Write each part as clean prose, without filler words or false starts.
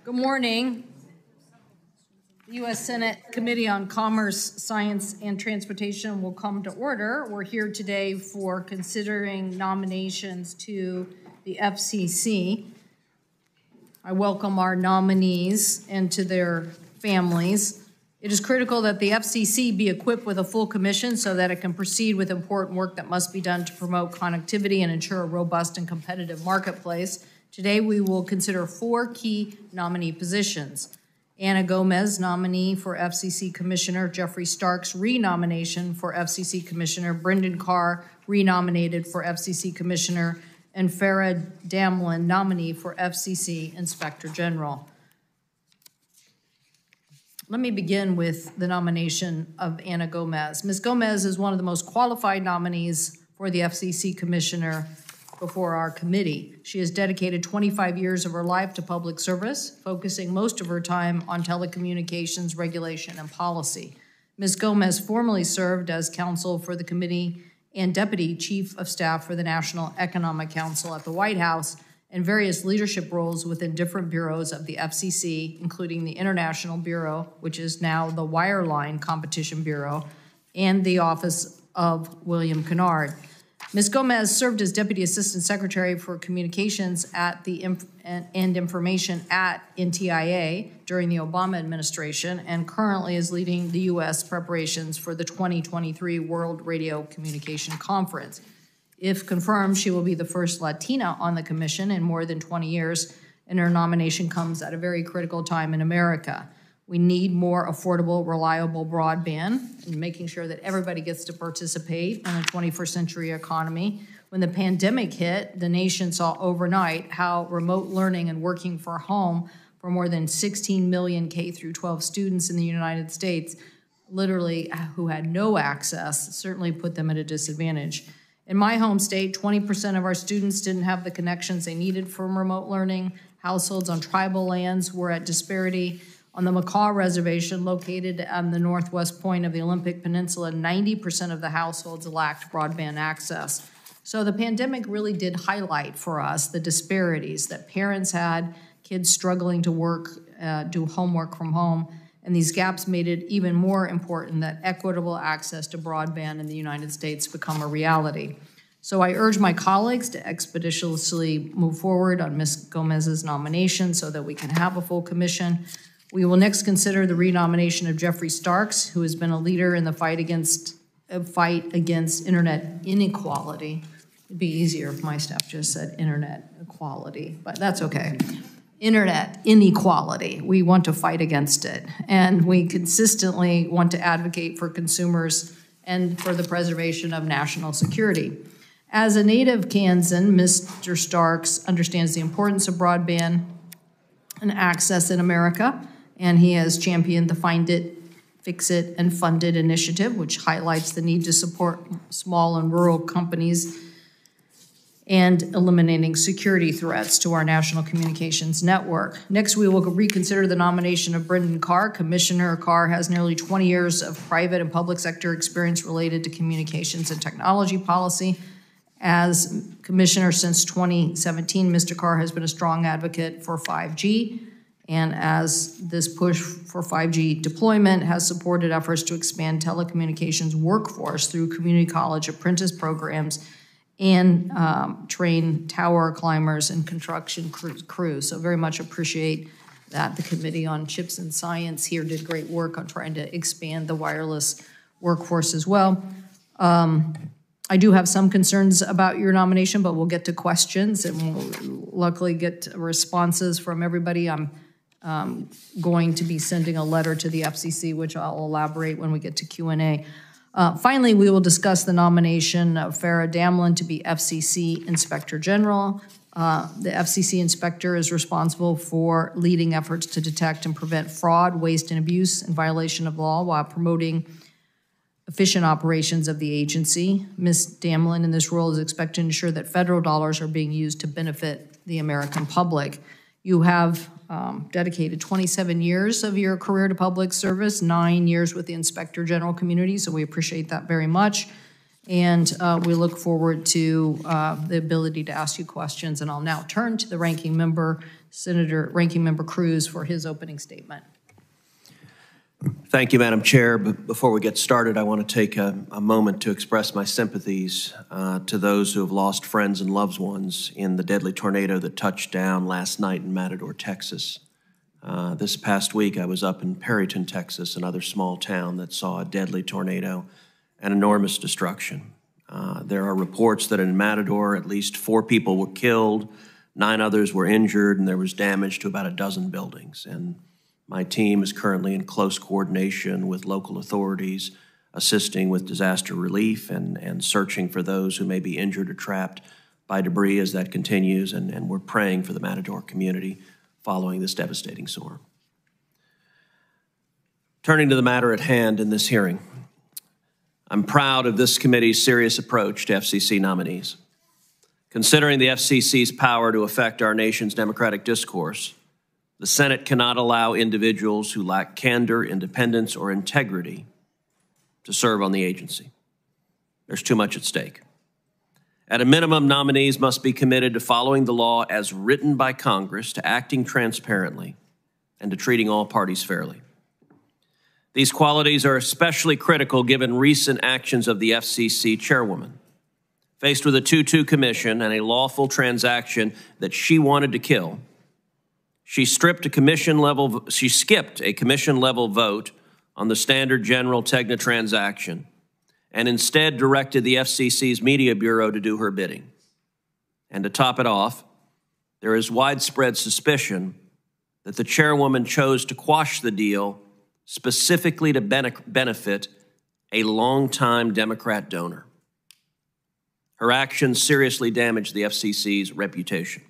Good morning. The U.S. Senate Committee on Commerce, Science, and Transportation will come to order. We're here today for considering nominations to the FCC. I welcome our nominees and to their families. It is critical that the FCC be equipped with a full commission so that it can proceed with important work that must be done to promote connectivity and ensure a robust and competitive marketplace. Today, we will consider 4 key nominee positions. Ana Gomez, nominee for FCC Commissioner; Geoffrey Starks, renomination for FCC Commissioner; Brendan Carr, renominated for FCC Commissioner; and Farah Damlin, nominee for FCC Inspector General. Let me begin with the nomination of Ana Gomez. Ms. Gomez is one of the most qualified nominees for the FCC Commissioner before our committee. She has dedicated 25 years of her life to public service, focusing most of her time on telecommunications regulation and policy. Ms. Gomez formerly served as counsel for the committee and deputy chief of staff for the National Economic Council at the White House, and various leadership roles within different bureaus of the FCC, including the International Bureau, which is now the Wireline Competition Bureau, and the Office of William Kennard. Ms. Gomez served as Deputy Assistant Secretary for Communications at and Information at NTIA during the Obama administration, and currently is leading the U.S. preparations for the 2023 World Radio Communication Conference. If confirmed, she will be the first Latina on the commission in more than 20 years, and her nomination comes at a very critical time in America. We need more affordable, reliable broadband, and making sure that everybody gets to participate in a 21st century economy. When the pandemic hit, the nation saw overnight how remote learning and working from home for more than 16 million K-12 students in the United States, literally who had no access, certainly put them at a disadvantage. In my home state, 20% of our students didn't have the connections they needed for remote learning. Households on tribal lands were at disparity. On the Macaw Reservation, located on the northwest point of the Olympic Peninsula, 90% of the households lacked broadband access. So the pandemic really did highlight for us the disparities that parents had, kids struggling to work, do homework from home, and these gaps made it even more important that equitable access to broadband in the United States become a reality. So I urge my colleagues to expeditiously move forward on Ms. Gomez's nomination so that we can have a full commission. We will next consider the renomination of Geoffrey Starks, who has been a leader in the fight against internet inequality. It'd be easier if my staff just said internet equality, but that's okay. Internet inequality. We want to fight against it, and we consistently want to advocate for consumers and for the preservation of national security. As a native Kansan, Mr. Starks understands the importance of broadband and access in America, and he has championed the Find It, Fix It, and Fund It initiative, which highlights the need to support small and rural companies and eliminating security threats to our national communications network. Next, we will reconsider the nomination of Brendan Carr. Commissioner Carr has nearly 20 years of private and public sector experience related to communications and technology policy. As commissioner since 2017, Mr. Carr has been a strong advocate for 5G, and as this push for 5G deployment has supported efforts to expand telecommunications workforce through community college apprentice programs and train tower climbers and construction crews. So very much appreciate that. The Committee on Chips and Science here did great work on trying to expand the wireless workforce as well. I do have some concerns about your nomination, but we'll get to questions and we'll luckily get responses from everybody. I'm going to be sending a letter to the FCC, which I'll elaborate when we get to Q&A. Finally, we will discuss the nomination of Farah Damlin to be FCC Inspector General. The FCC Inspector is responsible for leading efforts to detect and prevent fraud, waste, and abuse in violation of law while promoting efficient operations of the agency. Ms. Damlin in this role is expected to ensure that federal dollars are being used to benefit the American public. You have dedicated 27 years of your career to public service, 9 years with the Inspector General community, so we appreciate that very much. And we look forward to the ability to ask you questions. And I'll now turn to the ranking member, Ranking Member Cruz, for his opening statement. Thank you, Madam Chair. But before we get started, I want to take a moment to express my sympathies to those who have lost friends and loved ones in the deadly tornado that touched down last night in Matador, Texas. This past week, I was up in Perryton, Texas, another small town that saw a deadly tornado and enormous destruction. There are reports that in Matador, at least 4 people were killed, 9 others were injured, and there was damage to about a dozen buildings. And my team is currently in close coordination with local authorities, assisting with disaster relief and searching for those who may be injured or trapped by debris as that continues, and we're praying for the Matador community following this devastating storm. Turning to the matter at hand in this hearing, I'm proud of this committee's serious approach to FCC nominees. Considering the FCC's power to affect our nation's democratic discourse, the Senate cannot allow individuals who lack candor, independence, or integrity to serve on the agency. There's too much at stake. At a minimum, nominees must be committed to following the law as written by Congress, to acting transparently, and to treating all parties fairly. These qualities are especially critical given recent actions of the FCC chairwoman. Faced with a 2-2 commission and a lawful transaction that she wanted to kill, she skipped a commission-level vote on the Standard General Tegna transaction and instead directed the FCC's Media Bureau to do her bidding. And to top it off, there is widespread suspicion that the chairwoman chose to quash the deal specifically to benefit a longtime Democrat donor. Her actions seriously damaged the FCC's reputation,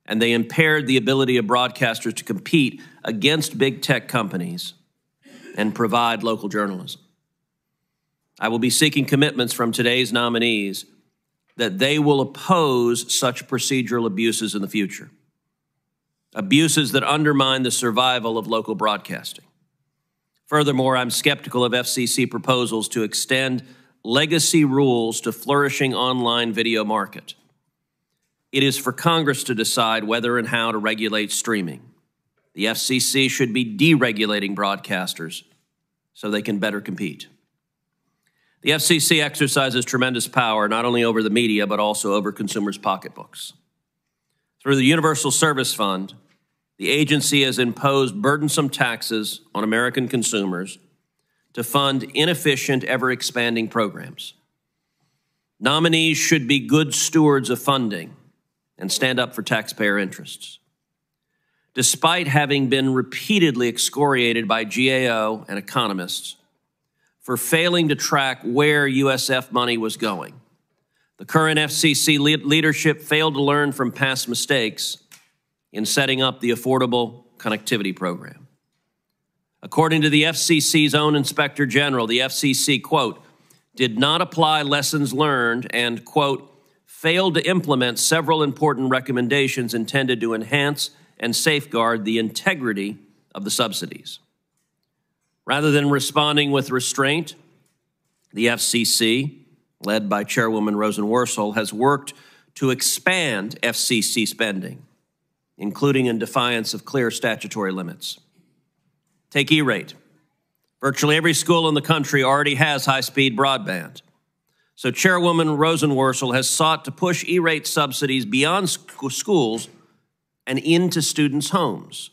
and they impaired the ability of broadcasters to compete against big tech companies and provide local journalism. I will be seeking commitments from today's nominees that they will oppose such procedural abuses in the future, abuses that undermine the survival of local broadcasting. Furthermore, I'm skeptical of FCC proposals to extend legacy rules to flourishing online video market. It is for Congress to decide whether and how to regulate streaming. The FCC should be deregulating broadcasters so they can better compete. The FCC exercises tremendous power not only over the media, but also over consumers' pocketbooks. Through the Universal Service Fund, the agency has imposed burdensome taxes on American consumers to fund inefficient, ever-expanding programs. Nominees should be good stewards of funding and stand up for taxpayer interests. Despite having been repeatedly excoriated by GAO and economists for failing to track where USF money was going, the current FCC leadership failed to learn from past mistakes in setting up the Affordable Connectivity Program. According to the FCC's own Inspector General, the FCC, quote, did not apply lessons learned and, quote, failed to implement several important recommendations intended to enhance and safeguard the integrity of the subsidies. Rather than responding with restraint, the FCC, led by Chairwoman Rosenworcel, has worked to expand FCC spending, including in defiance of clear statutory limits. Take E-rate. Virtually every school in the country already has high-speed broadband. So Chairwoman Rosenworcel has sought to push E-rate subsidies beyond schools and into students' homes,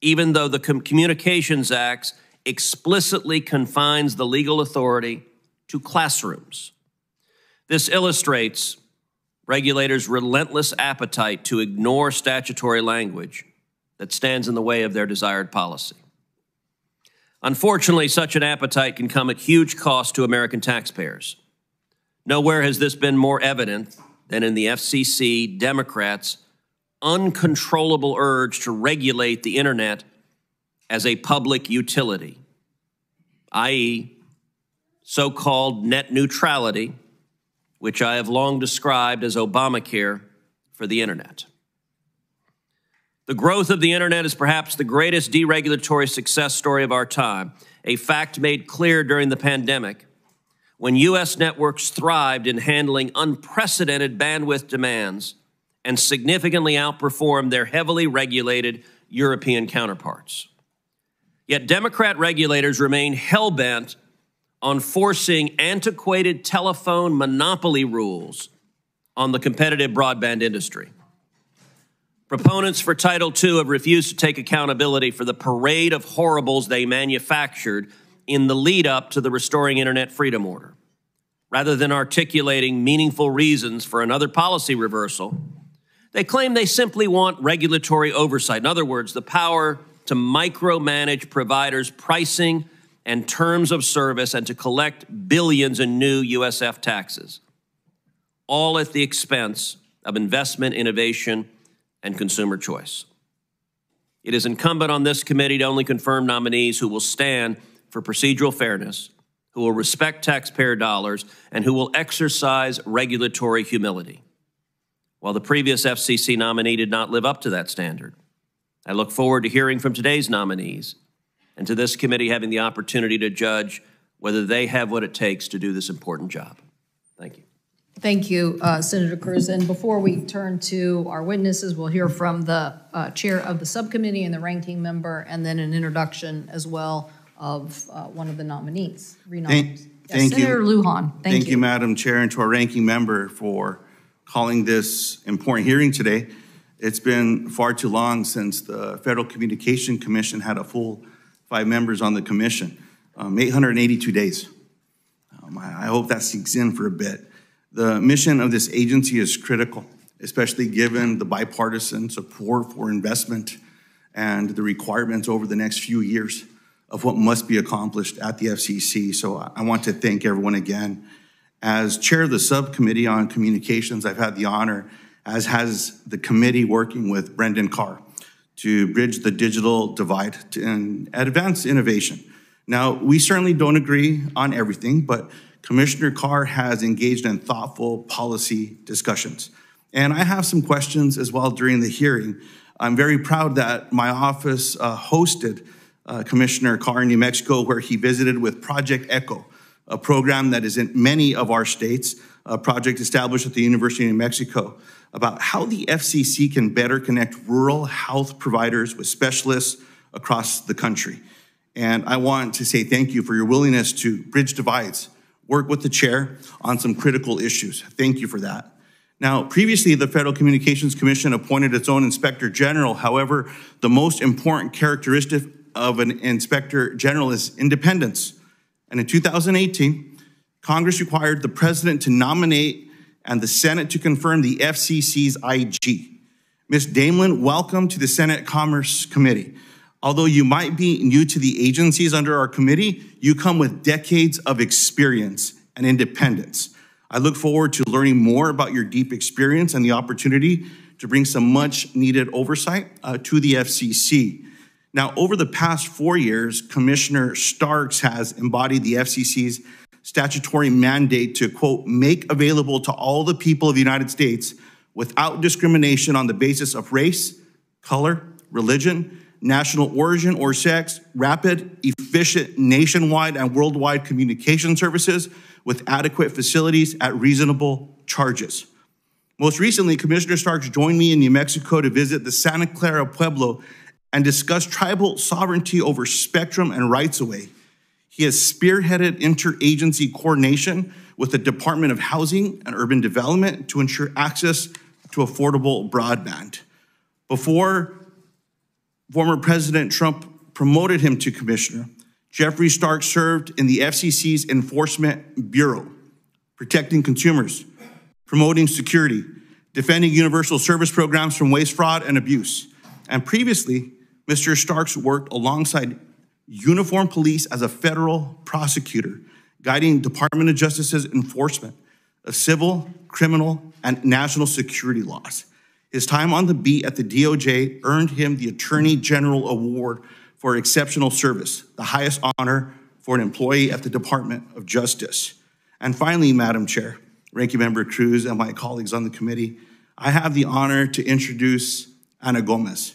even though the Communications Act explicitly confines the legal authority to classrooms. This illustrates regulators' relentless appetite to ignore statutory language that stands in the way of their desired policy. Unfortunately, such an appetite can come at huge cost to American taxpayers. Nowhere has this been more evident than in the FCC Democrats' uncontrollable urge to regulate the internet as a public utility, i.e., so-called net neutrality, which I have long described as Obamacare for the internet. The growth of the internet is perhaps the greatest deregulatory success story of our time, a fact made clear during the pandemic, when U.S. networks thrived in handling unprecedented bandwidth demands and significantly outperformed their heavily regulated European counterparts. Yet Democrat regulators remain hell-bent on forcing antiquated telephone monopoly rules on the competitive broadband industry. Proponents for Title II have refused to take accountability for the parade of horribles they manufactured in the lead-up to the Restoring Internet Freedom Order. Rather than articulating meaningful reasons for another policy reversal, they claim they simply want regulatory oversight. In other words, the power to micromanage providers' pricing and terms of service and to collect billions in new USF taxes, all at the expense of investment, innovation, and consumer choice. It is incumbent on this committee to only confirm nominees who will stand for procedural fairness, who will respect taxpayer dollars, and who will exercise regulatory humility. While the previous FCC nominee did not live up to that standard, I look forward to hearing from today's nominees and to this committee having the opportunity to judge whether they have what it takes to do this important job. Thank you. Thank you, Senator Cruz. And before we turn to our witnesses, we'll hear from the chair of the subcommittee and the ranking member, and then an introduction as well of one of the nominees. Thank Senator you. Lujan. Thank you, Madam Chair, and to our ranking member for calling this important hearing today. It's been far too long since the Federal Communication Commission had a full 5 members on the commission, 882 days. I hope that sinks in for a bit. The mission of this agency is critical, especially given the bipartisan support for investment and the requirements over the next few years of what must be accomplished at the FCC. So I want to thank everyone again. As chair of the subcommittee on communications, I've had the honor, as has the committee, working with Brendan Carr to bridge the digital divide and advance innovation. Now, we certainly don't agree on everything, but Commissioner Carr has engaged in thoughtful policy discussions. And I have some questions as well during the hearing. I'm very proud that my office hosted Commissioner Carr in New Mexico, where he visited with Project ECHO, a program that is in many of our states, a project established at the University of New Mexico, about how the FCC can better connect rural health providers with specialists across the country. And I want to say thank you for your willingness to bridge divides, work with the chair on some critical issues. Thank you for that. Now, previously, the Federal Communications Commission appointed its own Inspector General. However, the most important characteristic of an Inspector General is independence. And in 2018, Congress required the President to nominate and the Senate to confirm the FCC's IG. Ms. Damelin, welcome to the Senate Commerce Committee. Although you might be new to the agencies under our committee, you come with decades of experience and independence. I look forward to learning more about your deep experience and the opportunity to bring some much needed oversight to the FCC. Now, over the past 4 years, Commissioner Starks has embodied the FCC's statutory mandate to, quote, make available to all the people of the United States without discrimination on the basis of race, color, religion, national origin, or sex, rapid, efficient, nationwide and worldwide communication services with adequate facilities at reasonable charges. Most recently, Commissioner Starks joined me in New Mexico to visit the Santa Clara Pueblo and discuss tribal sovereignty over spectrum and rights-of-way. He has spearheaded interagency coordination with the Department of Housing and Urban Development to ensure access to affordable broadband. Before former President Trump promoted him to commissioner, Geoffrey Starks served in the FCC's Enforcement Bureau, protecting consumers, promoting security, defending universal service programs from waste, fraud, and abuse. And previously, Mr. Starks worked alongside uniformed police as a federal prosecutor, guiding Department of Justice's enforcement of civil, criminal, and national security laws. His time on the beat at the DOJ earned him the Attorney General Award for Exceptional Service, the highest honor for an employee at the Department of Justice. And finally, Madam Chair, Ranking Member Cruz, and my colleagues on the committee, I have the honor to introduce Ana Gomez.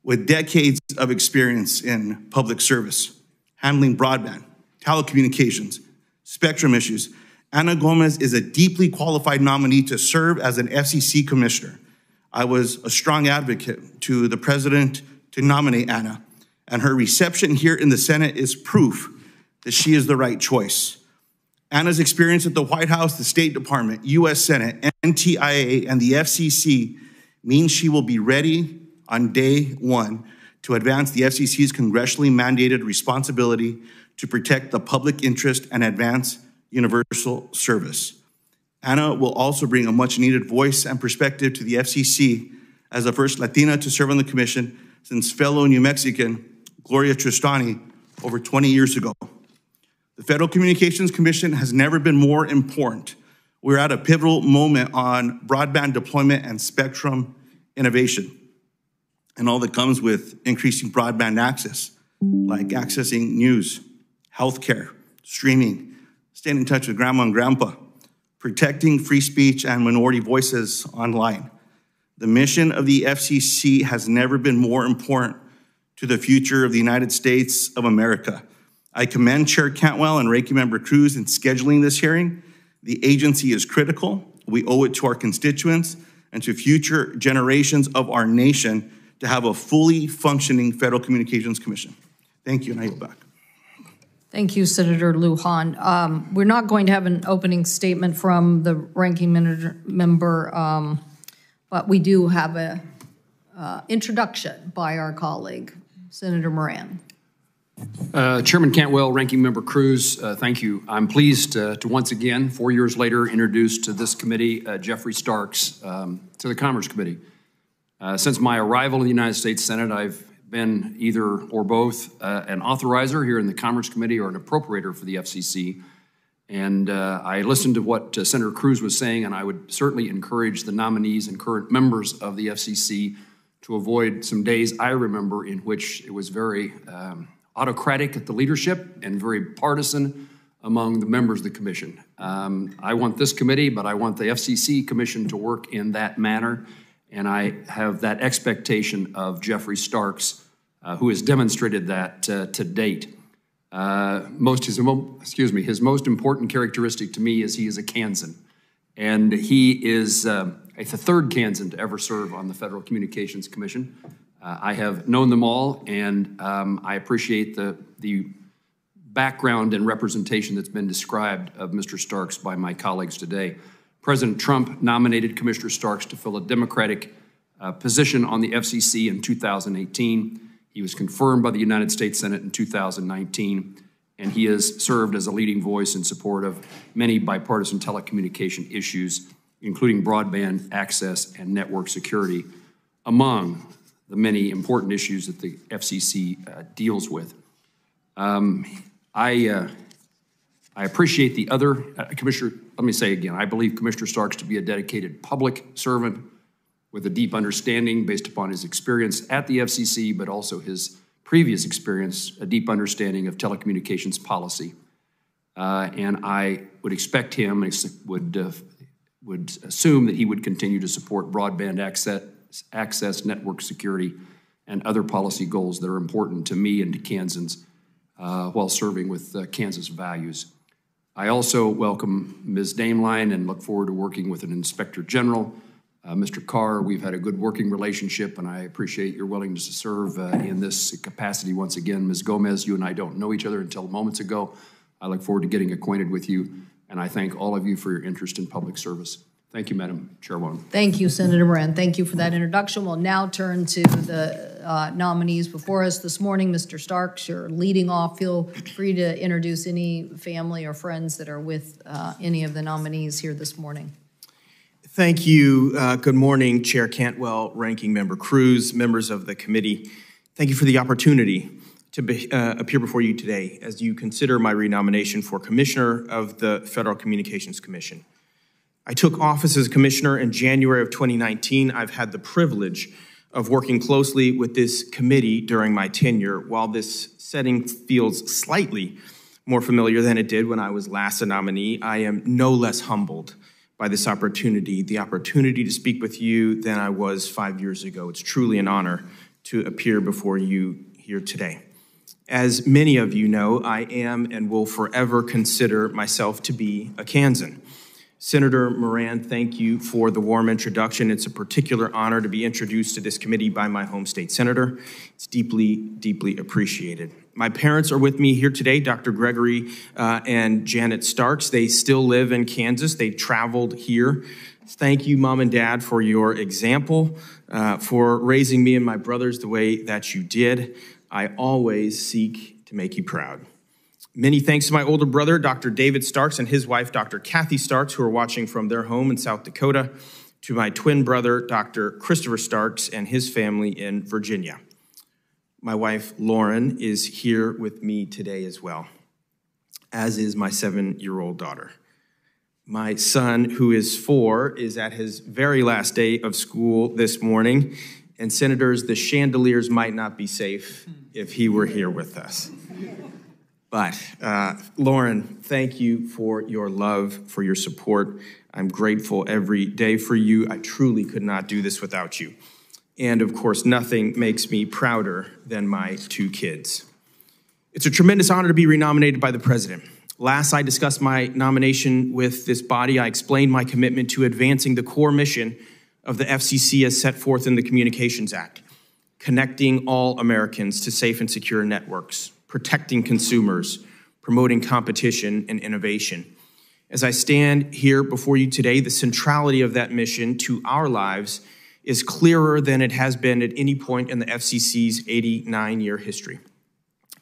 With decades of experience in public service, handling broadband, telecommunications, spectrum issues. Ana Gomez is a deeply qualified nominee to serve as an FCC commissioner. I was a strong advocate to the president to nominate Ana, and her reception here in the Senate is proof that she is the right choice. Ana's experience at the White House, the State Department, U.S. Senate, NTIA, and the FCC means she will be ready on day one to advance the FCC's congressionally mandated responsibility to protect the public interest and advance universal service. Ana will also bring a much-needed voice and perspective to the FCC as the first Latina to serve on the commission since fellow New Mexican Gloria Tristani over 20 years ago. The Federal Communications Commission has never been more important. We're at a pivotal moment on broadband deployment and spectrum innovation, and all that comes with increasing broadband access, like accessing news, healthcare, streaming, staying in touch with grandma and grandpa, protecting free speech and minority voices online. The mission of the FCC has never been more important to the future of the United States of America. I commend Chair Cantwell and Ranking Member Cruz in scheduling this hearing. The agency is critical. We owe it to our constituents and to future generations of our nation to have a fully functioning Federal Communications Commission. Thank you, and I yield back. Thank you, Senator Lujan. We're not going to have an opening statement from the ranking member, but we do have an introduction by our colleague, Senator Moran. Chairman Cantwell, Ranking Member Cruz, thank you. I'm pleased to once again, 4 years later, introduce to this committee Geoffrey Starks to the Commerce Committee. Since my arrival in the United States Senate, I've been either or both an authorizer here in the Commerce Committee or an appropriator for the FCC. And I listened to what Senator Cruz was saying, and I would certainly encourage the nominees and current members of the FCC to avoid some days I remember in which it was very autocratic at the leadership and very partisan among the members of the commission. I want this committee, but I want the FCC commission to work in that manner. And I have that expectation of Geoffrey Starks, who has demonstrated that to date. His most important characteristic to me is he is a Kansan. And he is the third Kansan to ever serve on the Federal Communications Commission. I have known them all, and I appreciate the background and representation that's been described of Mr. Starks by my colleagues today. President Trump nominated Commissioner Starks to fill a Democratic position on the FCC in 2018. He was confirmed by the United States Senate in 2019, and he has served as a leading voice in support of many bipartisan telecommunication issues, including broadband access and network security, among the many important issues that the FCC deals with. I appreciate the other Commissioner. Let me say again, I believe Commissioner Starks to be a dedicated public servant with a deep understanding based upon his experience at the FCC, but also his previous experience, a deep understanding of telecommunications policy. And I would expect him, would assume that he would continue to support broadband access, network security, and other policy goals that are important to me and to Kansans while serving with Kansas values. I also welcome Ms. Dameline and look forward to working with an Inspector General, Mr. Carr. We've had a good working relationship, and I appreciate your willingness to serve in this capacity once again. Ms. Gomez, you and I don't know each other until moments ago. I look forward to getting acquainted with you, and I thank all of you for your interest in public service. Thank you, Madam Chairwoman. Thank you, Senator Moran. Thank you for that introduction. We'll now turn to the nominees before us this morning. Mr. Starks, you're leading off. Feel free to introduce any family or friends that are with any of the nominees here this morning. Thank you. Good morning, Chair Cantwell, Ranking Member Cruz, members of the committee. Thank you for the opportunity to appear before you today as you consider my renomination for Commissioner of the Federal Communications Commission. I took office as Commissioner in January of 2019. I've had the privilege of working closely with this committee during my tenure. While this setting feels slightly more familiar than it did when I was last a nominee, I am no less humbled by this opportunity, the opportunity to speak with you than I was 5 years ago. It's truly an honor to appear before you here today. As many of you know, I am and will forever consider myself to be a Kansan. Senator Moran, thank you for the warm introduction. It's a particular honor to be introduced to this committee by my home state senator. It's deeply, deeply appreciated. My parents are with me here today, Dr. Gregory and Janet Starks. They still live in Kansas. They traveled here. Thank you, Mom and Dad, for your example, for raising me and my brothers the way that you did. I always seek to make you proud. Many thanks to my older brother, Dr. David Starks, and his wife, Dr. Kathy Starks, who are watching from their home in South Dakota, to my twin brother, Dr. Christopher Starks, and his family in Virginia. My wife, Lauren, is here with me today as well, as is my 7-year-old daughter. My son, who is 4, is at his very last day of school this morning, and senators, the chandeliers might not be safe if he were here with us. But Lauren, thank you for your love, for your support. I'm grateful every day for you. I truly could not do this without you. And of course, nothing makes me prouder than my 2 kids. It's a tremendous honor to be renominated by the president. Last I discussed my nomination with this body, I explained my commitment to advancing the core mission of the FCC as set forth in the Communications Act, connecting all Americans to safe and secure networks, protecting consumers, promoting competition and innovation. As I stand here before you today, the centrality of that mission to our lives is clearer than it has been at any point in the FCC's 89-year history.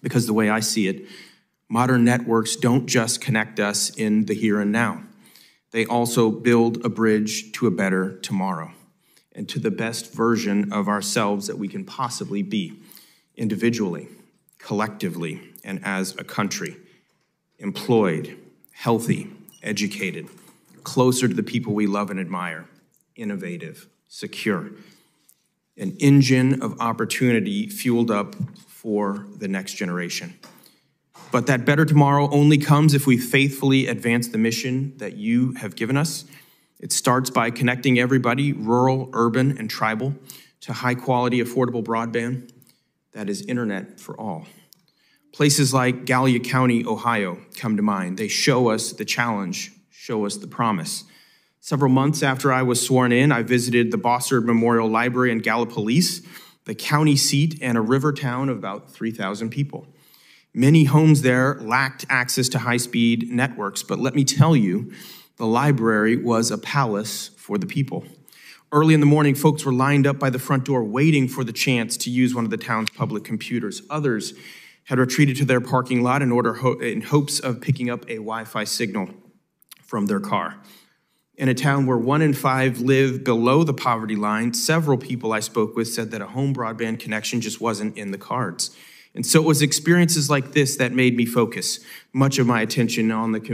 Because the way I see it, modern networks don't just connect us in the here and now. They also build a bridge to a better tomorrow and to the best version of ourselves that we can possibly be, individually, collectively, and as a country, employed, healthy, educated, closer to the people we love and admire, innovative, secure, an engine of opportunity fueled up for the next generation. But that better tomorrow only comes if we faithfully advance the mission that you have given us. It starts by connecting everybody, rural, urban, and tribal, to high-quality, affordable broadband that is internet for all. Places like Gallia County, Ohio, come to mind. They show us the challenge, show us the promise. Several months after I was sworn in, I visited the Bossard Memorial Library in Gallipolis, the county seat and a river town of about 3,000 people. Many homes there lacked access to high-speed networks, but let me tell you, the library was a palace for the people. Early in the morning, folks were lined up by the front door waiting for the chance to use one of the town's public computers. Others had retreated to their parking lot in hopes of picking up a Wi-Fi signal from their car. In a town where 1 in 5 live below the poverty line, several people I spoke with said that a home broadband connection just wasn't in the cards. And so it was experiences like this that made me focus much of my attention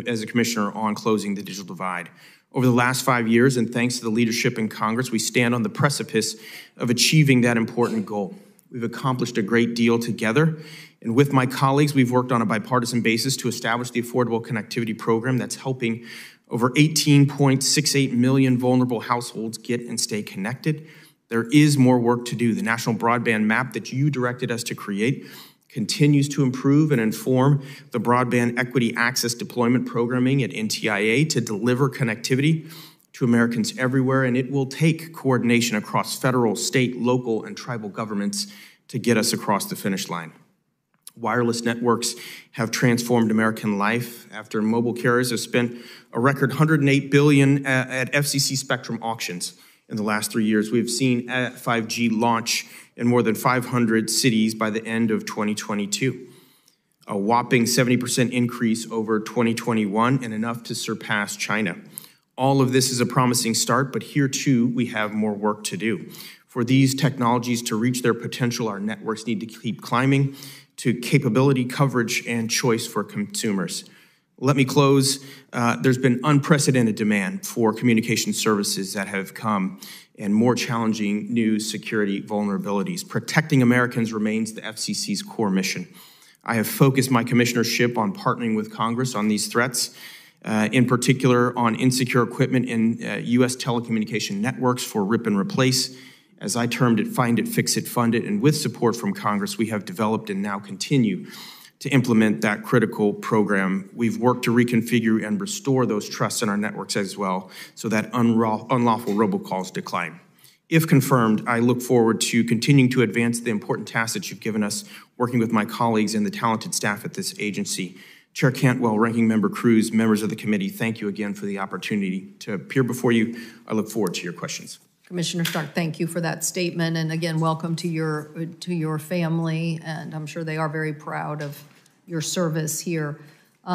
as a commissioner on closing the digital divide. Over the last 5 years, and thanks to the leadership in Congress, we stand on the precipice of achieving that important goal. We've accomplished a great deal together, and with my colleagues, we've worked on a bipartisan basis to establish the Affordable Connectivity Program that's helping over 18.68 million vulnerable households get and stay connected. There is more work to do. The National Broadband Map that you directed us to create continues to improve and inform the Broadband Equity Access Deployment Programming at NTIA to deliver connectivity to Americans everywhere, and it will take coordination across federal, state, local, and tribal governments to get us across the finish line. Wireless networks have transformed American life after mobile carriers have spent a record $108 billion at FCC spectrum auctions. In the last 3 years, we've seen 5G launch in more than 500 cities by the end of 2022. A whopping 70% increase over 2021 and enough to surpass China. All of this is a promising start, but here too, we have more work to do. For these technologies to reach their potential, our networks need to keep climbing to capability, coverage, and choice for consumers. Let me close. There's been unprecedented demand for communication services that have come and more challenging new security vulnerabilities. Protecting Americans remains the FCC's core mission. I have focused my commissionership on partnering with Congress on these threats, in particular on insecure equipment in U.S. telecommunication networks for rip and replace, As I termed it, find it, fix it, fund it, and with support from Congress, we have developed and now continue to implement that critical program. We've worked to reconfigure and restore those trusts in our networks as well, so that unlawful robocalls decline. If confirmed, I look forward to continuing to advance the important tasks that you've given us, working with my colleagues and the talented staff at this agency. Chair Cantwell, Ranking Member Cruz, members of the committee, thank you again for the opportunity to appear before you. I look forward to your questions. Commissioner Stark, thank you for that statement, and again, welcome to your family, and I'm sure they are very proud of your service here.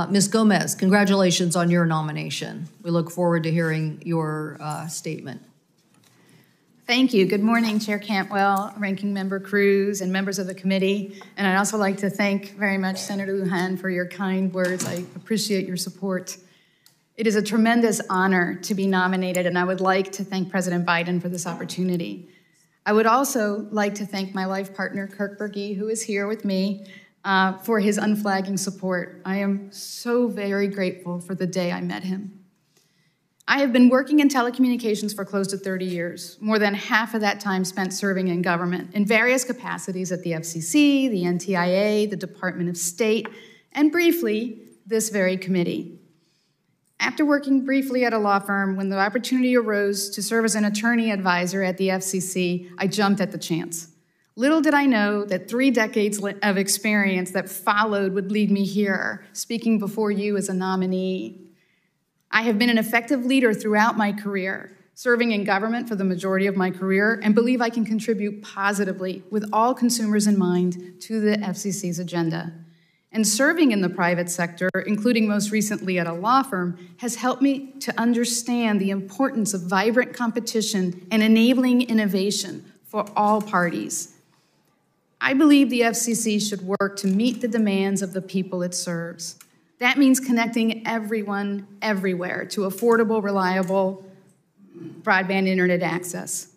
Ms. Gomez, congratulations on your nomination. We look forward to hearing your statement. Thank you. Good morning, Chair Cantwell, Ranking Member Cruz, and members of the committee. And I'd also like to thank very much Senator Lujan for your kind words. I appreciate your support. It is a tremendous honor to be nominated, and I would like to thank President Biden for this opportunity. I would also like to thank my life partner, Kirk Berge, who is here with me, for his unflagging support. I am so very grateful for the day I met him. I have been working in telecommunications for close to 30 years, more than half of that time spent serving in government in various capacities at the FCC, the NTIA, the Department of State, and briefly, this very committee. After working briefly at a law firm, when the opportunity arose to serve as an attorney advisor at the FCC, I jumped at the chance. Little did I know that 3 decades of experience that followed would lead me here, speaking before you as a nominee. I have been an effective leader throughout my career, serving in government for the majority of my career, and believe I can contribute positively with all consumers in mind to the FCC's agenda. And serving in the private sector, including most recently at a law firm, has helped me to understand the importance of vibrant competition and enabling innovation for all parties. I believe the FCC should work to meet the demands of the people it serves. That means connecting everyone, everywhere, to affordable, reliable broadband internet access.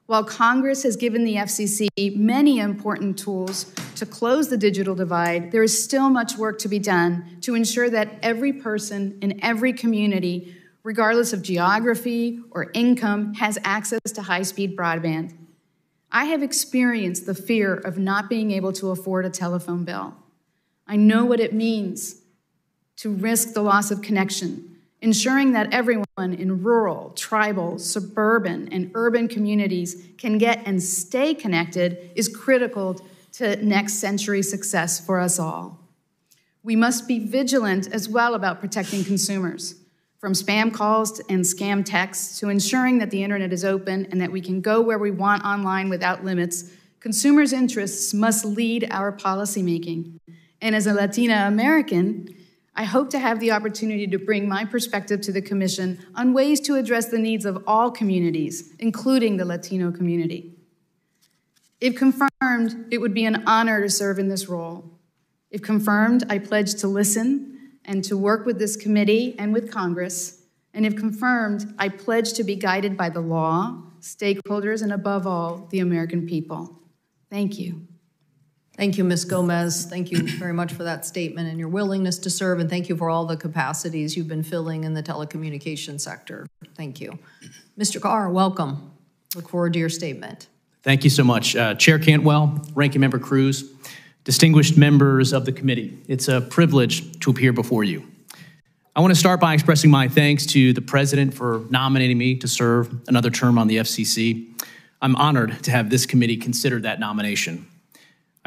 While Congress has given the FCC many important tools to close the digital divide, there is still much work to be done to ensure that every person in every community, regardless of geography or income, has access to high-speed broadband. I have experienced the fear of not being able to afford a telephone bill. I know what it means to risk the loss of connection. Ensuring that everyone in rural, tribal, suburban, and urban communities can get and stay connected is critical to next century success for us all. We must be vigilant as well about protecting consumers, from spam calls and scam texts to ensuring that the internet is open and that we can go where we want online without limits. Consumers' interests must lead our policymaking. And as a Latina American, I hope to have the opportunity to bring my perspective to the Commission on ways to address the needs of all communities, including the Latino community. If confirmed, it would be an honor to serve in this role. If confirmed, I pledge to listen and to work with this committee and with Congress. And if confirmed, I pledge to be guided by the law, stakeholders, and above all, the American people. Thank you. Thank you, Ms. Gomez. Thank you very much for that statement and your willingness to serve, and thank you for all the capacities you've been filling in the telecommunications sector. Thank you. Mr. Carr, welcome. Look forward to your statement. Thank you so much. Chair Cantwell, Ranking Member Cruz, distinguished members of the committee, it's a privilege to appear before you. I want to start by expressing my thanks to the President for nominating me to serve another term on the FCC. I'm honored to have this committee consider that nomination.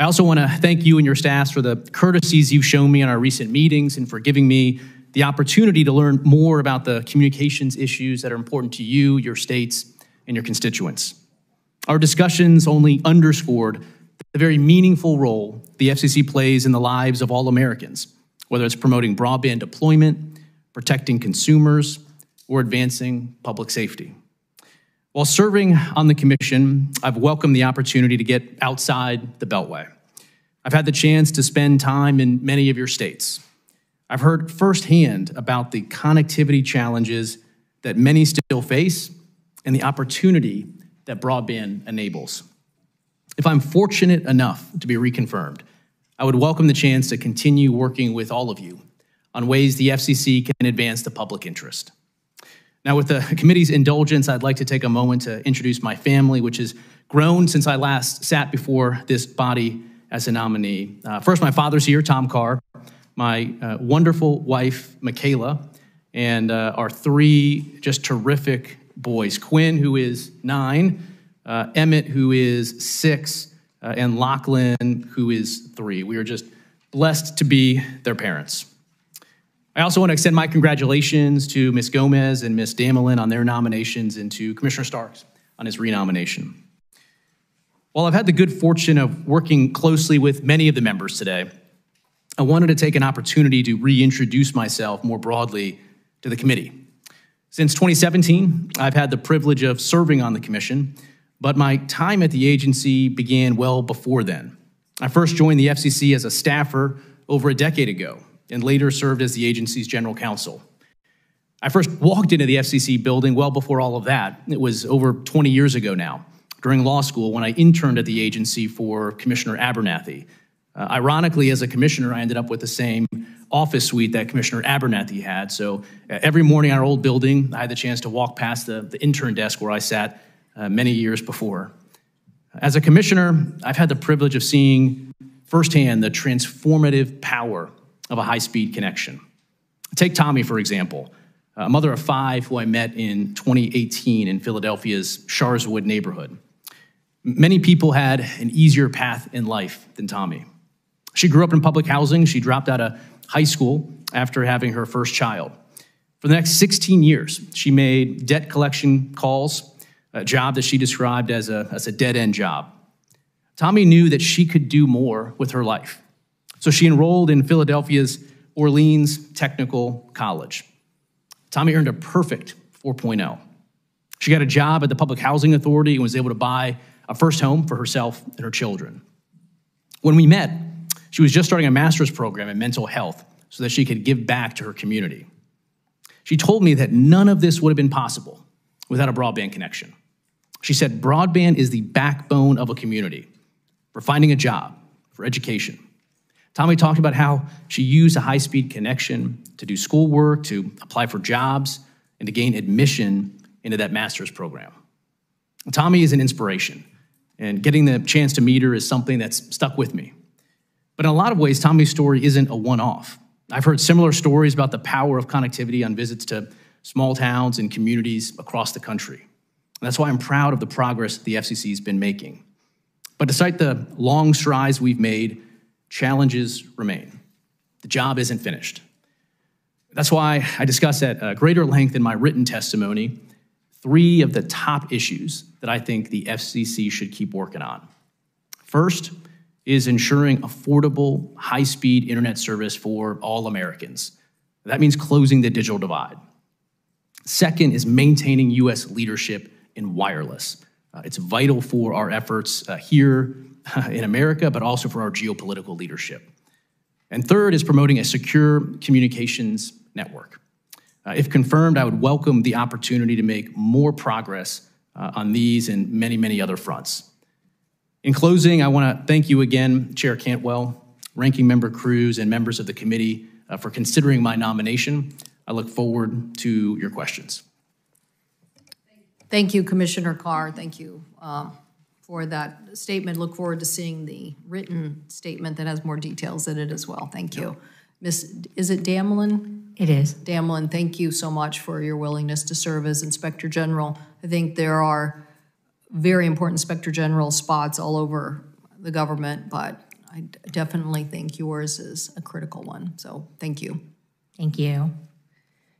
I also want to thank you and your staffs for the courtesies you've shown me in our recent meetings and for giving me the opportunity to learn more about the communications issues that are important to you, your states, and your constituents. Our discussions only underscored the very meaningful role the FCC plays in the lives of all Americans, whether it's promoting broadband deployment, protecting consumers, or advancing public safety. While serving on the commission, I've welcomed the opportunity to get outside the Beltway. I've had the chance to spend time in many of your states. I've heard firsthand about the connectivity challenges that many still face and the opportunity that broadband enables. If I'm fortunate enough to be reconfirmed, I would welcome the chance to continue working with all of you on ways the FCC can advance the public interest. Now, with the committee's indulgence, I'd like to take a moment to introduce my family, which has grown since I last sat before this body as a nominee. First, my father's here, Tom Carr, my wonderful wife, Michaela, and our three just terrific boys, Quinn, who is 9, Emmett, who is 6, and Lachlan, who is 3. We are just blessed to be their parents. I also want to extend my congratulations to Ms. Gomez and Ms. Damelin on their nominations and to Commissioner Starks on his renomination. While I've had the good fortune of working closely with many of the members today, I wanted to take an opportunity to reintroduce myself more broadly to the committee. Since 2017, I've had the privilege of serving on the commission, but my time at the agency began well before then. I first joined the FCC as a staffer over a decade ago, and later served as the agency's general counsel. I first walked into the FCC building well before all of that. It was over 20 years ago now, during law school when I interned at the agency for Commissioner Abernathy. Ironically, as a commissioner, I ended up with the same office suite that Commissioner Abernathy had. So every morning in our old building, I had the chance to walk past the intern desk where I sat many years before. As a commissioner, I've had the privilege of seeing firsthand the transformative power of a high-speed connection. Take Tommy, for example, a mother of 5 who I met in 2018 in Philadelphia's Sharswood neighborhood. Many people had an easier path in life than Tommy. She grew up in public housing. She dropped out of high school after having her first child. For the next 16 years, she made debt collection calls, a job that she described as a dead-end job. Tommy knew that she could do more with her life. So she enrolled in Philadelphia's Orleans Technical College. Tommy earned a perfect 4.0. She got a job at the Public Housing Authority and was able to buy a first home for herself and her children. When we met, she was just starting a master's program in mental health so that she could give back to her community. She told me that none of this would have been possible without a broadband connection. She said broadband is the backbone of a community for finding a job, for education. Tommy talked about how she used a high-speed connection to do schoolwork, to apply for jobs, and to gain admission into that master's program. Tommy is an inspiration, and getting the chance to meet her is something that's stuck with me. But in a lot of ways, Tommy's story isn't a one-off. I've heard similar stories about the power of connectivity on visits to small towns and communities across the country. And that's why I'm proud of the progress the FCC has been making. But despite the long strides we've made, challenges remain. The job isn't finished. That's why I discuss at greater length in my written testimony 3 of the top issues that I think the FCC should keep working on. First is ensuring affordable, high-speed internet service for all Americans. That means closing the digital divide. Second is maintaining U.S. leadership in wireless. It's vital for our efforts here in America, but also for our geopolitical leadership. And third is promoting a secure communications network. If confirmed, I would welcome the opportunity to make more progress on these and many, many other fronts. In closing, I want to thank you again, Chair Cantwell, Ranking Member Cruz, and members of the committee for considering my nomination. I look forward to your questions. Thank you, Commissioner Carr. Thank you for that statement. Look forward to seeing the written statement that has more details in it as well. Thank you. Is it Damelin? It is. Damelin, thank you so much for your willingness to serve as Inspector General. I think there are very important Inspector General spots all over the government, but I definitely think yours is a critical one. So thank you. Thank you.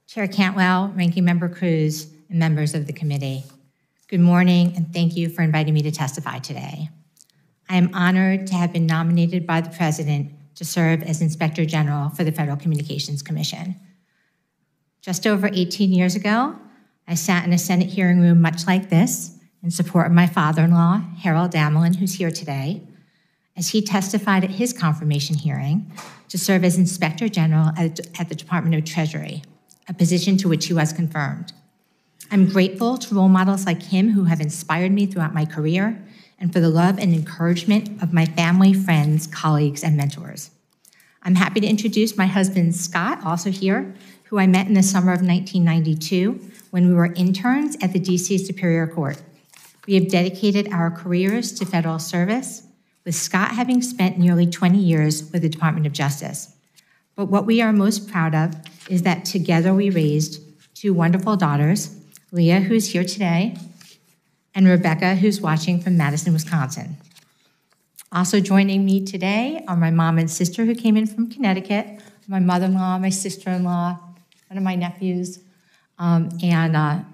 Chair Cantwell, Ranking Member Cruz, and members of the committee. Good morning, and thank you for inviting me to testify today. I am honored to have been nominated by the President to serve as Inspector General for the Federal Communications Commission. Just over 18 years ago, I sat in a Senate hearing room much like this in support of my father-in-law, Harold Damelin, who's here today, as he testified at his confirmation hearing to serve as Inspector General at the Department of Treasury, a position to which he was confirmed. I'm grateful to role models like him who have inspired me throughout my career and for the love and encouragement of my family, friends, colleagues, and mentors. I'm happy to introduce my husband, Scott, also here, who I met in the summer of 1992 when we were interns at the DC Superior Court. We have dedicated our careers to federal service, with Scott having spent nearly 20 years with the Department of Justice. But what we are most proud of is that together we raised two wonderful daughters, Leah, who's here today, and Rebecca, who's watching from Madison, Wisconsin. Also joining me today are my mom and sister who came in from Connecticut, my mother-in-law, my sister-in-law, one of my nephews, and a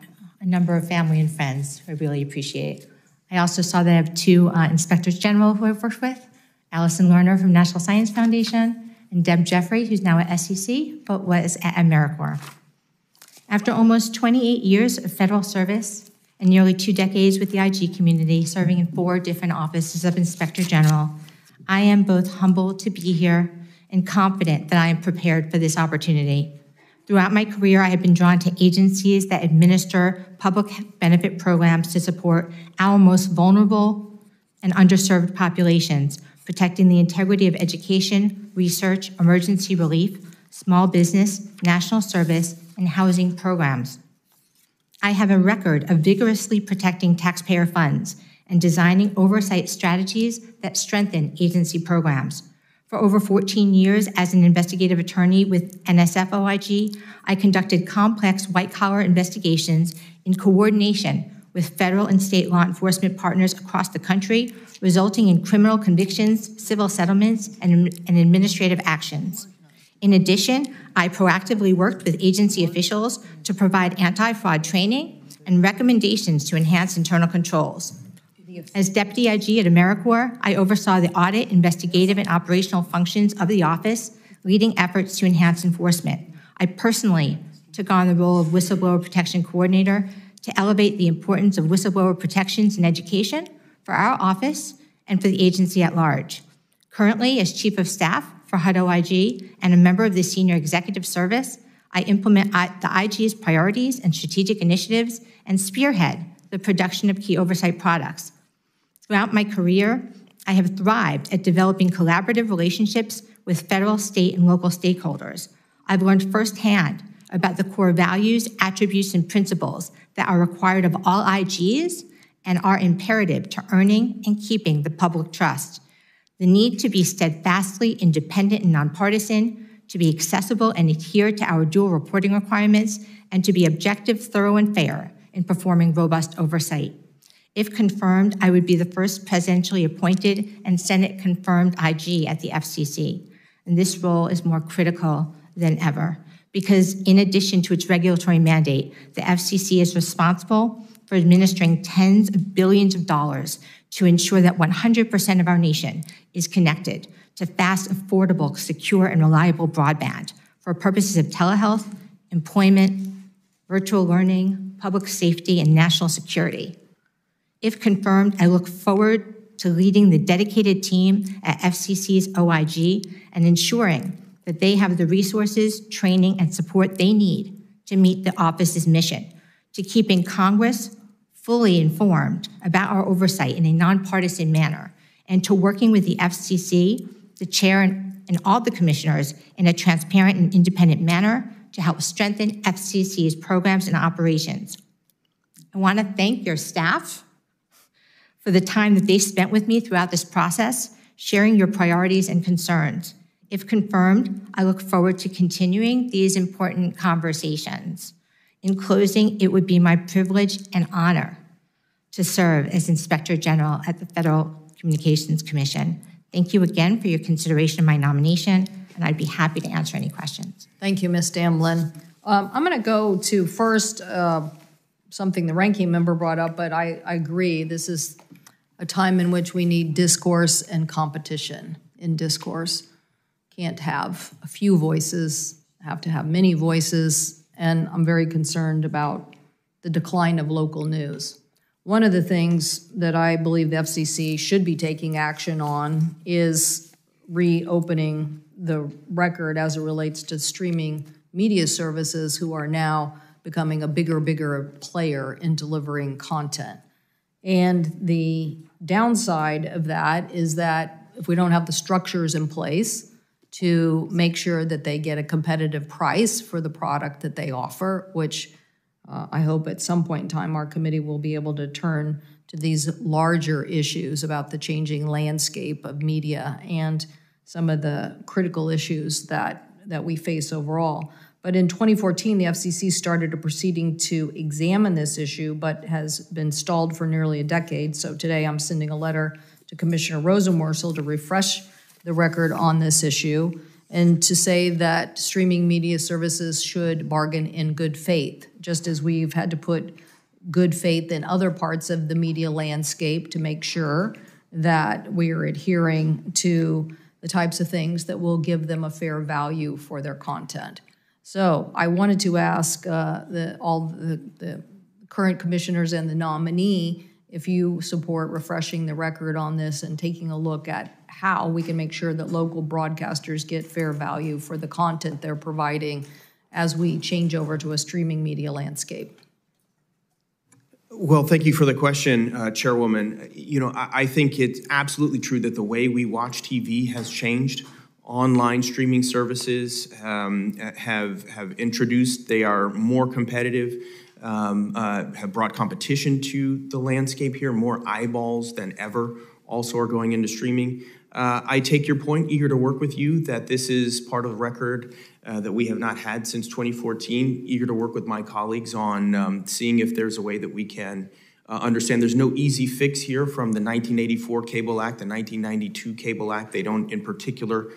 number of family and friends who I really appreciate. I also saw that I have two inspectors general who I've worked with, Allison Lerner from National Science Foundation, and Deb Jeffrey, who's now at FCC, but was at AmeriCorps. After almost 28 years of federal service and nearly 2 decades with the IG community, serving in 4 different offices of Inspector General, I am both humbled to be here and confident that I am prepared for this opportunity. Throughout my career, I have been drawn to agencies that administer public benefit programs to support our most vulnerable and underserved populations, protecting the integrity of education, research, emergency relief, small business, national service, and housing programs. I have a record of vigorously protecting taxpayer funds and designing oversight strategies that strengthen agency programs. For over 14 years as an investigative attorney with NSF OIG, I conducted complex white-collar investigations in coordination with federal and state law enforcement partners across the country, resulting in criminal convictions, civil settlements, and administrative actions. In addition, I proactively worked with agency officials to provide anti-fraud training and recommendations to enhance internal controls. As Deputy IG at AmeriCorps, I oversaw the audit, investigative, and operational functions of the office, leading efforts to enhance enforcement. I personally took on the role of Whistleblower Protection Coordinator to elevate the importance of whistleblower protections in education for our office and for the agency at large. Currently, as Chief of Staff for HUD OIG and a member of the Senior Executive Service, I implement the IG's priorities and strategic initiatives and spearhead the production of key oversight products. Throughout my career, I have thrived at developing collaborative relationships with federal, state, and local stakeholders. I've learned firsthand about the core values, attributes, and principles that are required of all IGs and are imperative to earning and keeping the public trust. The need to be steadfastly independent and nonpartisan, to be accessible and adhere to our dual reporting requirements, and to be objective, thorough, and fair in performing robust oversight. If confirmed, I would be the first presidentially appointed and Senate-confirmed IG at the FCC. And this role is more critical than ever because in addition to its regulatory mandate, the FCC is responsible for administering tens of billions of dollars to ensure that 100% of our nation is connected to fast, affordable, secure, and reliable broadband for purposes of telehealth, employment, virtual learning, public safety, and national security. If confirmed, I look forward to leading the dedicated team at FCC's OIG and ensuring that they have the resources, training, and support they need to meet the office's mission, to keeping Congress fully informed about our oversight in a nonpartisan manner, and to working with the FCC, the chair, and all the commissioners in a transparent and independent manner to help strengthen FCC's programs and operations. I want to thank your staff for the time that they spent with me throughout this process, sharing your priorities and concerns. If confirmed, I look forward to continuing these important conversations. In closing, it would be my privilege and honor to serve as Inspector General at the Federal Communications Commission. Thank you again for your consideration of my nomination, and I'd be happy to answer any questions. Thank you, Ms. Damlin. I'm going to go to first something the ranking member brought up, but I agree. This is a time in which we need discourse and competition in discourse. Can't have a few voices, have to have many voices, and I'm very concerned about the decline of local news. One of the things that I believe the FCC should be taking action on is reopening the record as it relates to streaming media services who are now becoming a bigger player in delivering content. And the downside of that is that if we don't have the structures in place to make sure that they get a competitive price for the product that they offer, which I hope at some point in time our committee will be able to turn to these larger issues about the changing landscape of media and some of the critical issues that we face overall. But in 2014, the FCC started a proceeding to examine this issue, but has been stalled for nearly a decade. So today I'm sending a letter to Commissioner Rosenworcel to refresh the record on this issue and to say that streaming media services should bargain in good faith, just as we've had to put good faith in other parts of the media landscape to make sure that we are adhering to the types of things that will give them a fair value for their content. So I wanted to ask all the current commissioners and the nominee if you support refreshing the record on this and taking a look at how we can make sure that local broadcasters get fair value for the content they're providing as we change over to a streaming media landscape. Well, thank you for the question, Chairwoman. You know, I think it's absolutely true that the way we watch TV has changed. Online streaming services have introduced, they are more competitive, have brought competition to the landscape here, more eyeballs than ever also are going into streaming. I take your point, eager to work with you, that this is part of the record that we have not had since 2014. Eager to work with my colleagues on seeing if there's a way that we can understand. There's no easy fix here from the 1984 Cable Act, the 1992 Cable Act. They don't in particular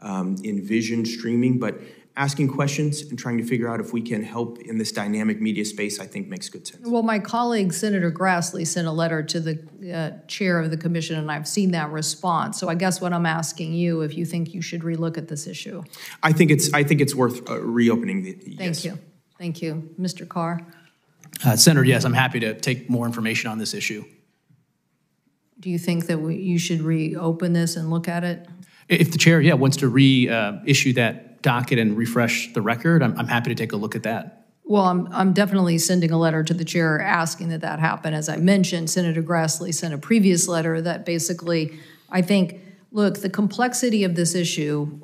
envision streaming, but asking questions and trying to figure out if we can help in this dynamic media space, I think makes good sense. Well, my colleague, Senator Grassley, sent a letter to the chair of the commission, and I've seen that response. So I guess what I'm asking you, if you think you should relook at this issue. I think it's worth reopening. Thank you. Thank you. Mr. Carr? Senator, yes, I'm happy to take more information on this issue. Do you think that you should reopen this and look at it? If the chair, wants to reissue that docket and refresh the record, I'm happy to take a look at that. Well, I'm definitely sending a letter to the chair asking that happen. As I mentioned, Senator Grassley sent a previous letter that basically, I think, look, the complexity of this issue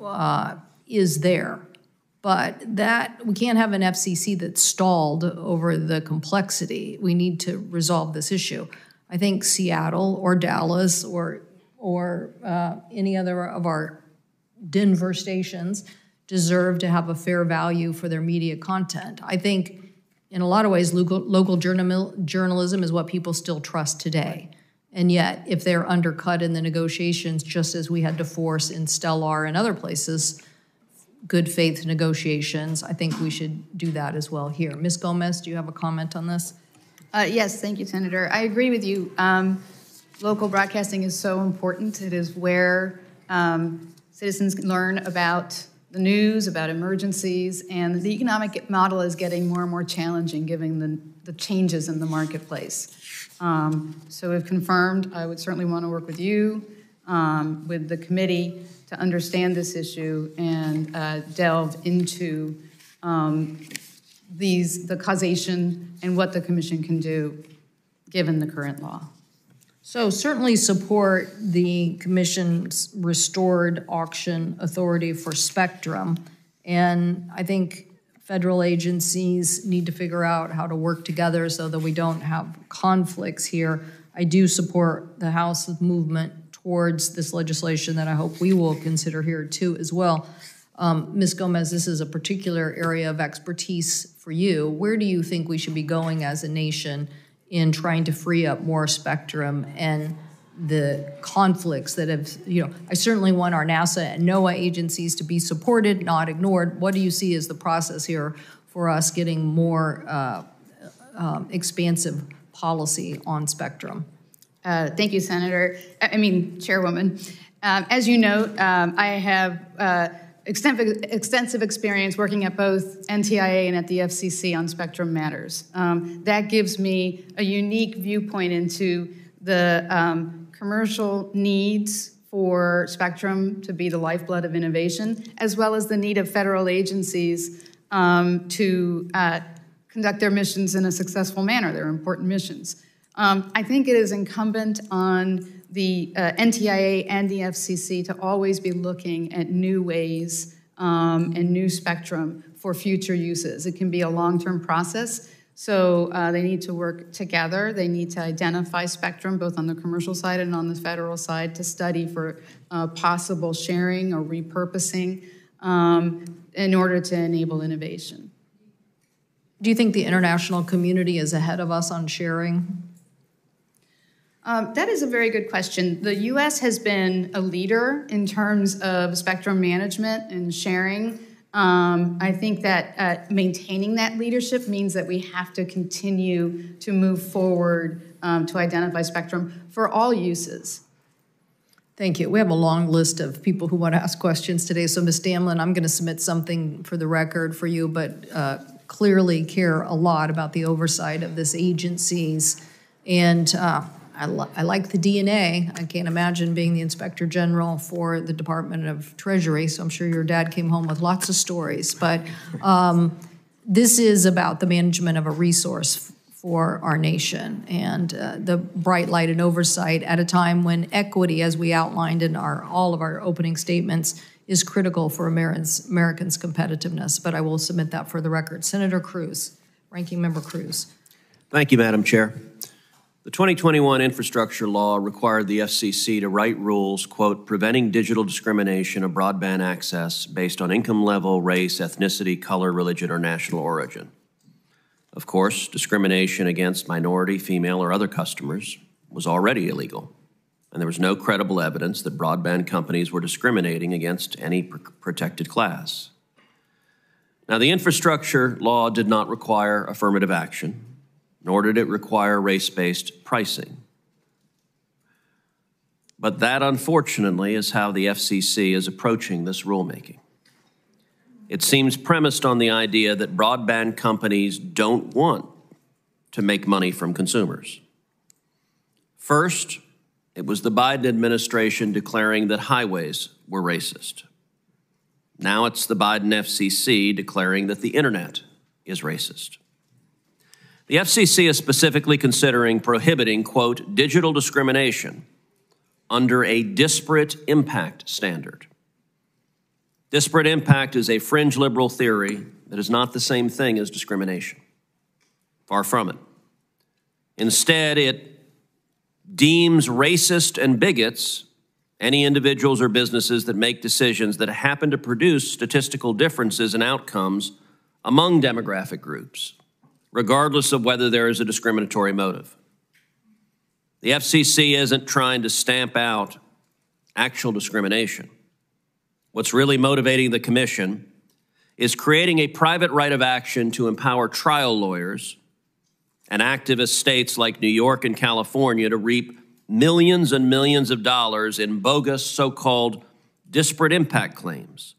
is there, but that we can't have an FCC that's stalled over the complexity. We need to resolve this issue. I think Seattle or Dallas or any other of our Denver stations deserve to have a fair value for their media content. I think in a lot of ways, local journalism is what people still trust today. And yet, if they're undercut in the negotiations, just as we had to force in Stellar and other places, good faith negotiations, I think we should do that as well here. Ms. Gomez, do you have a comment on this? Yes, thank you, Senator. I agree with you. Local broadcasting is so important. It is where citizens can learn about the news, about emergencies, and the economic model is getting more and more challenging given the changes in the marketplace. So if confirmed, I would certainly want to work with you, with the committee, to understand this issue and delve into the causation and what the commission can do given the current law. So certainly support the commission's restored auction authority for spectrum. And I think federal agencies need to figure out how to work together so that we don't have conflicts here. I do support the House's movement towards this legislation that I hope we will consider here too as well. Ms. Gomez, this is a particular area of expertise for you. Where do you think we should be going as a nation in trying to free up more spectrum and the conflicts that have, I certainly want our NASA and NOAA agencies to be supported, not ignored. What do you see as the process here for us getting more expansive policy on spectrum? Thank you, Senator. Chairwoman. As you note, I have extensive experience working at both NTIA and at the FCC on spectrum matters. That gives me a unique viewpoint into the commercial needs for spectrum to be the lifeblood of innovation, as well as the need of federal agencies to conduct their missions in a successful manner. They're important missions. I think it is incumbent on the NTIA and the FCC to always be looking at new ways and new spectrum for future uses. It can be a long-term process, So they need to work together. They need to identify spectrum, both on the commercial side and on the federal side, to study for possible sharing or repurposing in order to enable innovation. Do you think the international community is ahead of us on sharing? That is a very good question. The U.S. has been a leader in terms of spectrum management and sharing. I think that maintaining that leadership means that we have to continue to move forward to identify spectrum for all uses. Thank you. We have a long list of people who want to ask questions today. So, Ms. Damlin, I'm going to submit something for the record for you, but clearly care a lot about the oversight of this agency's. And I like the DNA. I can't imagine being the Inspector General for the Department of Treasury, so I'm sure your dad came home with lots of stories. But this is about the management of a resource for our nation and the bright light and oversight at a time when equity, as we outlined in all of our opening statements, is critical for Americans' competitiveness. But I will submit that for the record. Senator Cruz, Ranking Member Cruz. Thank you, Madam Chair. The 2021 infrastructure law required the FCC to write rules, quote, preventing digital discrimination of broadband access based on income level, race, ethnicity, color, religion, or national origin. Of course, discrimination against minority, female, or other customers was already illegal, and there was no credible evidence that broadband companies were discriminating against any protected class. Now, the infrastructure law did not require affirmative action, nor did it require race-based pricing. But that, unfortunately, is how the FCC is approaching this rulemaking. It seems premised on the idea that broadband companies don't want to make money from consumers. First, it was the Biden administration declaring that highways were racist. Now it's the Biden FCC declaring that the internet is racist. The FCC is specifically considering prohibiting, quote, digital discrimination under a disparate impact standard. Disparate impact is a fringe liberal theory that is not the same thing as discrimination. Far from it. Instead, it deems racist and bigots any individuals or businesses that make decisions that happen to produce statistical differences in outcomes among demographic groups, regardless of whether there is a discriminatory motive. The FCC isn't trying to stamp out actual discrimination. What's really motivating the commission is creating a private right of action to empower trial lawyers and activist states like New York and California to reap millions and millions of dollars in bogus so-called disparate impact claims.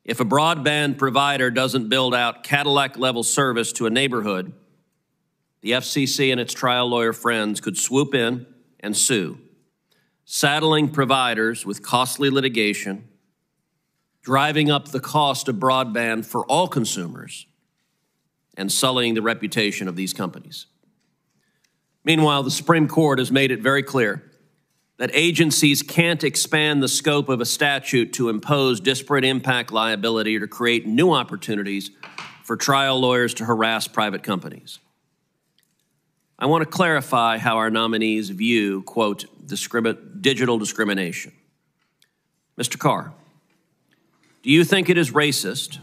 If a broadband provider doesn't build out Cadillac-level service to a neighborhood, the FCC and its trial lawyer friends could swoop in and sue, saddling providers with costly litigation, driving up the cost of broadband for all consumers, and sullying the reputation of these companies. Meanwhile, the Supreme Court has made it very clear that agencies can't expand the scope of a statute to impose disparate impact liability or to create new opportunities for trial lawyers to harass private companies. I want to clarify how our nominees view, quote, digital discrimination. Mr. Carr, do you think it is racist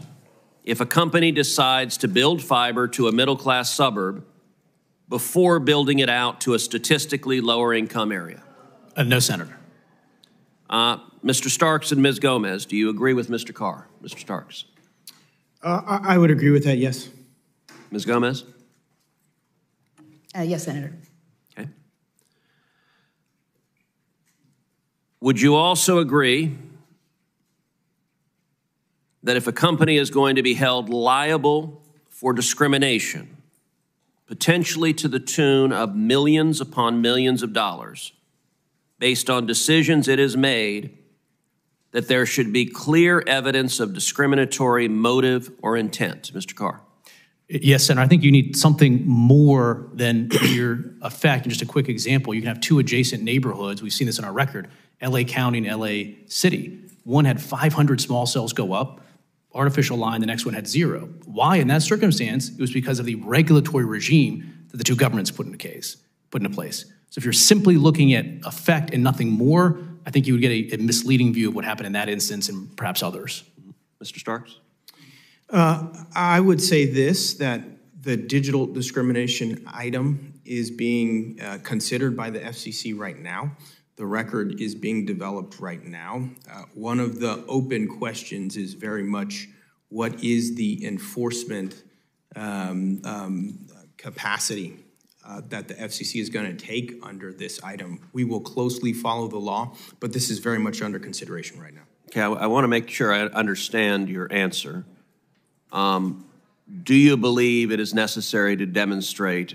if a company decides to build fiber to a middle-class suburb before building it out to a statistically lower income area? No, Senator. Mr. Starks and Ms. Gomez, do you agree with Mr. Carr? Mr. Starks. I would agree with that, yes. Ms. Gomez? Yes, Senator. Okay. Would you also agree that if a company is going to be held liable for discrimination, potentially to the tune of millions upon millions of dollars, based on decisions it has made, that there should be clear evidence of discriminatory motive or intent? Mr. Carr. Yes, Senator. I think you need something more than mere effect. And just a quick example, you can have two adjacent neighborhoods. We've seen this in our record, LA County and LA City. One had 500 small cells go up. artificial line, the next one had 0. Why? In that circumstance, it was because of the regulatory regime that the two governments put into place. So if you're simply looking at effect and nothing more, I think you would get a misleading view of what happened in that instance and perhaps others. Mr. Starks? I would say this, that the digital discrimination item is being considered by the FCC right now. The record is being developed right now. One of the open questions is very much what is the enforcement capacity that the FCC is going to take under this item. We will closely follow the law, but this is very much under consideration right now. Okay, I want to make sure I understand your answer. Do you believe it is necessary to demonstrate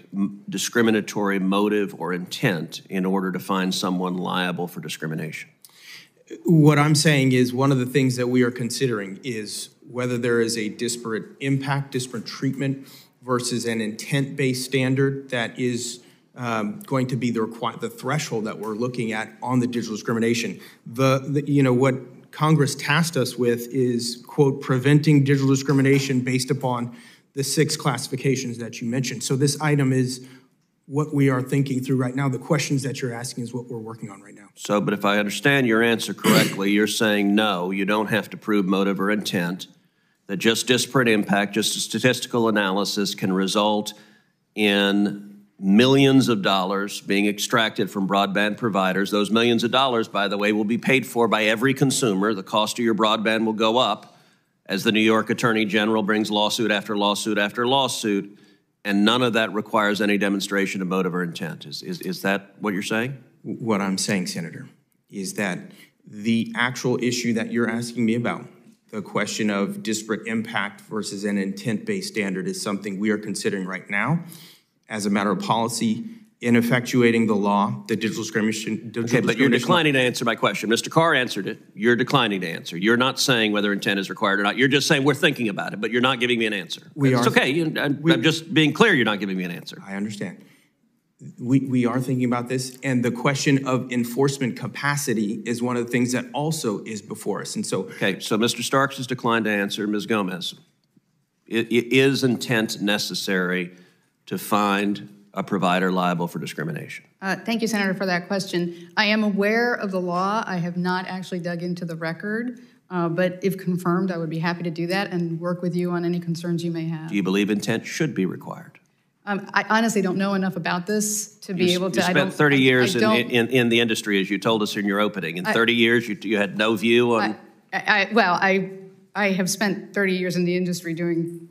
discriminatory motive or intent in order to find someone liable for discrimination? What I'm saying is one of the things that we are considering is whether there is a disparate impact, disparate treatment versus an intent-based standard that is going to be the threshold that we're looking at on the digital discrimination. What Congress tasked us with is, quote, preventing digital discrimination based upon the 6 classifications that you mentioned. So this item is what we are thinking through right now. The questions that you're asking is what we're working on right now. So, but if I understand your answer correctly, you're saying no, you don't have to prove motive or intent, that just disparate impact, just a statistical analysis can result in millions of dollars being extracted from broadband providers. Those millions of dollars, by the way, will be paid for by every consumer. The cost of your broadband will go up as the New York Attorney General brings lawsuit after lawsuit after lawsuit, and none of that requires any demonstration of motive or intent. Is that what you're saying? What I'm saying, Senator, is that the actual issue that you're asking me about, the question of disparate impact versus an intent-based standard, is something we are considering right now as a matter of policy in effectuating the law, the digital discrimination. Okay, but you're declining to answer my question. Mr. Carr answered it. You're declining to answer. You're not saying whether intent is required or not. You're just saying we're thinking about it, but you're not giving me an answer. It's okay. I'm just being clear. You're not giving me an answer. I understand. We are thinking about this, and the question of enforcement capacity is one of the things that also is before us. And so, okay, so Mr. Starks has declined to answer. Ms. Gomez, is intent necessary to find a provider liable for discrimination? Thank you, Senator, for that question. I am aware of the law. I have not actually dug into the record, but if confirmed, I would be happy to do that and work with you on any concerns you may have. Do you believe intent should be required? I honestly don't know enough about this to be able to. You spent 30 years in the industry, as you told us in your opening. In 30 years, you had no view on... I have spent 30 years in the industry doing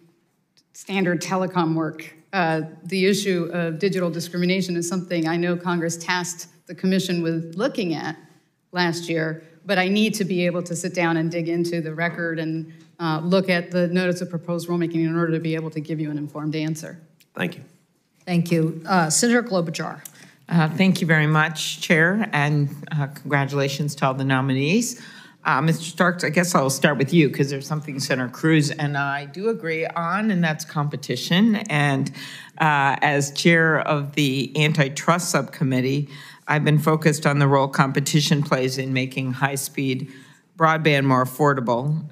standard telecom work. The issue of digital discrimination is something I know Congress tasked the Commission with looking at last year, but I need to be able to sit down and dig into the record and look at the notice of proposed rulemaking in order to be able to give you an informed answer. Thank you. Thank you. Senator Klobuchar. Thank you very much, Chair, and congratulations to all the nominees. Mr. Starks, I guess I'll start with you because there's something Senator Cruz and I do agree on, and that's competition. And as chair of the antitrust subcommittee, I've been focused on the role competition plays in making high-speed broadband more affordable.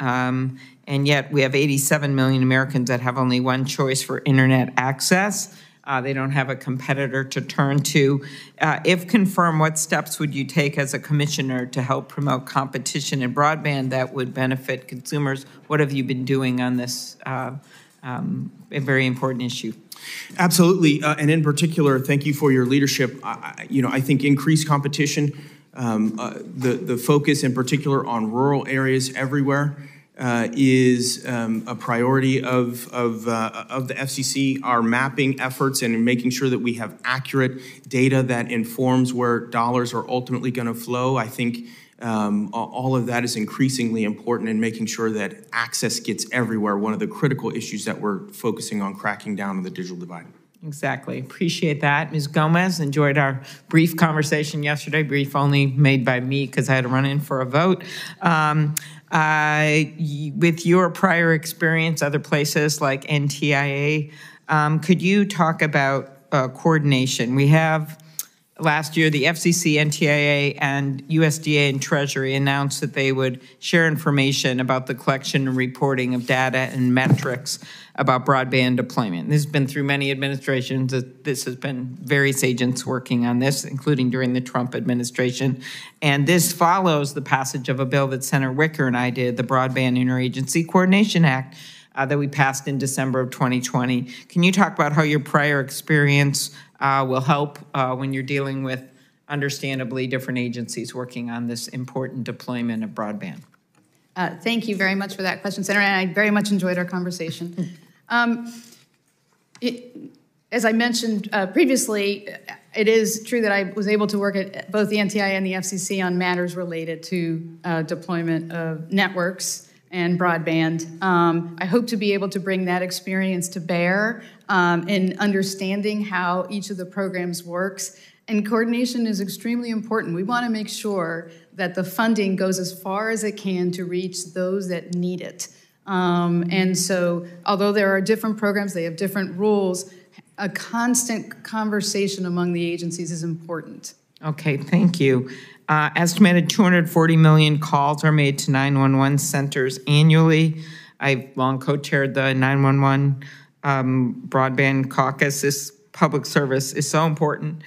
And yet we have 87 million Americans that have only one choice for internet access. They don't have a competitor to turn to. If confirmed, what steps would you take as a commissioner to help promote competition in broadband that would benefit consumers? What have you been doing on this a very important issue? Absolutely, and in particular, thank you for your leadership. I think increased competition, the focus in particular on rural areas everywhere, is a priority of the FCC. Our mapping efforts and making sure that we have accurate data that informs where dollars are ultimately going to flow. I think all of that is increasingly important in making sure that access gets everywhere. One of the critical issues that we're focusing on cracking down on the digital divide. Exactly. Appreciate that. Ms. Gomez, enjoyed our brief conversation yesterday, brief only made by me because I had to run in for a vote. With your prior experience, other places like NTIA, could you talk about coordination? We have last year, the FCC, NTIA, and USDA and Treasury announced that they would share information about the collection and reporting of data and metrics about broadband deployment. This has been through many administrations. This has been various agents working on this, including during the Trump administration. And this follows the passage of a bill that Senator Wicker and I did, the Broadband Interagency Coordination Act, that we passed in December of 2020. Can you talk about how your prior experience will help when you're dealing with, understandably, different agencies working on this important deployment of broadband? Thank you very much for that question, Senator, and I very much enjoyed our conversation. As I mentioned previously, it is true that I was able to work at both the NTIA and the FCC on matters related to deployment of networks and broadband. I hope to be able to bring that experience to bear in understanding how each of the programs works. And coordination is extremely important. We want to make sure that the funding goes as far as it can to reach those that need it. And so, although there are different programs, they have different rules, a constant conversation among the agencies is important. Okay, thank you. Estimated 240 million calls are made to 911 centers annually. I've long co-chaired the 911 broadband caucus. This public service is so important.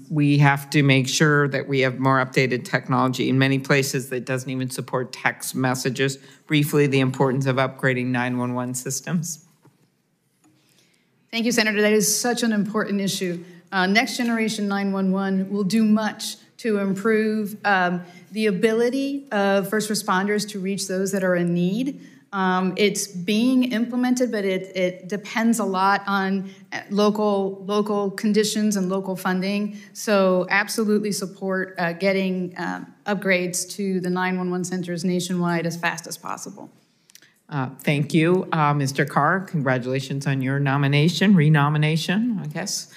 We have to make sure that we have more updated technology. In many places that doesn't even support text messages. Briefly, the importance of upgrading 911 systems. Thank you, Senator. That is such an important issue. Next Generation 911 will do much to improve the ability of first responders to reach those that are in need. It's being implemented, but it depends a lot on local conditions and local funding. So absolutely support getting upgrades to the 911 centers nationwide as fast as possible. Thank you, Mr. Carr. Congratulations on your renomination, I guess.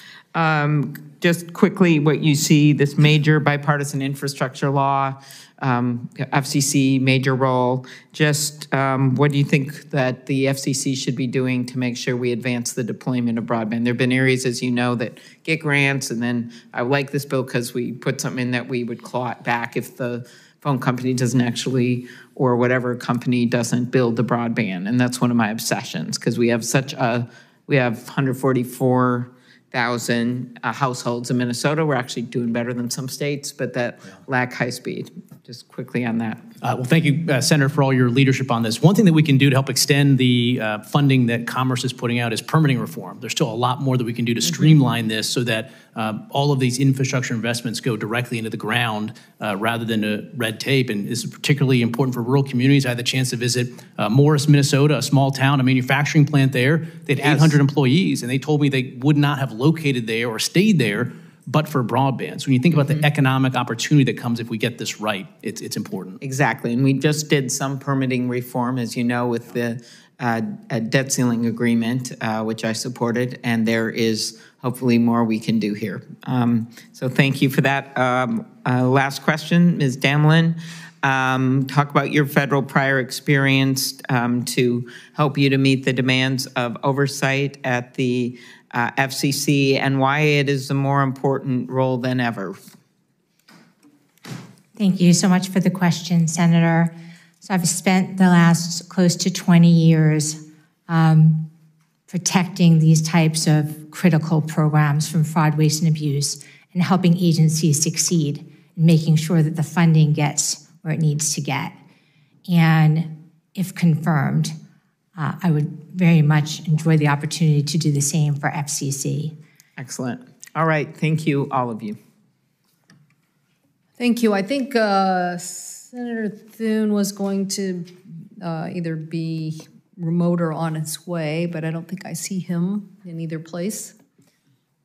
Just quickly, what you see, this major bipartisan infrastructure law, FCC major role, just what do you think that the FCC should be doing to make sure we advance the deployment of broadband? There have been areas, as you know, that get grants, and then I like this bill because we put something in that we would claw it back if the phone company doesn't actually, or whatever company doesn't build the broadband. And that's one of my obsessions, because we have 144,000 households in Minnesota. We're actually doing better than some states, but that lack high speed. Just quickly on that. Well, thank you, Senator, for all your leadership on this. One thing that we can do to help extend the funding that Commerce is putting out is permitting reform. There's still a lot more that we can do to streamline this so that all of these infrastructure investments go directly into the ground rather than to red tape. And this is particularly important for rural communities. I had the chance to visit Morris, Minnesota, a small town, a manufacturing plant there. They had 800 employees, and they told me they would not have located there or stayed there but for broadband. So when you think about the economic opportunity that comes if we get this right, it's important. Exactly, and we just did some permitting reform, as you know, with the debt ceiling agreement, which I supported, and there is hopefully more we can do here. So thank you for that. Last question, Ms. Damelin. Talk about your federal prior experience to help you to meet the demands of oversight at the FCC and why it is a more important role than ever. Thank you so much for the question, Senator. So I've spent the last close to 20 years protecting these types of critical programs from fraud, waste, and abuse and helping agencies succeed in making sure that the funding gets where it needs to get. And if confirmed, I would very much enjoy the opportunity to do the same for FCC. Excellent. All right. Thank you, all of you. Thank you. I think Senator Thune was going to either be remote or on its way, but I don't think I see him in either place.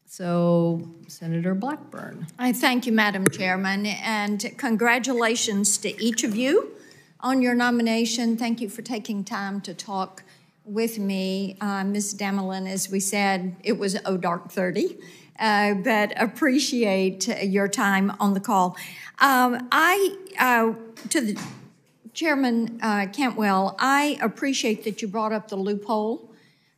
So, Senator Blackburn. I thank you, Madam Chairman, and congratulations to each of you on your nomination. Thank you for taking time to talk with me. Ms. Damelin, as we said, it was dark 30, but appreciate your time on the call. To the Chairman Cantwell, I appreciate that you brought up the loophole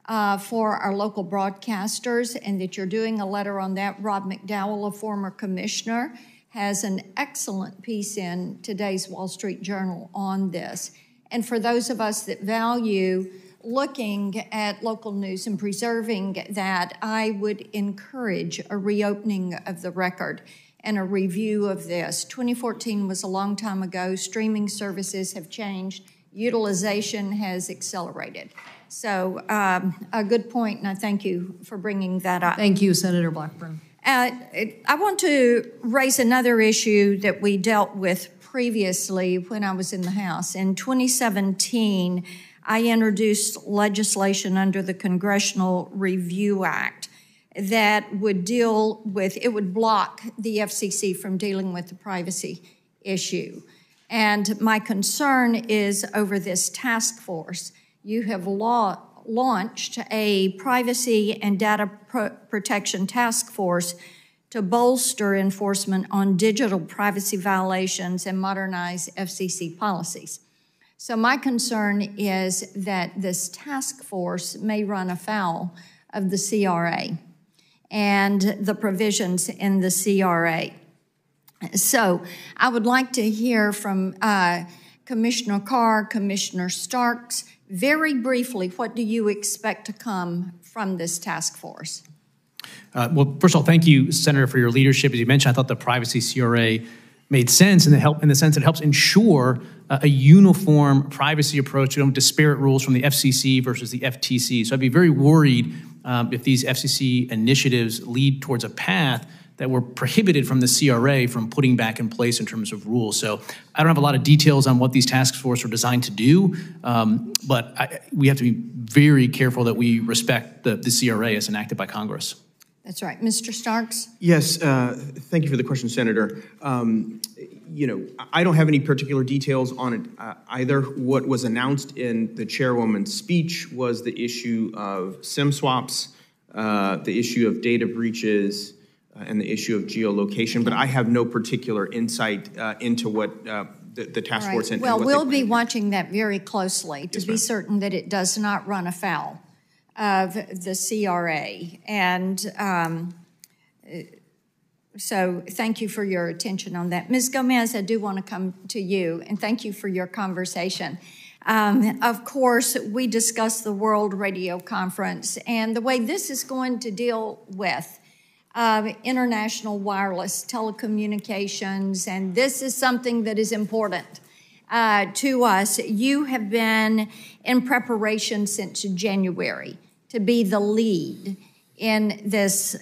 for our local broadcasters, and that you're doing a letter on that. Rob McDowell, a former commissioner, has an excellent piece in today's Wall Street Journal on this. And for those of us that value looking at local news and preserving that, I would encourage a reopening of the record and a review of this. 2014 was a long time ago. Streaming services have changed. Utilization has accelerated. So a good point, and I thank you for bringing that up. Thank you, Senator Blackburn. I want to raise another issue that we dealt with previously when I was in the House. In 2017, I introduced legislation under the Congressional Review Act that would deal with, it would block the FCC from dealing with the privacy issue. And my concern is over this task force. You have launched a privacy and data protection task force to bolster enforcement on digital privacy violations and modernize FCC policies. So my concern is that this task force may run afoul of the CRA and the provisions in the CRA. So I would like to hear from Commissioner Carr, Commissioner Starks. Very briefly, what do you expect to come from this task force? Well, first of all, thank you, Senator, for your leadership. As you mentioned, I thought the privacy CRA made sense in the sense it helps ensure a uniform privacy approach, disparate rules from the FCC versus the FTC. So I'd be very worried if these FCC initiatives lead towards a path that were prohibited from the CRA from putting back in place in terms of rules. So I don't have a lot of details on what these task forces are designed to do, but we have to be very careful that we respect the CRA as enacted by Congress. That's right. Mr. Starks? Yes, thank you for the question, Senator. I don't have any particular details on it either. What was announced in the chairwoman's speech was the issue of SIM swaps, the issue of data breaches, and the issue of geolocation, but I have no particular insight into what the task force and well, what we'll be watching that very closely to be certain that it does not run afoul of the CRA. And so thank you for your attention on that. Ms. Gomez, I do want to come to you, and thank you for your conversation. Of course, we discussed the World Radio Conference and the way this is going to deal with international wireless telecommunications, and this is something that is important to us. You have been in preparation since January to be the lead in this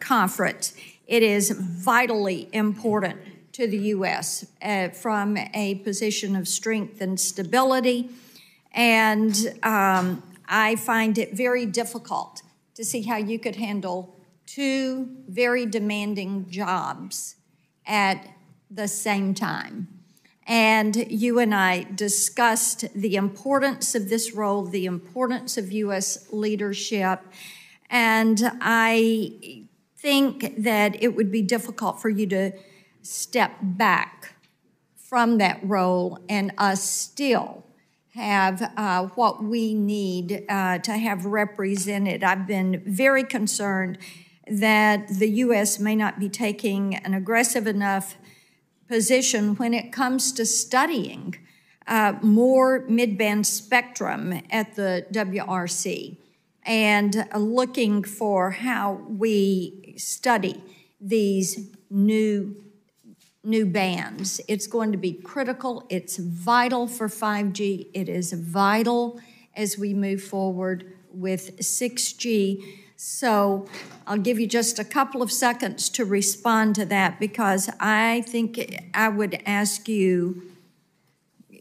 conference. It is vitally important to the U.S. From a position of strength and stability, and I find it very difficult to see how you could handle two very demanding jobs at the same time. And you and I discussed the importance of this role, the importance of U.S. leadership, and I think that it would be difficult for you to step back from that role and us still have what we need to have represented. I've been very concerned that the U.S. may not be taking an aggressive enough position when it comes to studying more mid-band spectrum at the WRC and looking for how we study these new bands. It's going to be critical. It's vital for 5G. It is vital as we move forward with 6G. So I'll give you just a couple of seconds to respond to that, because I think I would ask you,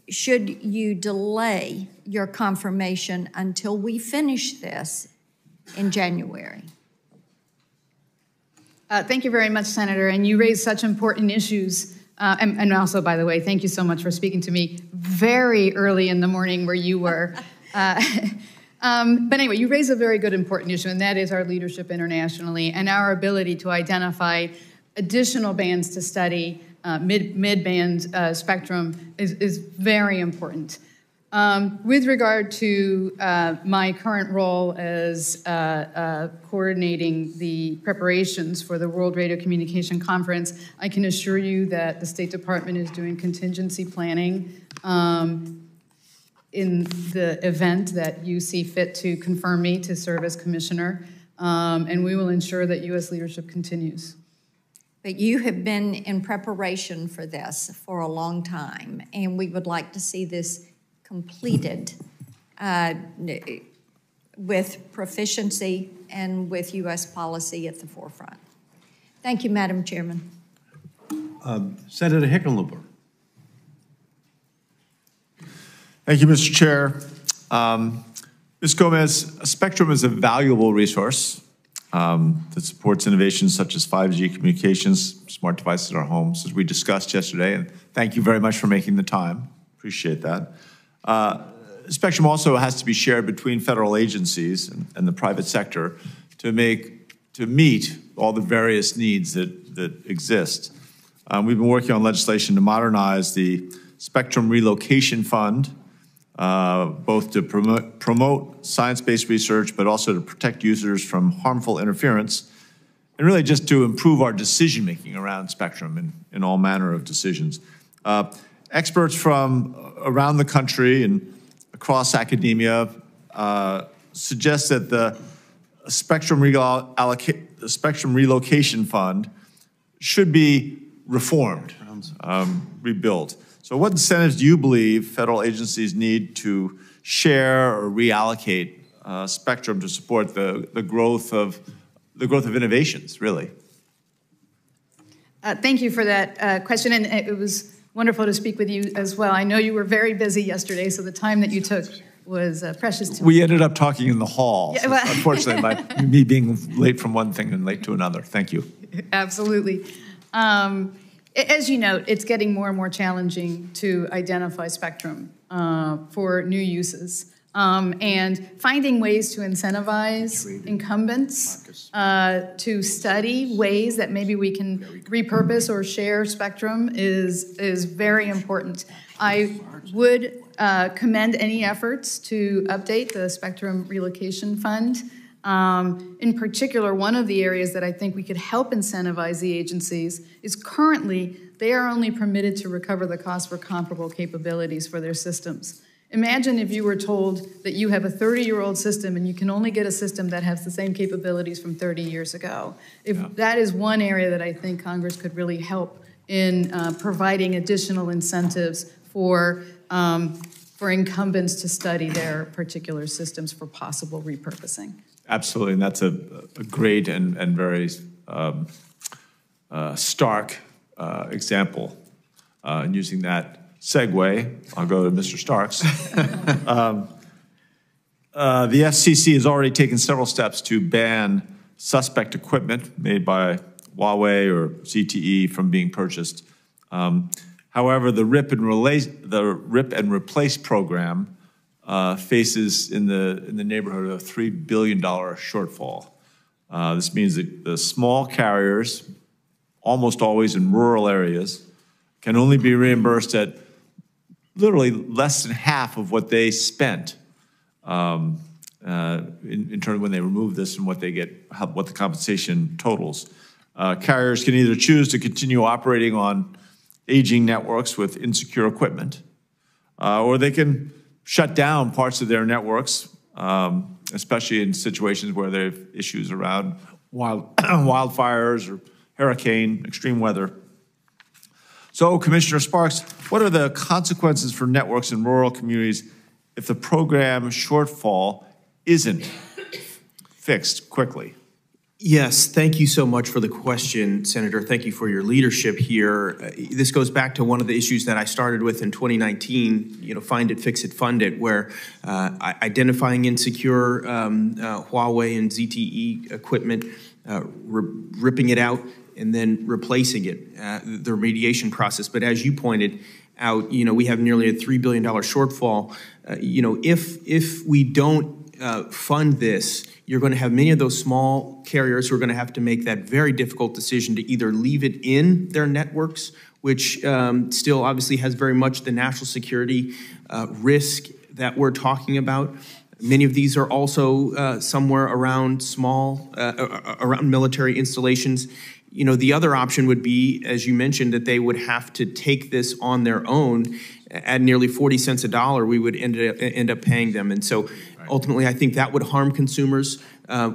should you delay your confirmation until we finish this in January? Thank you very much, Senator, and you raised such important issues. And also, by the way, thank you so much for speaking to me very early in the morning where you were. But anyway, you raise a very good, important issue, and that is our leadership internationally and our ability to identify additional bands to study. Mid-band spectrum is very important. With regard to my current role as coordinating the preparations for the World Radio Communication Conference, I can assure you that the State Department is doing contingency planning in the event that you see fit to confirm me to serve as commissioner, and we will ensure that U.S. leadership continues. But you have been in preparation for this for a long time, and we would like to see this completed with proficiency and with U.S. policy at the forefront. Thank you, Madam Chairman. Senator Hickenlooper. Thank you, Mr. Chair. Ms. Gomez, spectrum is a valuable resource that supports innovations such as 5G communications, smart devices in our homes, as we discussed yesterday, and thank you very much for making the time. Appreciate that. Spectrum also has to be shared between federal agencies and the private sector to meet all the various needs that exist. We've been working on legislation to modernize the Spectrum Relocation Fund, both to promote science-based research, but also to protect users from harmful interference, and really just to improve our decision-making around spectrum in all manner of decisions. Experts from around the country and across academia suggest that the Spectrum Relocation Fund should be reformed, rebuilt. So what incentives do you believe federal agencies need to share or reallocate spectrum to support the growth of innovations, really? Thank you for that question, and it was wonderful to speak with you as well. I know you were very busy yesterday, so the time that you took was precious to me. We ended up talking in the hall, yeah, well, so unfortunately, by me being late from one thing and late to another. Thank you. Absolutely. As you note, it's getting more and more challenging to identify spectrum for new uses. And finding ways to incentivize incumbents to study ways that maybe we can repurpose or share spectrum is very important. I would commend any efforts to update the Spectrum Relocation Fund. In particular, one of the areas that I think we could help incentivize the agencies is currently they are only permitted to recover the cost for comparable capabilities for their systems. Imagine if you were told that you have a 30-year-old system and you can only get a system that has the same capabilities from 30 years ago. That is one area that I think Congress could really help in providing additional incentives for incumbents to study their particular systems for possible repurposing. Absolutely, and that's a great and very stark example. And using that segue, I'll go to Mr. Starks. The FCC has already taken several steps to ban suspect equipment made by Huawei or ZTE from being purchased. However, the rip and replace program faces in the neighborhood of $3 billion shortfall. This means that the small carriers, almost always in rural areas, can only be reimbursed at literally less than half of what they spent in terms of when they remove this and what they get, what the compensation totals. Carriers can either choose to continue operating on aging networks with insecure equipment, or they can shut down parts of their networks, especially in situations where there are issues around wildfires or hurricane, extreme weather. So, Commissioner Sparks, what are the consequences for networks in rural communities if the program shortfall isn't fixed quickly? Yes, thank you so much for the question, Senator. Thank you for your leadership here. This goes back to one of the issues that I started with in 2019, find it, fix it, fund it, where identifying insecure Huawei and ZTE equipment, ripping it out, and then replacing it, the remediation process. But as you pointed out, we have nearly a $3 billion shortfall. If we don't fund this, you're going to have many of those small carriers who are going to have to make that very difficult decision to either leave it in their networks, which still obviously has very much the national security risk that we're talking about. Many of these are also somewhere around small, around military installations. You know, the other option would be, as you mentioned, that they would have to take this on their own. At nearly 40 cents a dollar, we would end up paying them. And so ultimately, I think that would harm consumers.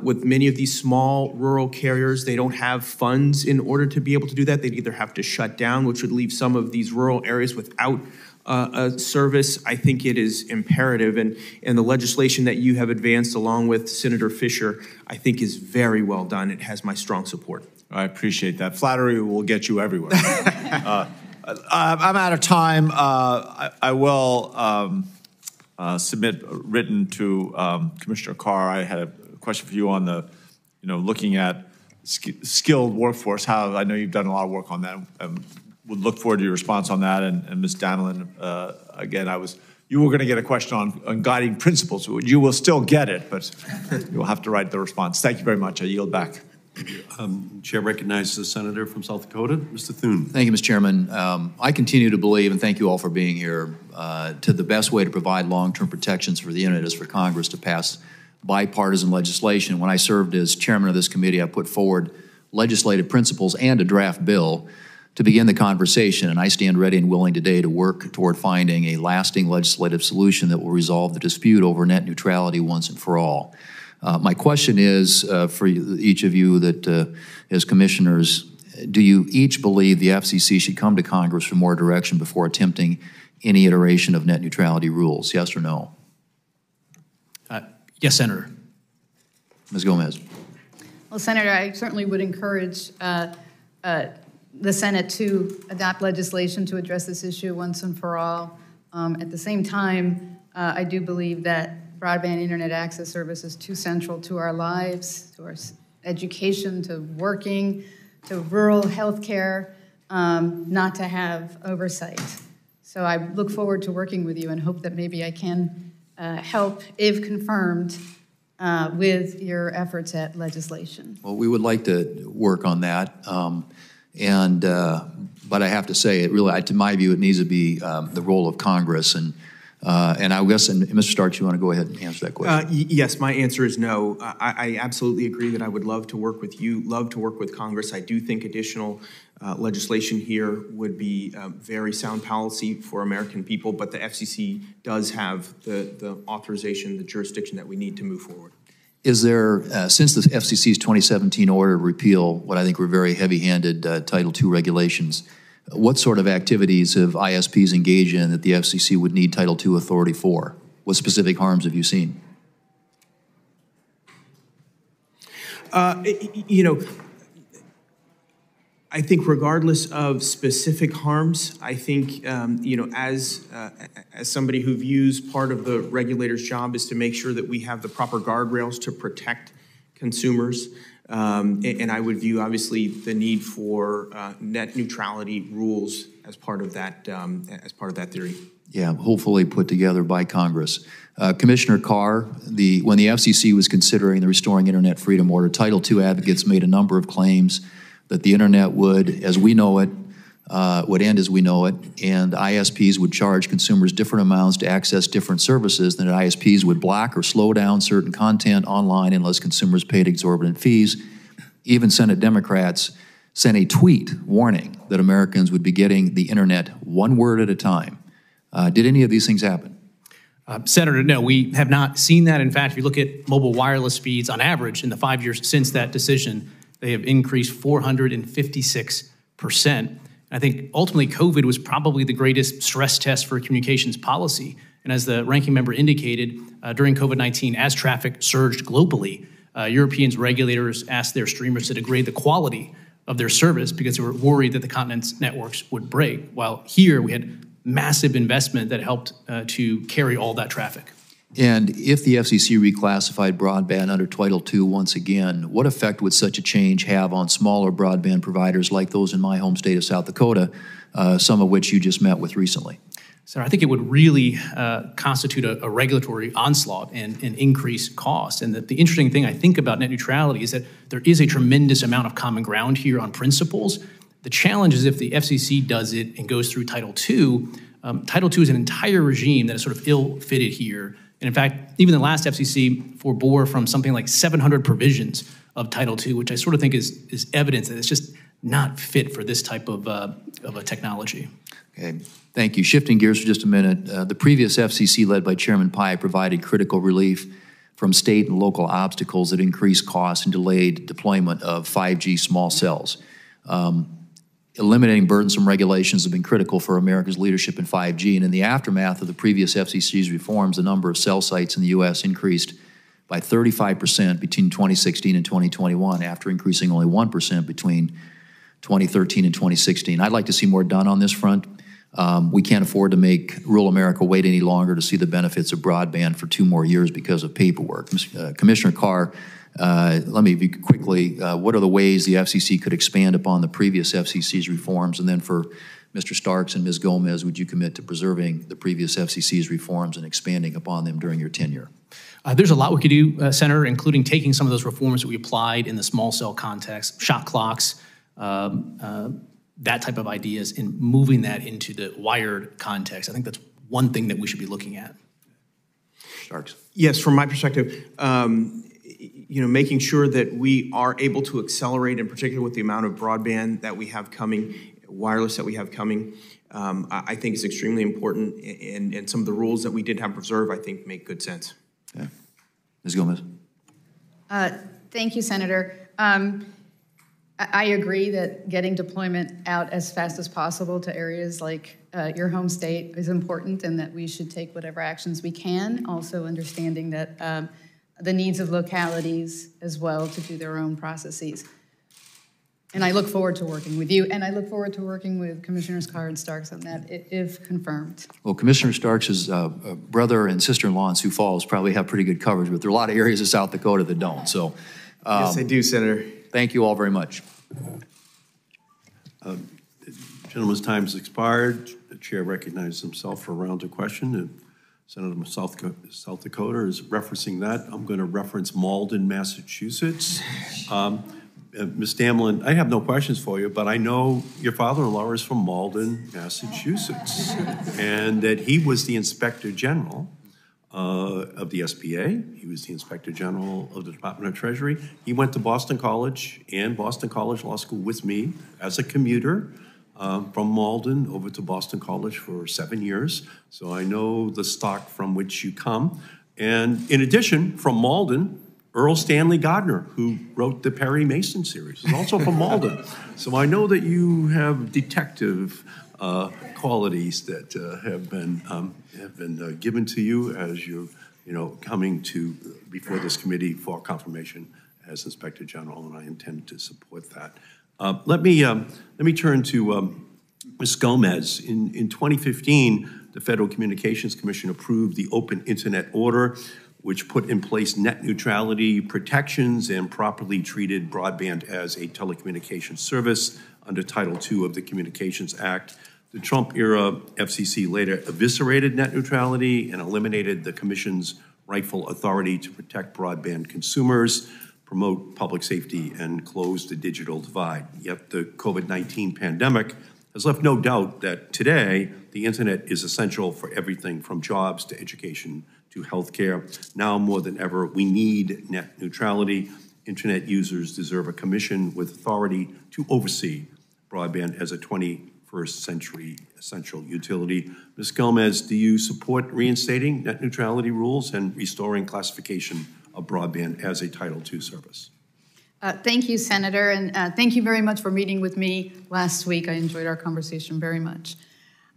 With many of these small rural carriers, they don't have funds in order to be able to do that. They'd either have to shut down, which would leave some of these rural areas without a service. I think it is imperative, and the legislation that you have advanced along with Senator Fisher, I think is very well done. It has my strong support. I appreciate that. Flattery will get you everywhere. I'm out of time. I will submit written to Commissioner Carr. I had a question for you on the, looking at skilled workforce. How I know you've done a lot of work on that. Would look forward to your response on that. And Ms. Danilin, again, you were going to get a question on guiding principles. You will still get it, but you'll have to write the response. Thank you very much. I yield back. Chair recognizes the senator from South Dakota, Mr. Thune. Thank you, Mr. Chairman. I continue to believe, and thank you all for being here, to the best way to provide long-term protections for the internet is for Congress to pass bipartisan legislation. When I served as chairman of this committee, I put forward legislative principles and a draft bill to begin the conversation, and I stand ready and willing today to work toward finding a lasting legislative solution that will resolve the dispute over net neutrality once and for all. My question is for each of you that, as commissioners, do you each believe the FCC should come to Congress for more direction before attempting any iteration of net neutrality rules? Yes or no? Yes, Senator. Ms. Gomez. Well, Senator, I certainly would encourage the Senate to adopt legislation to address this issue once and for all. At the same time, I do believe that broadband internet access service is too central to our lives, to our education, to working, to rural health care, not to have oversight. So I look forward to working with you and hope that maybe I can help, if confirmed, with your efforts at legislation. Well, we would like to work on that. But I have to say, it really, to my view, it needs to be the role of Congress. And I guess, and Mr. Starks, you want to go ahead and answer that question? Yes, my answer is no. I absolutely agree that I would love to work with you, love to work with Congress. I do think additional legislation here would be very sound policy for American people, but the FCC does have the authorization, the jurisdiction that we need to move forward. Is there, since the FCC's 2017 order to repeal what I think were very heavy-handed Title II regulations, what sort of activities have ISPs engaged in that the FCC would need Title II authority for? What specific harms have you seen? I think regardless of specific harms, I think, as somebody who views part of the regulator's job is to make sure that we have the proper guardrails to protect consumers. And I would view, obviously, the need for net neutrality rules as part of that theory. Yeah, hopefully put together by Congress. Commissioner Carr, when the FCC was considering the Restoring Internet Freedom Order, Title II advocates made a number of claims that the internet would, as we know it, would end as we know it, and ISPs would charge consumers different amounts to access different services, and that ISPs would block or slow down certain content online unless consumers paid exorbitant fees. Even Senate Democrats sent a tweet warning that Americans would be getting the internet one word at a time. Did any of these things happen? Senator, no, we have not seen that. In fact, if you look at mobile wireless speeds on average in the 5 years since that decision, they have increased 456%. I think ultimately COVID was probably the greatest stress test for communications policy. And as the ranking member indicated, during COVID-19, as traffic surged globally, Europeans regulators asked their streamers to degrade the quality of their service because they were worried that the continent's networks would break. While here we had massive investment that helped to carry all that traffic. And if the FCC reclassified broadband under Title II once again, what effect would such a change have on smaller broadband providers like those in my home state of South Dakota, some of which you just met with recently? So I think it would really constitute a regulatory onslaught and increase costs. And the interesting thing I think about net neutrality is that there is a tremendous amount of common ground here on principles. The challenge is if the FCC does it and goes through Title II, Title II is an entire regime that is sort of ill-fitted here. And in fact, even the last FCC forbore from something like 700 provisions of Title II, which I sort of think is evidence that it's just not fit for this type of a technology. Okay, thank you. Shifting gears for just a minute, the previous FCC led by Chairman Pai provided critical relief from state and local obstacles that increased costs and delayed deployment of 5G small cells. Eliminating burdensome regulations have been critical for America's leadership in 5G, and in the aftermath of the previous FCC's reforms, the number of cell sites in the U.S. increased by 35% between 2016 and 2021, after increasing only 1% between 2013 and 2016. I'd like to see more done on this front. We can't afford to make rural America wait any longer to see the benefits of broadband for 2 more years because of paperwork. Commissioner Carr, let me quickly, what are the ways the FCC could expand upon the previous FCC's reforms? And then for Mr. Starks and Ms. Gomez, would you commit to preserving the previous FCC's reforms and expanding upon them during your tenure? There's a lot we could do, Senator, including taking some of those reforms that we applied in the small cell context, shot clocks, that type of ideas, and moving that into the wired context. I think that's one thing that we should be looking at. Starks. Yes, from my perspective, making sure that we are able to accelerate, in particular with the amount of broadband that we have coming, wireless that we have coming, I think is extremely important. And some of the rules that we did have preserved, I think, make good sense. Okay. Ms. Gomez. Thank you, Senator. I agree that getting deployment out as fast as possible to areas like your home state is important, and that we should take whatever actions we can, also understanding that the needs of localities as well to do their own processes. And I look forward to working with you, and I look forward to working with Commissioners Carr and Starks on that, if confirmed. Well, Commissioner Starks' brother and sister-in-law in Sioux Falls probably have pretty good coverage, but there are a lot of areas of South Dakota that don't. So, yes, I do, Senator. Thank you all very much. Gentleman's time has expired. The chair recognizes himself for a round of question. And Senator from South Dakota is referencing that. I'm going to reference Malden, Massachusetts. Ms. Damlin, I have no questions for you, but I know your father-in-law is from Malden, Massachusetts, and that he was the Inspector General of the SBA. He was the Inspector General of the Department of Treasury. He went to Boston College and Boston College Law School with me as a commuter from Malden over to Boston College for 7 years. So I know the stock from which you come. And in addition, from Malden, Earl Stanley Gardner, who wrote the Perry Mason series, is also from Malden. So I know that you have detective qualities that have been given to you as you're coming to before this committee for confirmation as Inspector General, and I intend to support that. Let me turn to Ms. Gomez. In 2015, the Federal Communications Commission approved the Open Internet Order, which put in place net neutrality protections and properly treated broadband as a telecommunications service under Title II of the Communications Act. The Trump-era FCC later eviscerated net neutrality and eliminated the Commission's rightful authority to protect broadband consumers, promote public safety, and close the digital divide. Yet the COVID-19 pandemic has left no doubt that today the internet is essential for everything from jobs to education to healthcare. Now more than ever, we need net neutrality. Internet users deserve a commission with authority to oversee broadband as a 21st century essential utility. Ms. Gomez, do you support reinstating net neutrality rules and restoring classification of broadband as a Title II service? Thank you, Senator, and thank you very much for meeting with me last week. I enjoyed our conversation very much.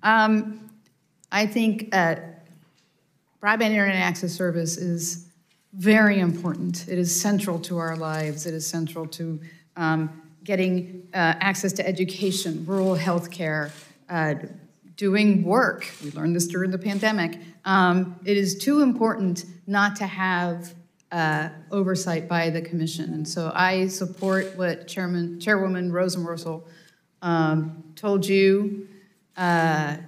I think broadband internet access service is very important. It is central to our lives. It is central to getting access to education, rural health care, doing work. We learned this during the pandemic. It is too important not to have oversight by the Commission. And so I support what Chairwoman Rosenworcel told you, that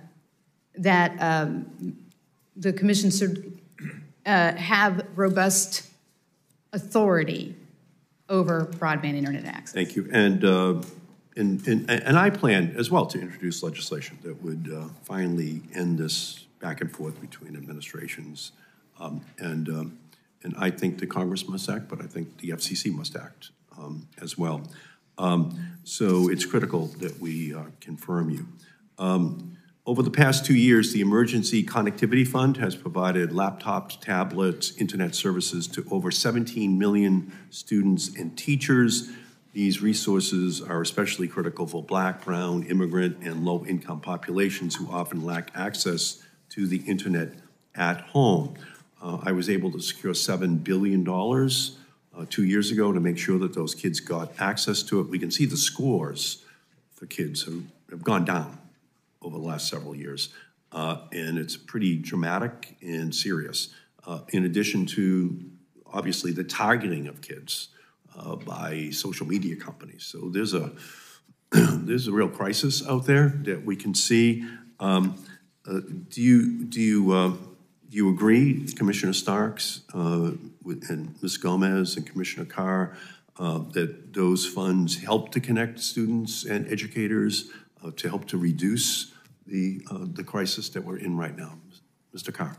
the Commission should have robust authority over broadband internet access. Thank you. And And I plan as well to introduce legislation that would finally end this back and forth between administrations. And I think the Congress must act, but I think the FCC must act as well. So it's critical that we confirm you. Over the past 2 years, the Emergency Connectivity Fund has provided laptops, tablets, internet services to over 17 million students and teachers. These resources are especially critical for Black, brown, immigrant, and low-income populations who often lack access to the internet at home. I was able to secure $7 billion 2 years ago to make sure that those kids got access to it. We can see the scores for kids who have gone down over the last several years, and it's pretty dramatic and serious. In addition to, obviously, the targeting of kids by social media companies. So there's a real crisis out there that we can see. Do you agree, Commissioner Starks and Ms. Gomez and Commissioner Carr, that those funds help to connect students and educators to help to reduce the crisis that we're in right now? Mr. Carr.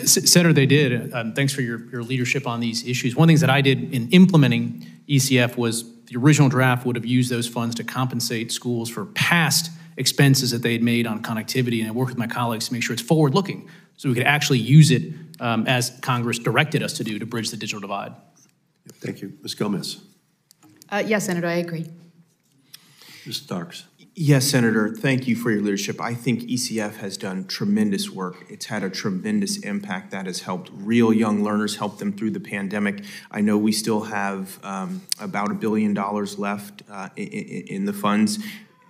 Senator, they did. Thanks for your leadership on these issues. One of the things that I did in implementing ECF was the original draft would have used those funds to compensate schools for past expenses that they had made on connectivity, and I worked with my colleagues to make sure it's forward-looking so we could actually use it as Congress directed us to do to bridge the digital divide. Thank you. Ms. Gomez. Yes, Senator, I agree. Ms. Starks. Yes, Senator, thank you for your leadership. I think ECF has done tremendous work. It's had a tremendous impact that has helped real young learners, help them through the pandemic. I know we still have about $1 billion left in the funds.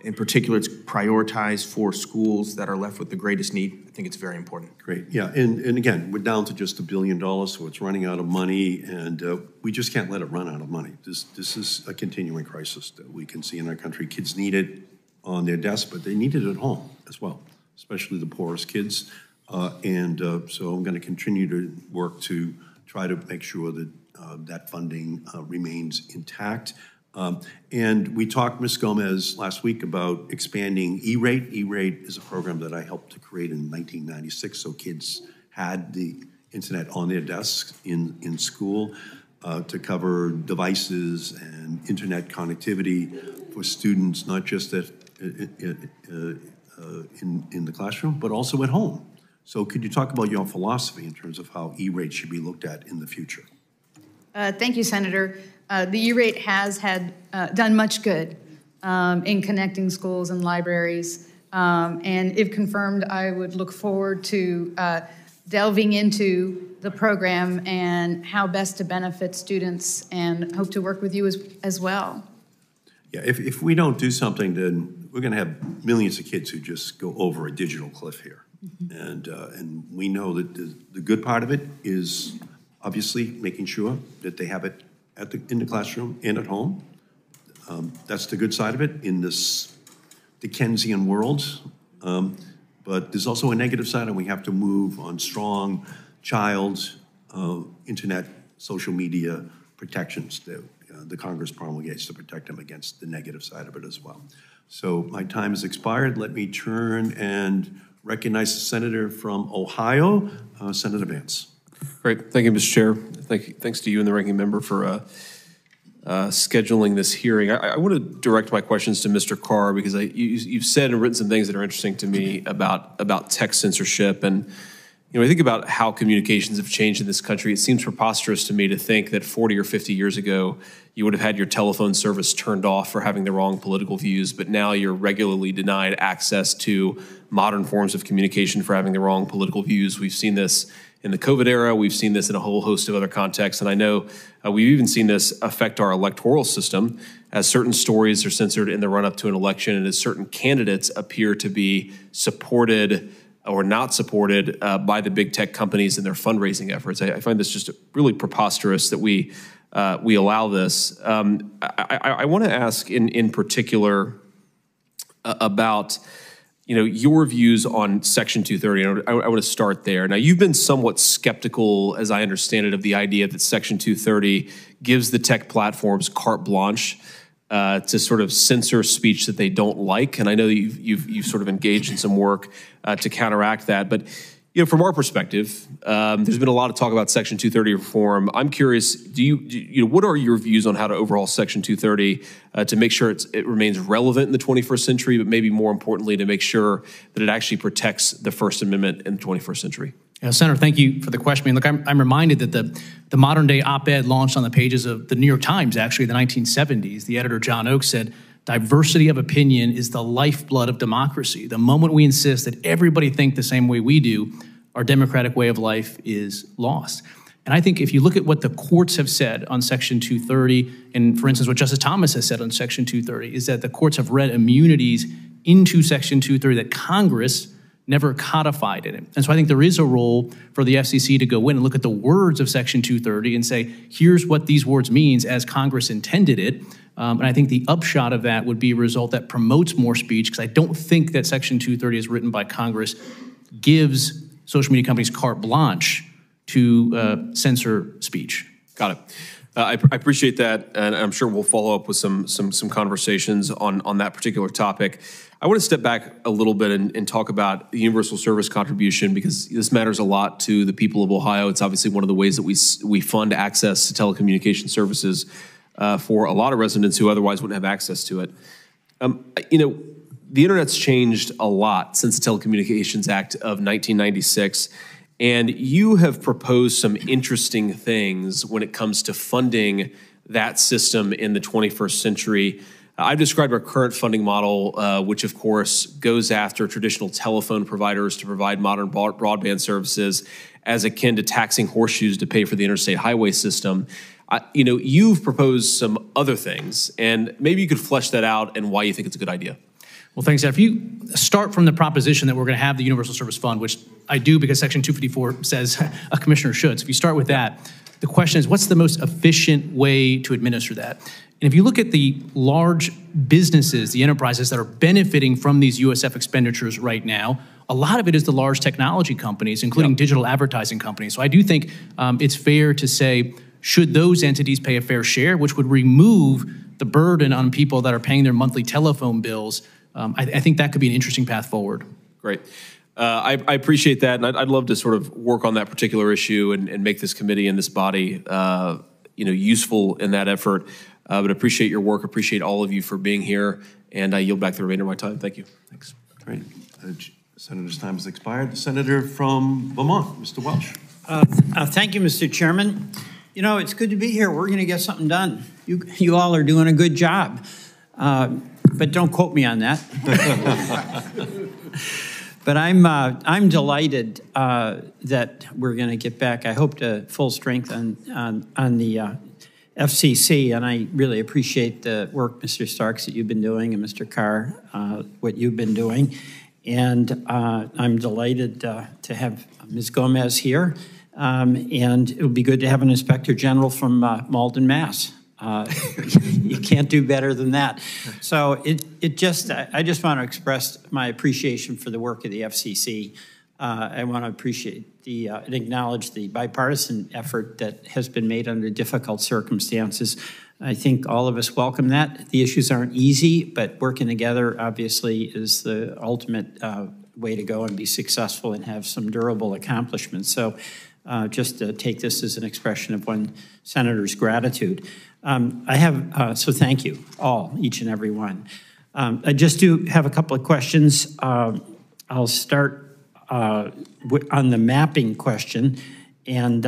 In particular, it's prioritized for schools that are left with the greatest need. I think it's very important. Great, yeah, and again, we're down to just $1 billion, so it's running out of money, and we just can't let it run out of money. This is a continuing crisis that we can see in our country. Kids need it on their desk, but they need it at home as well, especially the poorest kids. So I'm going to continue to work to try to make sure that that funding remains intact. And we talked, Ms. Gomez, last week about expanding E-rate. E-rate is a program that I helped to create in 1996, so kids had the internet on their desks in school to cover devices and internet connectivity for students, not just in the classroom, but also at home. So could you talk about your philosophy in terms of how E-rate should be looked at in the future? Thank you, Senator. The E-rate has done much good in connecting schools and libraries. And if confirmed, I would look forward to delving into the program and how best to benefit students, and hope to work with you as well. Yeah, if we don't do something, then we're going to have millions of kids who just go over a digital cliff here. Mm-hmm. And we know that the good part of it is obviously making sure that they have it in the classroom and at home. That's the good side of it in this Dickensian world. But there's also a negative side, and we have to move on strong child internet, social media protections that the Congress promulgates to protect them against the negative side of it as well. So my time has expired. Let me turn and recognize the senator from Ohio, Senator Vance. Great. Thank you, Mr. Chair. Thanks to you and the ranking member for scheduling this hearing. I want to direct my questions to Mr. Carr because you've said and written some things that are interesting to me about tech censorship. And I think about how communications have changed in this country. It seems preposterous to me to think that 40 or 50 years ago, you would have had your telephone service turned off for having the wrong political views, but now you're regularly denied access to modern forms of communication for having the wrong political views. We've seen this in the COVID era. We've seen this in a whole host of other contexts. And I know we've even seen this affect our electoral system as certain stories are censored in the run-up to an election and as certain candidates appear to be supported or not supported by the big tech companies in their fundraising efforts. I find this just really preposterous that we allow this. I want to ask in particular about your views on Section 230. I want to start there. Now, you've been somewhat skeptical, as I understand it, of the idea that Section 230 gives the tech platforms carte blanche to sort of censor speech that they don't like. And I know that you've sort of engaged in some work to counteract that. But from our perspective, there's been a lot of talk about Section 230 reform. I'm curious, what are your views on how to overhaul Section 230 to make sure it remains relevant in the 21st century, but maybe more importantly, to make sure that it actually protects the First Amendment in the 21st century? Yeah, Senator, thank you for the question. I mean, look, I'm reminded that the modern day op-ed launched on the pages of the New York Times, actually, in the 1970s. The editor, John Oakes, said, "Diversity of opinion is the lifeblood of democracy. The moment we insist that everybody think the same way we do, our democratic way of life is lost." And I think if you look at what the courts have said on Section 230, and for instance, what Justice Thomas has said on Section 230, is that the courts have read immunities into Section 230 that Congress never codified in it. And so I think there is a role for the FCC to go in and look at the words of Section 230 and say, here's what these words means as Congress intended it. And I think the upshot of that would be a result that promotes more speech, because I don't think that Section 230 is written by Congress gives social media companies carte blanche to censor speech. Got it. I appreciate that, and I'm sure we'll follow up with some conversations on that particular topic. I want to step back a little bit and talk about the universal service contribution, because this matters a lot to the people of Ohio. It's obviously one of the ways that we fund access to telecommunication services for a lot of residents who otherwise wouldn't have access to it. The internet's changed a lot since the Telecommunications Act of 1996. And you have proposed some interesting things when it comes to funding that system in the 21st century. I've described our current funding model, which of course goes after traditional telephone providers to provide modern broadband services, as akin to taxing horseshoes to pay for the interstate highway system. You've proposed some other things, and maybe you could flesh that out and why you think it's a good idea. Well, thanks, Ed. If you start from the proposition that we're going to have the Universal Service Fund, which I do because Section 254 says a commissioner should. So if you start with that, the question is, what's the most efficient way to administer that? And if you look at the large businesses, the enterprises that are benefiting from these USF expenditures right now, a lot of it is the large technology companies, including digital advertising companies. So I do think it's fair to say, should those entities pay a fair share, which would remove the burden on people that are paying their monthly telephone bills? I think that could be an interesting path forward. Great. I appreciate that, and I'd love to sort of work on that particular issue and make this committee and this body, useful in that effort. But appreciate your work. Appreciate all of you for being here, and I yield back the remainder of my time. Thank you. Thanks. Great. Senator's time has expired. The senator from Vermont, Mr. Welch. Thank you, Mr. Chairman. It's good to be here. We're going to get something done. You all are doing a good job. But don't quote me on that. But I'm delighted that we're going to get back, I hope, to full strength on the FCC, and I really appreciate the work, Mr. Starks, that you've been doing, and Mr. Carr, what you've been doing. And I'm delighted to have Ms. Gomez here, and it would be good to have an Inspector General from Malden, Mass. You can't do better than that. So I just want to express my appreciation for the work of the FCC. I want to appreciate and acknowledge the bipartisan effort that has been made under difficult circumstances. I think all of us welcome that. The issues aren't easy, but working together obviously is the ultimate way to go and be successful and have some durable accomplishments. So just to take this as an expression of one senator's gratitude. So thank you all, each and every one. I just do have a couple of questions. I'll start on the mapping question. And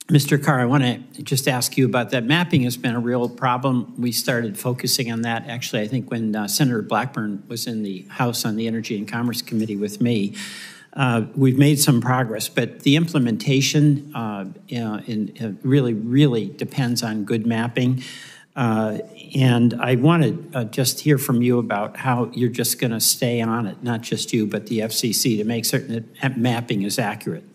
Mr. Carr, I want to just ask you about that. Mapping has been a real problem. We started focusing on that, actually, I think when Senator Blackburn was in the House on the Energy and Commerce Committee with me. We've made some progress, but the implementation really depends on good mapping. And I want to just hear from you about how you're just going to stay on it, not just you, but the FCC, to make certain that mapping is accurate.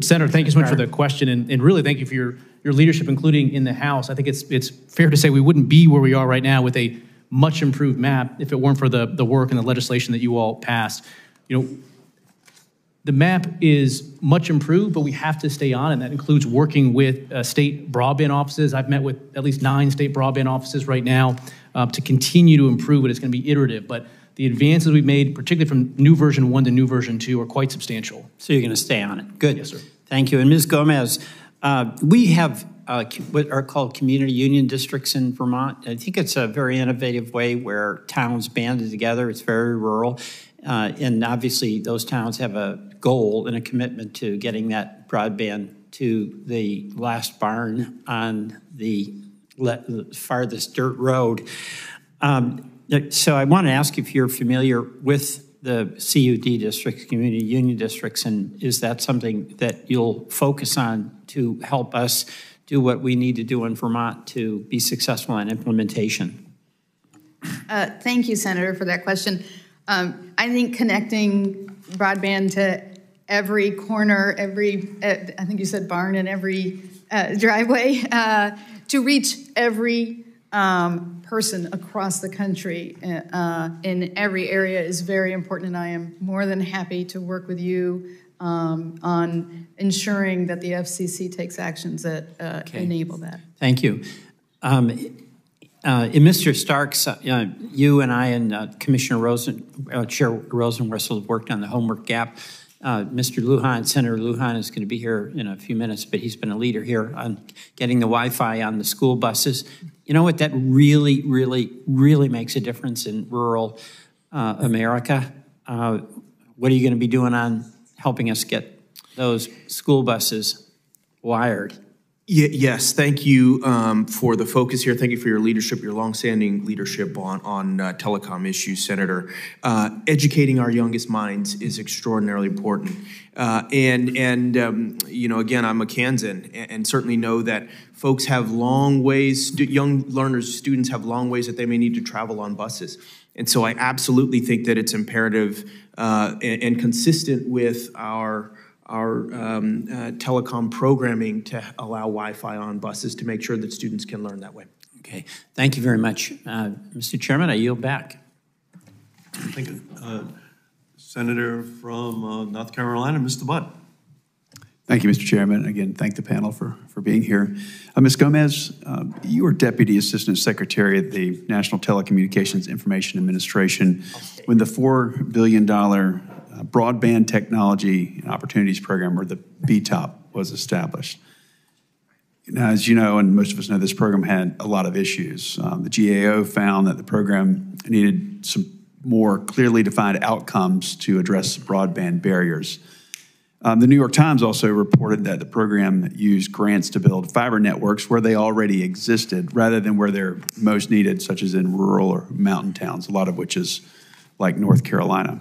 Senator, thank you so much for the question, and really thank you for your leadership, including in the House. I think it's fair to say we wouldn't be where we are right now with a much improved map if it weren't for the work and the legislation that you all passed. The map is much improved, but we have to stay on, and that includes working with state broadband offices. I've met with at least 9 state broadband offices right now to continue to improve it. It's going to be iterative, but the advances we've made, particularly from new version 1 to new version 2, are quite substantial. So you're going to stay on it. Good. Yes, sir. Thank you. And Ms. Gomez, we have what are called community union districts in Vermont. I think it's a very innovative way where towns banded together. It's very rural. And obviously, those towns have a goal and a commitment to getting that broadband to the last barn on the farthest dirt road. So I want to ask if you're familiar with the CUD districts, community union districts, and is that something that you'll focus on to help us do what we need to do in Vermont to be successful in implementation? Thank you, Senator, for that question. I think connecting broadband to every corner, I think you said barn, and every driveway, to reach every person across the country in every area is very important, and I am more than happy to work with you on ensuring that the FCC takes actions that enable that. Thank you. Mr. Starks, you and I and Commissioner Chair Rosenworcel have worked on the homework gap. Mr. Lujan, Senator Lujan, is going to be here in a few minutes, but he's been a leader here on getting the Wi-Fi on the school buses. You know what? That really, really, really makes a difference in rural America. What are you going to be doing on helping us get those school buses wired? Yes, thank you for the focus here. Thank you for your leadership, your longstanding leadership on telecom issues, Senator. Educating our youngest minds is extraordinarily important. You know, again, I'm a Kansan and certainly know that folks have long ways, young learners, students have long ways that they may need to travel on buses. And so I absolutely think that it's imperative and consistent with our telecom programming to allow Wi-Fi on buses to make sure that students can learn that way. Okay, thank you very much. Mr. Chairman, I yield back. Thank you. Senator from North Carolina, Mr. Butt. Thank you, Mr. Chairman. Again, thank the panel for being here. Ms. Gomez, you were Deputy Assistant Secretary at the National Telecommunications Information Administration when the $4 billion Broadband Technology and Opportunities Program, or the BTOP, was established. Now, as you know, and most of us know, this program had a lot of issues. The GAO found that the program needed some more clearly defined outcomes to address broadband barriers. The New York Times also reported that the program used grants to build fiber networks where they already existed rather than where they're most needed, such as in rural or mountain towns, a lot of which is like North Carolina.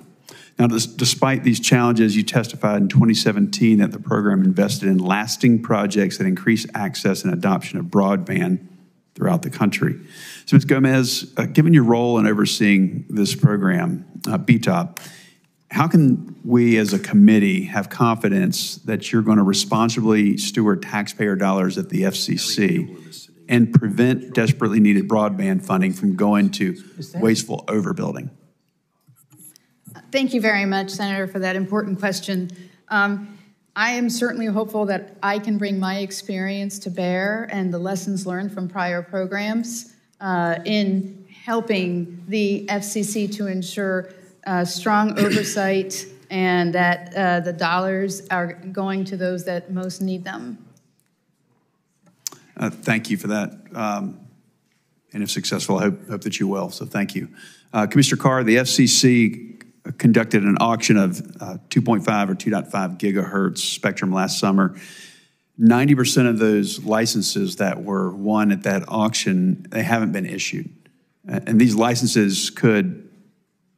Now, despite these challenges, you testified in 2017 that the program invested in lasting projects that increase access and adoption of broadband throughout the country. So, Ms. Gomez, given your role in overseeing this program, BTOP, how can we as a committee have confidence that you're going to responsibly steward taxpayer dollars at the FCC and prevent desperately needed broadband funding from going to wasteful overbuilding? Thank you very much, Senator, for that important question. I am certainly hopeful that I can bring my experience to bear and the lessons learned from prior programs in helping the FCC to ensure strong oversight and that the dollars are going to those that most need them. Thank you for that. And if successful, I hope that you will. So thank you. Commissioner Carr, the FCC conducted an auction of 2.5 or 2.5 gigahertz spectrum last summer. 90% of those licenses that were won at that auction, they haven't been issued. And these licenses could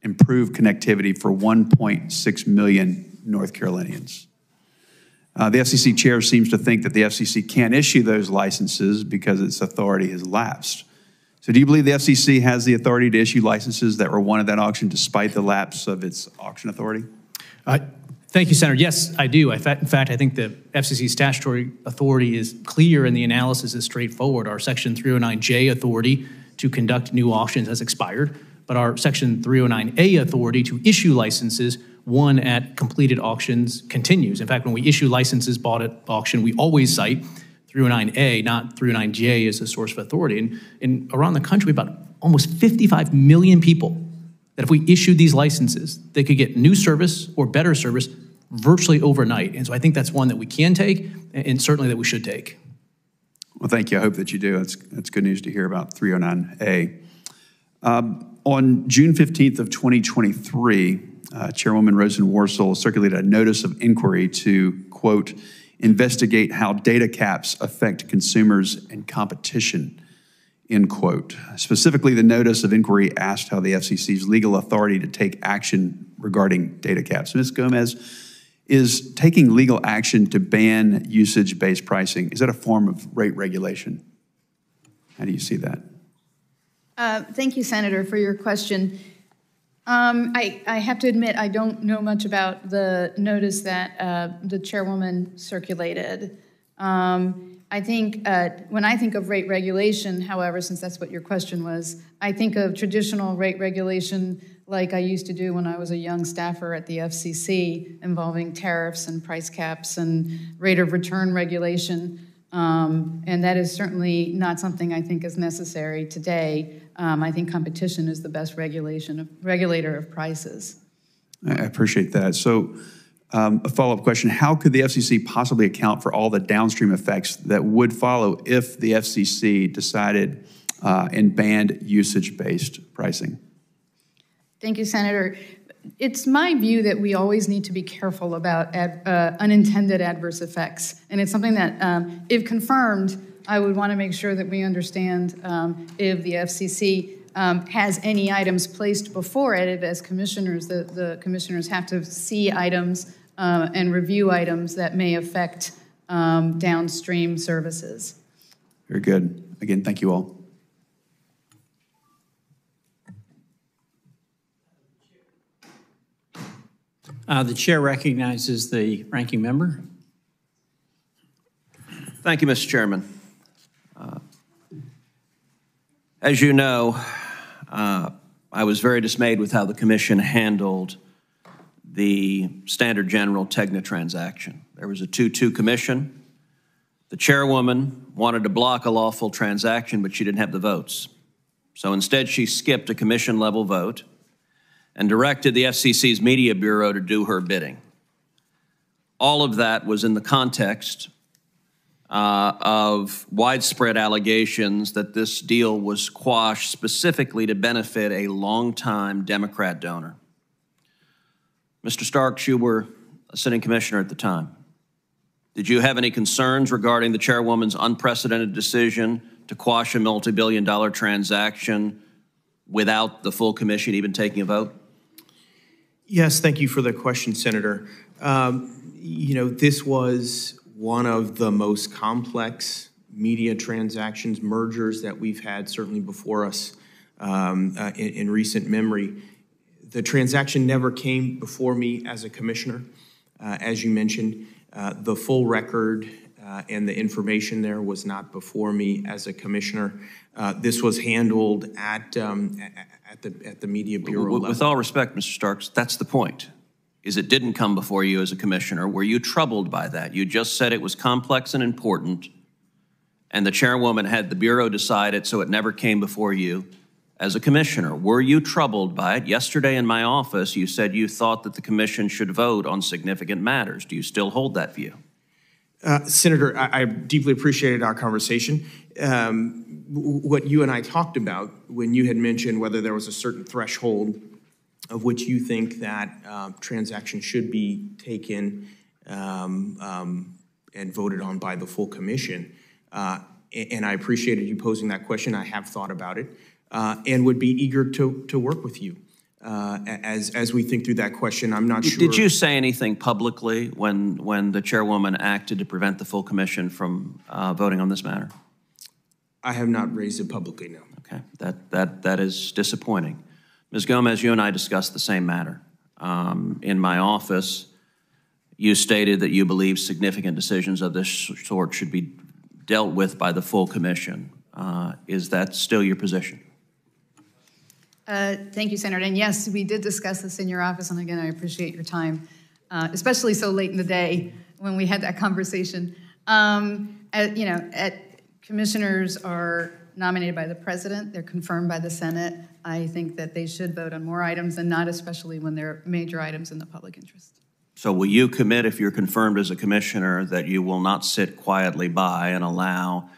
improve connectivity for 1.6 million North Carolinians. The FCC chair seems to think that the FCC can't issue those licenses because its authority has lapsed. So do you believe the FCC has the authority to issue licenses that were won at that auction despite the lapse of its auction authority? Thank you, Senator. Yes, I do. In fact, I think the FCC's statutory authority is clear and the analysis is straightforward. Our Section 309J authority to conduct new auctions has expired, but our Section 309A authority to issue licenses won at completed auctions continues. In fact, when we issue licenses bought at auction, we always cite 309A, not 309J as a source of authority. And around the country, about almost 55 million people that if we issued these licenses, they could get new service or better service virtually overnight. And so I think that's one that we can take and certainly that we should take. Well, thank you. I hope that you do. That's good news to hear about 309A. On June 15th of 2023, Chairwoman Rosen Worcel circulated a notice of inquiry to, quote, investigate how data caps affect consumers and competition, end quote. Specifically, the notice of inquiry asked how the FCC's legal authority to take action regarding data caps. Ms. Gomez, is taking legal action to ban usage-based pricing, is that a form of rate regulation? How do you see that? Thank you, Senator, for your question. I have to admit I don't know much about the notice that the chairwoman circulated. I think when I think of rate regulation, however, since that's what your question was, I think of traditional rate regulation like I used to do when I was a young staffer at the FCC, involving tariffs and price caps and rate of return regulation. And that is certainly not something I think is necessary today. I think competition is the best regulator of prices. I appreciate that. So a follow-up question, how could the FCC possibly account for all the downstream effects that would follow if the FCC decided and banned usage-based pricing? Thank you, Senator. It's my view that we always need to be careful about unintended adverse effects. And it's something that, if confirmed, I would want to make sure that we understand if the FCC has any items placed before it. As commissioners, the commissioners have to see items and review items that may affect downstream services. Very good. Again, thank you all. The chair recognizes the ranking member. Thank you, Mr. Chairman. As you know, I was very dismayed with how the Commission handled the Standard General Tegna transaction. There was a 2-2 commission. The chairwoman wanted to block a lawful transaction, but she didn't have the votes. So instead, she skipped a commission-level vote and directed the FCC's Media Bureau to do her bidding. All of that was in the context of widespread allegations that this deal was quashed specifically to benefit a longtime Democrat donor. Mr. Starks, you were a sitting commissioner at the time. Did you have any concerns regarding the chairwoman's unprecedented decision to quash a multi-billion-dollar transaction without the full commission even taking a vote? Yes, thank you for the question, Senator. You know, this was one of the most complex media transactions, mergers that we've had certainly before us in recent memory. The transaction never came before me as a commissioner. As you mentioned, the full record and the information there was not before me as a commissioner. This was handled at the Media Bureau level. With all respect, Mr. Starks, that's the point, is it didn't come before you as a commissioner. Were you troubled by that? You just said it was complex and important, and the chairwoman had the Bureau decide it, so it never came before you as a commissioner. Were you troubled by it? Yesterday in my office, you said you thought that the commission should vote on significant matters. Do you still hold that view? Senator, I deeply appreciated our conversation. What you and I talked about when you had mentioned whether there was a certain threshold of which you think that transaction should be taken and voted on by the full commission. And I appreciated you posing that question. I have thought about it and would be eager to work with you. As we think through that question, I'm not sure. Did you say anything publicly when the chairwoman acted to prevent the full commission from voting on this matter? I have not raised it publicly, no. Okay, that is disappointing. Ms. Gomez, you and I discussed the same matter. In my office, you stated that you believe significant decisions of this sort should be dealt with by the full commission. Is that still your position? Thank you, Senator. And yes, we did discuss this in your office, and again, I appreciate your time, especially so late in the day when we had that conversation. Commissioners are nominated by the president. They're confirmed by the Senate. I think that they should vote on more items and not especially when they're major items in the public interest. So will you commit, if you're confirmed as a commissioner, that you will not sit quietly by and allow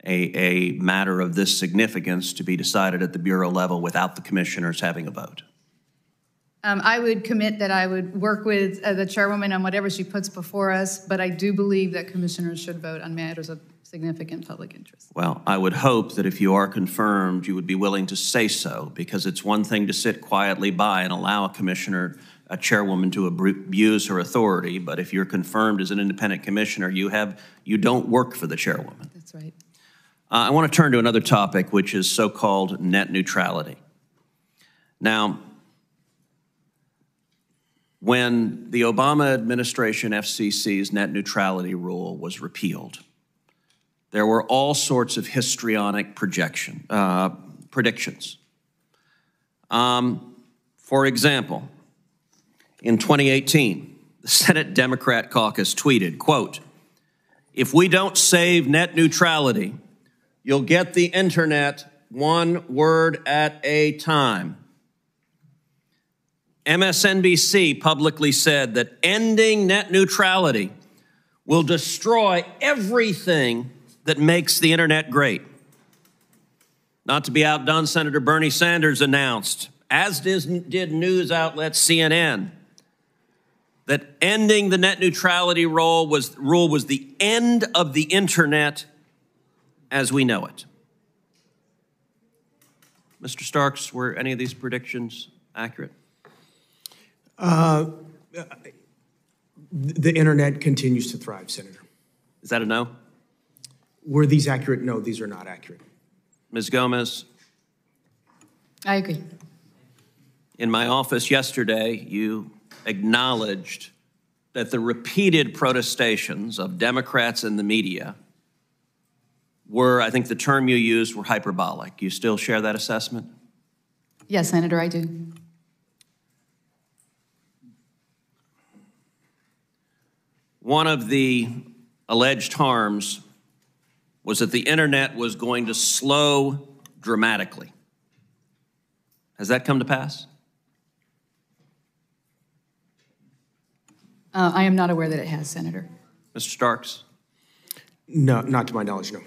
a matter of this significance to be decided at the Bureau level without the commissioners having a vote? I would commit that I would work with the chairwoman on whatever she puts before us, but I do believe that commissioners should vote on matters of significant public interest. Well, I would hope that if you are confirmed, you would be willing to say so, because it's one thing to sit quietly by and allow a chairwoman to abuse her authority, but if you're confirmed as an independent commissioner, you don't work for the chairwoman. That's right. I want to turn to another topic, which is so-called net neutrality. Now, when the Obama administration FCC's net neutrality rule was repealed, there were all sorts of histrionic predictions. For example, in 2018, the Senate Democrat caucus tweeted, quote, "If we don't save net neutrality, you'll get the internet one word at a time." MSNBC publicly said that ending net neutrality will destroy everything that makes the internet great. Not to be outdone, Senator Bernie Sanders announced, as did news outlet CNN, that ending the net neutrality rule was the end of the internet as we know it. Mr. Starks, were any of these predictions accurate? The internet continues to thrive, Senator. Is that a no? Were these accurate? No, these are not accurate. Ms. Gomez? I agree. In my office yesterday, you acknowledged that the repeated protestations of Democrats and the media were, I think the term you used, were hyperbolic. You still share that assessment? Yes, Senator, I do. One of the alleged harms was that the internet was going to slow dramatically. Has that come to pass? I am not aware that it has, Senator. Mr. Starks? No, not to my knowledge, no.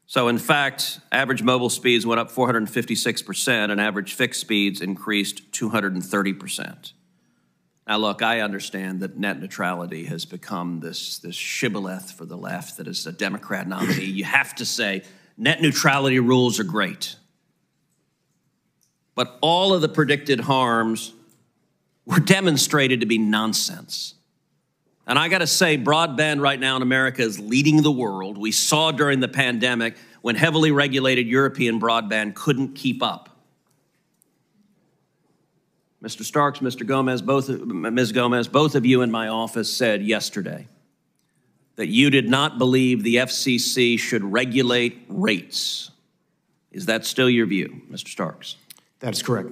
So in fact, average mobile speeds went up 456% and average fixed speeds increased 230%. Now look, I understand that net neutrality has become this shibboleth for the left that is a Democrat nominee. You have to say net neutrality rules are great. But all of the predicted harms were demonstrated to be nonsense. And I got to say, broadband right now in America is leading the world. We saw during the pandemic when heavily regulated European broadband couldn't keep up. Mr. Starks, Ms. Gomez, both of you in my office said yesterday that you did not believe the FCC should regulate rates. Is that still your view, Mr. Starks? That's correct.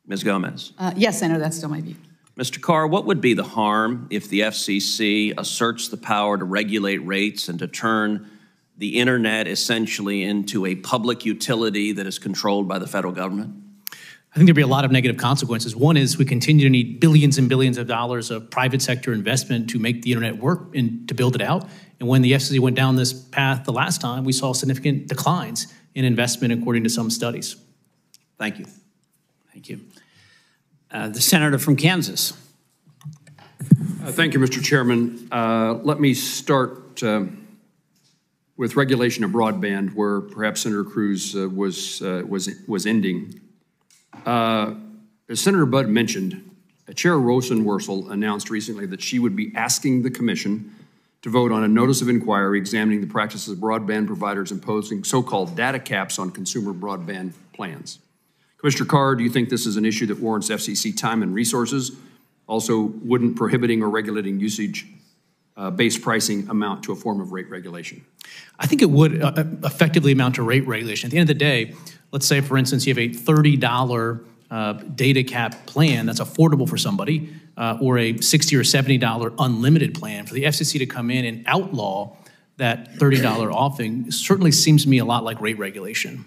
Ms. Gomez? Yes, Senator, that's still my view. Mr. Carr, what would be the harm if the FCC asserts the power to regulate rates and to turn the internet essentially into a public utility that is controlled by the federal government? I think there'd be a lot of negative consequences. One is we continue to need billions and billions of dollars of private sector investment to make the internet work and to build it out. And when the FCC went down this path the last time, we saw significant declines in investment according to some studies. Thank you. Thank you. The senator from Kansas. Thank you, Mr. Chairman. Let me start with regulation of broadband, where perhaps Senator Cruz was ending. As Senator Budd mentioned, Chair Rosenworcel announced recently that she would be asking the Commission to vote on a notice of inquiry examining the practices of broadband providers imposing so-called data caps on consumer broadband plans. Commissioner Carr, do you think this is an issue that warrants FCC time and resources? Also, wouldn't prohibiting or regulating usage-based pricing amount to a form of rate regulation? I think it would effectively amount to rate regulation. At the end of the day, Let's say, for instance, you have a $30 data cap plan that's affordable for somebody, or a $60 or $70 unlimited plan. For the FCC to come in and outlaw that $30 offering certainly seems to me a lot like rate regulation.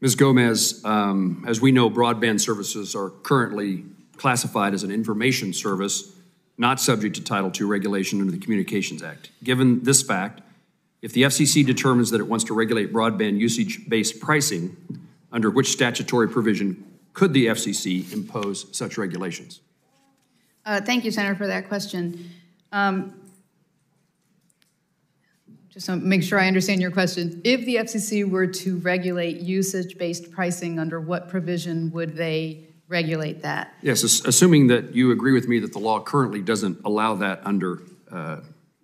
Ms. Gomez, as we know, broadband services are currently classified as an information service, not subject to Title II regulation under the Communications Act. Given this fact, if the FCC determines that it wants to regulate broadband usage-based pricing, under which statutory provision could the FCC impose such regulations? Thank you, Senator, for that question. Just to make sure I understand your question, if the FCC were to regulate usage-based pricing, under what provision would they regulate that? Yes, assuming that you agree with me that the law currently doesn't allow that under,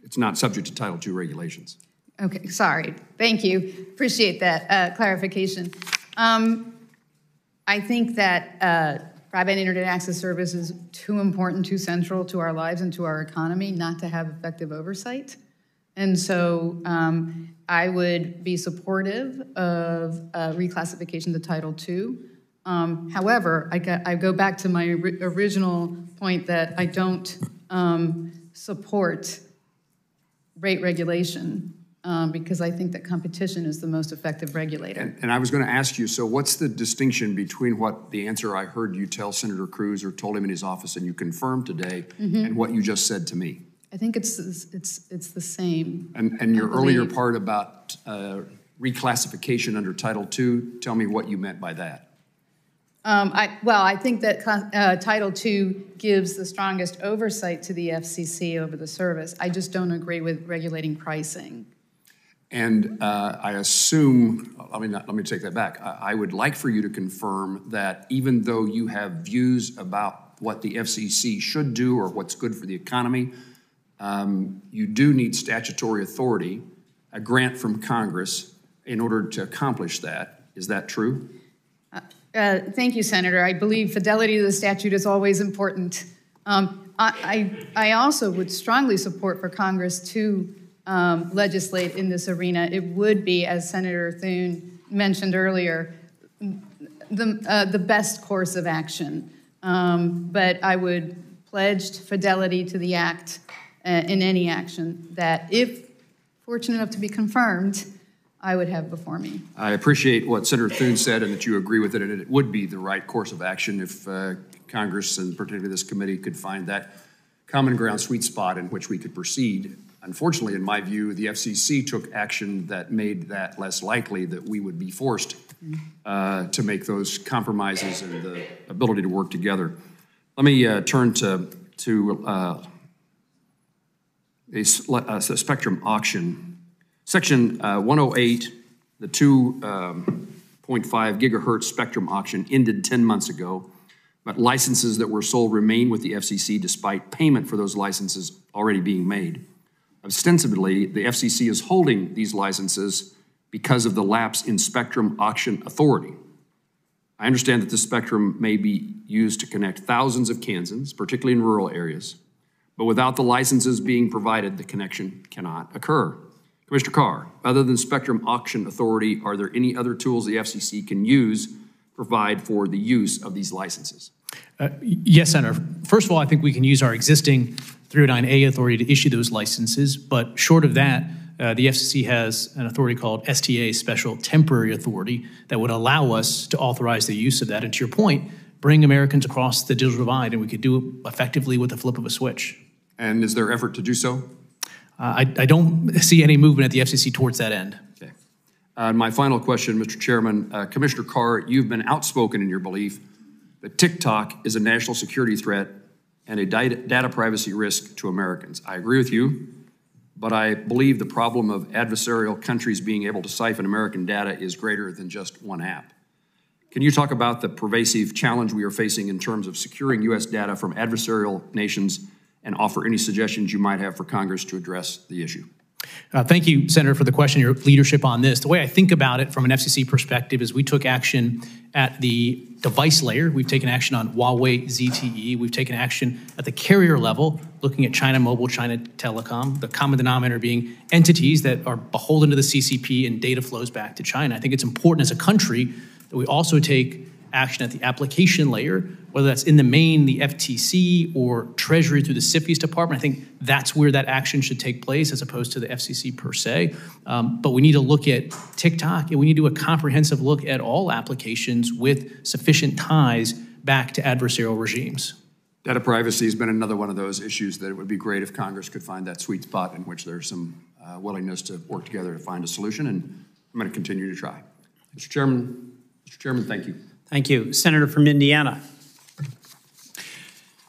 it's not subject to Title II regulations. Okay, sorry. Thank you. Appreciate that clarification. I think that broadband internet access service is too important, too central to our lives and to our economy not to have effective oversight. And so I would be supportive of reclassification to Title II. However, I go back to my original point that I don't support rate regulation because I think that competition is the most effective regulator. And I was going to ask you, so what's the distinction between what the answer I heard you tell Senator Cruz or told him in his office and you confirmed today and what you just said to me? I think it's the same. And your earlier part about reclassification under Title II, tell me what you meant by that. I think that Title II gives the strongest oversight to the FCC over the service. I just don't agree with regulating pricing. And I assume, let me take that back. I would like for you to confirm that even though you have views about what the FCC should do or what's good for the economy, you do need statutory authority, a grant from Congress, in order to accomplish that. Is that true? Thank you, Senator. I believe fidelity to the statute is always important. I also would strongly support for Congress to legislate in this arena. It would be, as Senator Thune mentioned earlier, the best course of action. But I would pledge fidelity to the act in any action that, if fortunate enough to be confirmed, I would have before me. I appreciate what Senator Thune said and that you agree with it, and it would be the right course of action if Congress, and particularly this committee, could find that common ground sweet spot in which we could proceed. Unfortunately, in my view, the FCC took action that made that less likely that we would be forced to make those compromises and the ability to work together. Let me turn to a spectrum auction. Section 108, the 2.5 gigahertz spectrum auction ended 10 months ago, but licenses that were sold remain with the FCC despite payment for those licenses already being made. Ostensibly, the FCC is holding these licenses because of the lapse in spectrum auction authority. I understand that this spectrum may be used to connect thousands of Kansans, particularly in rural areas, but without the licenses being provided, the connection cannot occur. Commissioner Carr, other than spectrum auction authority, are there any other tools the FCC can use to provide for the use of these licenses? Yes, Senator. First of all, I think we can use our existing 309A authority to issue those licenses, but short of that, the FCC has an authority called STA, Special Temporary Authority, that would allow us to authorize the use of that. And to your point, bring Americans across the digital divide, and we could do it effectively with the flip of a switch. And is there effort to do so? I don't see any movement at the FCC towards that end. Okay. My final question, Mr. Chairman. Commissioner Carr, you've been outspoken in your belief that TikTok is a national security threat and a data privacy risk to Americans. I agree with you, but I believe the problem of adversarial countries being able to siphon American data is greater than just one app. Can you talk about the pervasive challenge we are facing in terms of securing U.S. data from adversarial nations and offer any suggestions you might have for Congress to address the issue? Thank you, Senator, for the question, your leadership on this. The way I think about it from an FCC perspective is we took action at the device layer. We've taken action on Huawei ZTE. We've taken action at the carrier level, looking at China Mobile, China Telecom, the common denominator being entities that are beholden to the CCP and data flows back to China. I think it's important as a country that we also take action at the application layer, whether that's in the main, the FTC, or Treasury through the CFIUS department. I think that's where that action should take place as opposed to the FCC per se. But we need to look at TikTok, and we need to do a comprehensive look at all applications with sufficient ties back to adversarial regimes. Data privacy has been another one of those issues that it would be great if Congress could find that sweet spot in which there's some willingness to work together to find a solution, and I'm going to continue to try. Mr. Chairman, thank you. Thank you. Senator from Indiana.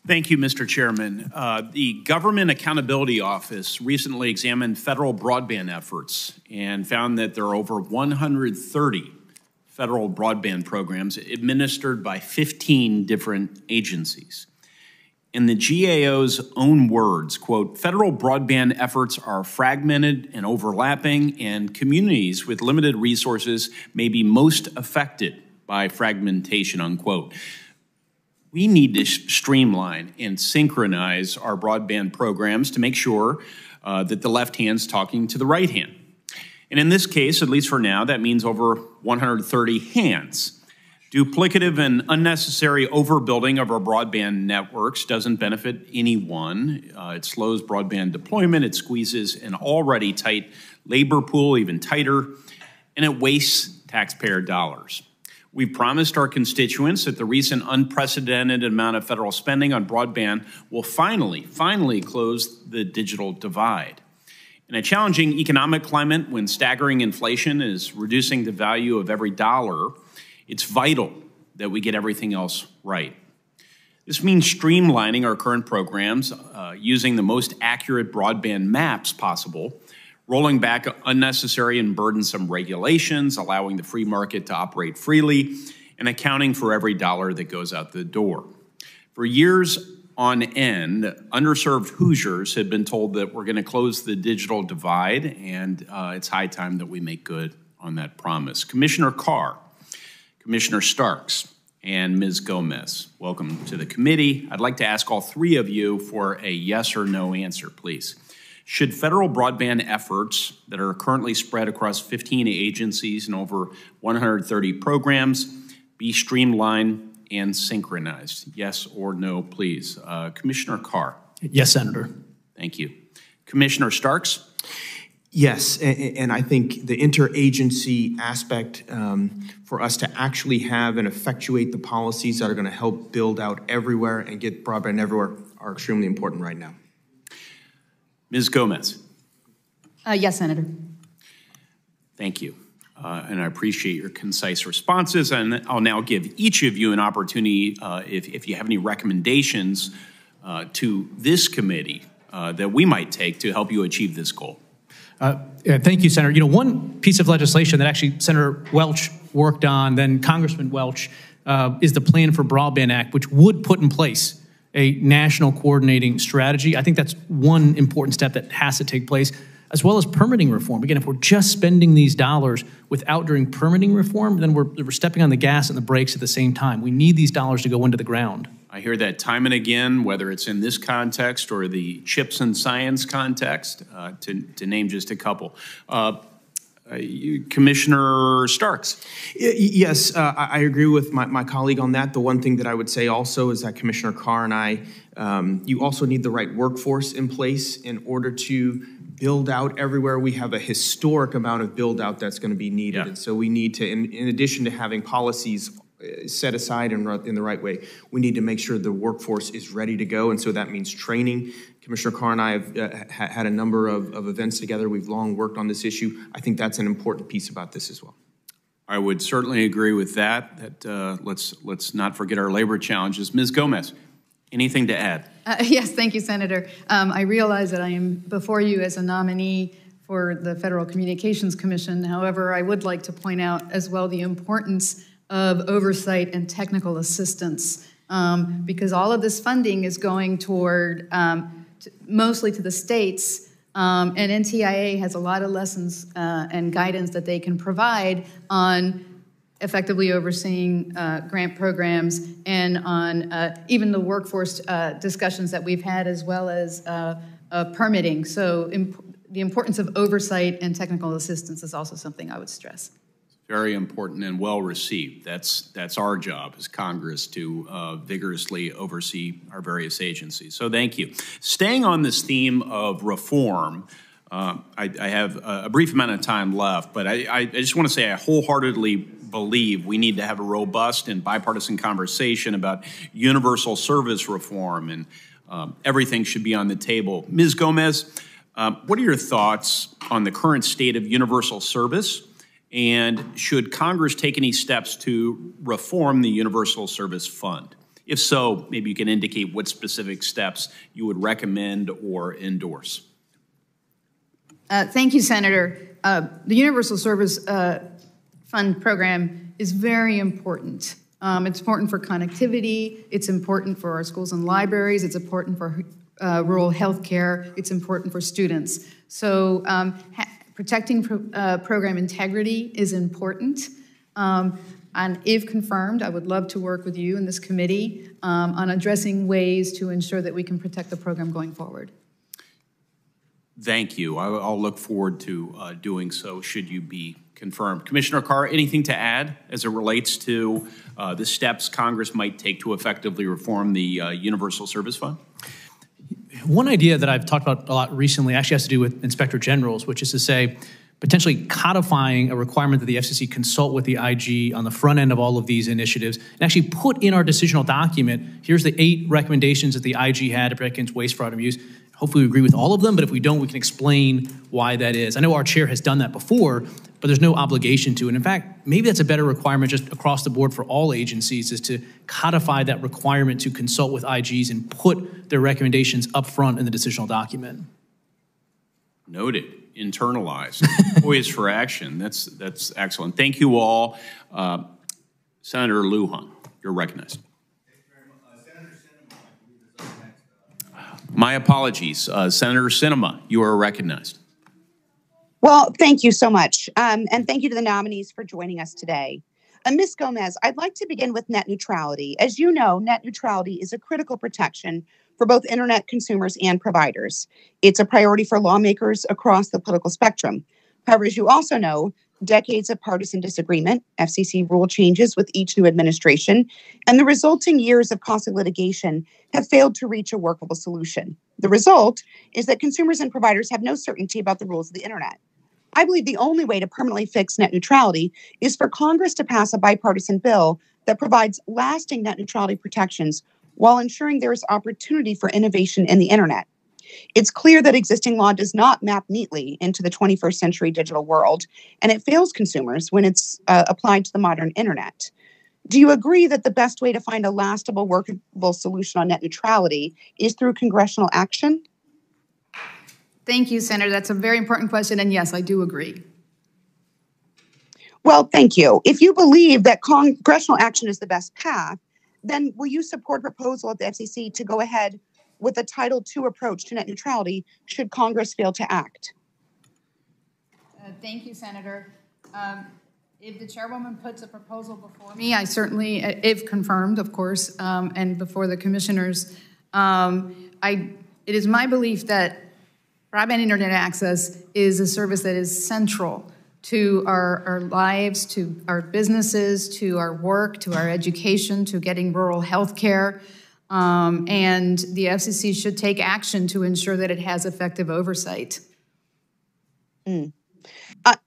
Thank you, Mr. Chairman. The Government Accountability Office recently examined federal broadband efforts and found that there are over 130 federal broadband programs administered by 15 different agencies. In the GAO's own words, quote, federal broadband efforts are fragmented and overlapping, and communities with limited resources may be most affected by fragmentation, unquote. We need to streamline and synchronize our broadband programs to make sure that the left hand's talking to the right hand. And in this case, at least for now, that means over 130 hands. Duplicative and unnecessary overbuilding of our broadband networks doesn't benefit anyone. It slows broadband deployment, it squeezes an already tight labor pool even tighter, and it wastes taxpayer dollars. We've promised our constituents that the recent unprecedented amount of federal spending on broadband will finally close the digital divide. In a challenging economic climate, when staggering inflation is reducing the value of every dollar, it's vital that we get everything else right. This means streamlining our current programs, using the most accurate broadband maps possible, rolling back unnecessary and burdensome regulations, allowing the free market to operate freely, and accounting for every dollar that goes out the door. For years on end, underserved Hoosiers had been told that we're going to close the digital divide, and it's high time that we make good on that promise. Commissioner Carr, Commissioner Starks, and Ms. Gomez, welcome to the committee. I'd like to ask all three of you for a yes or no answer, please. Should federal broadband efforts that are currently spread across 15 agencies and over 130 programs be streamlined and synchronized? Yes or no, please. Commissioner Carr. Yes, Senator. Thank you. Commissioner Starks. Yes, and I think the interagency aspect for us to actually have and effectuate the policies that are going to help build out everywhere and get broadband everywhere are extremely important right now. Ms. Gomez. Yes, Senator. Thank you. And I appreciate your concise responses. And I'll now give each of you an opportunity, if you have any recommendations to this committee that we might take to help you achieve this goal. Thank you, Senator. You know, one piece of legislation that actually Senator Welch worked on, then Congressman Welch, is the Plan for Broadband Act, which would put in place a national coordinating strategy. I think that's one important step that has to take place, as well as permitting reform. Again, if we're just spending these dollars without doing permitting reform, then we're stepping on the gas and the brakes at the same time. We need these dollars to go into the ground. I hear that time and again, whether it's in this context or the chips and science context, to name just a couple. Commissioner Starks. Yes, I agree with my colleague on that. The one thing that I would say also is that Commissioner Carr and I, you also need the right workforce in place in order to build out everywhere. We have a historic amount of build out that's going to be needed. Yeah. And so we need to, in addition to having policies set aside in the right way, we need to make sure the workforce is ready to go. And so that means training. Commissioner Carr and I have had a number of events together. We've long worked on this issue. I think that's an important piece about this as well. I would certainly agree with that. Let's not forget our labor challenges. Ms. Gomez, anything to add? Yes, thank you, Senator. I realize that I am before you as a nominee for the Federal Communications Commission. However, I would like to point out as well the importance of oversight and technical assistance, because all of this funding is going toward mostly to the states, and NTIA has a lot of lessons and guidance that they can provide on effectively overseeing grant programs and on even the workforce discussions that we've had, as well as permitting. So the importance of oversight and technical assistance is also something I would stress. Very important and well received. That's our job as Congress to vigorously oversee our various agencies. So thank you. Staying on this theme of reform, I have a brief amount of time left, but I just want to say I wholeheartedly believe we need to have a robust and bipartisan conversation about universal service reform, and everything should be on the table. Ms. Gomez, what are your thoughts on the current state of universal service? And should Congress take any steps to reform the Universal Service Fund? If so, maybe you can indicate what specific steps you would recommend or endorse. Thank you, Senator. The Universal Service Fund program is very important. It's important for connectivity. It's important for our schools and libraries. It's important for rural health care. It's important for students. So protecting program integrity is important. And if confirmed, I would love to work with you in this committee on addressing ways to ensure that we can protect the program going forward. Thank you. I'll look forward to doing so should you be confirmed. Commissioner Carr, anything to add as it relates to the steps Congress might take to effectively reform the Universal Service Fund? One idea that I've talked about a lot recently actually has to do with inspector generals, which is to say potentially codifying a requirement that the FCC consult with the IG on the front end of all of these initiatives and actually put in our decisional document, here's the 8 recommendations that the IG had to protect against waste, fraud, and abuse. Hopefully we agree with all of them, but if we don't, we can explain why that is. I know our chair has done that before, but there's no obligation to. And in fact, maybe that's a better requirement just across the board for all agencies, is to codify that requirement to consult with IGs and put their recommendations up front in the decisional document. Noted. Internalized. Poised for action. That's excellent. Thank you all. Senator Lujan, you're recognized. My apologies. Senator Sinema, you are recognized. Well, thank you so much. And thank you to the nominees for joining us today. Ms. Gomez, I'd like to begin with net neutrality. As you know, net neutrality is a critical protection for both internet consumers and providers. It's a priority for lawmakers across the political spectrum. However, as you also know, decades of partisan disagreement, FCC rule changes with each new administration, and the resulting years of costly litigation have failed to reach a workable solution. The result is that consumers and providers have no certainty about the rules of the internet. I believe the only way to permanently fix net neutrality is for Congress to pass a bipartisan bill that provides lasting net neutrality protections while ensuring there is opportunity for innovation in the internet. It's clear that existing law does not map neatly into the 21st century digital world, and it fails consumers when it's applied to the modern internet. Do you agree that the best way to find a lastable, workable solution on net neutrality is through congressional action? Thank you, Senator. That's a very important question, and yes, I do agree. Well, thank you. If you believe that congressional action is the best path, then will you support a proposal at the FCC to go ahead with a Title II approach to net neutrality should Congress fail to act? Thank you, Senator. If the chairwoman puts a proposal before me, I certainly, if confirmed, of course, and before the commissioners, it is my belief that broadband internet access is a service that is central to our lives, to our businesses, to our work, to our education, to getting rural health care. And the FCC should take action to ensure that it has effective oversight.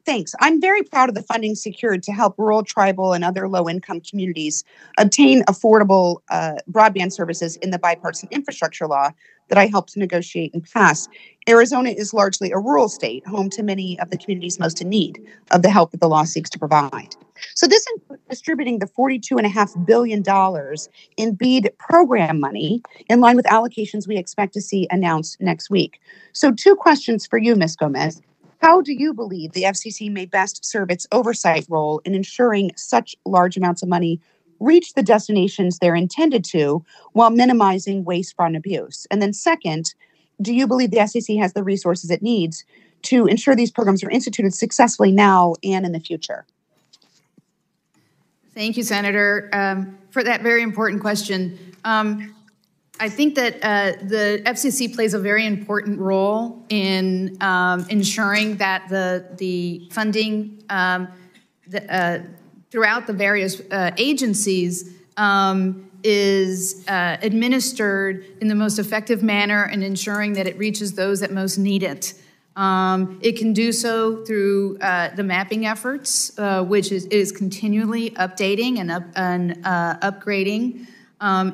Thanks. I'm very proud of the funding secured to help rural, tribal, and other low-income communities obtain affordable broadband services in the bipartisan infrastructure law that I helped negotiate and pass. Arizona is largely a rural state, home to many of the communities most in need of the help that the law seeks to provide. So this includes distributing the $42.5 billion in BEAD program money in line with allocations we expect to see announced next week. So 2 questions for you, Ms. Gomez. How do you believe the FCC may best serve its oversight role in ensuring such large amounts of money reach the destinations they're intended to while minimizing waste, fraud, and abuse? And then second, do you believe the FCC has the resources it needs to ensure these programs are instituted successfully now and in the future? Thank you, Senator, for that very important question. I think that the FCC plays a very important role in ensuring that the funding throughout the various agencies is administered in the most effective manner and ensuring that it reaches those that most need it. It can do so through the mapping efforts, which is continually updating and upgrading.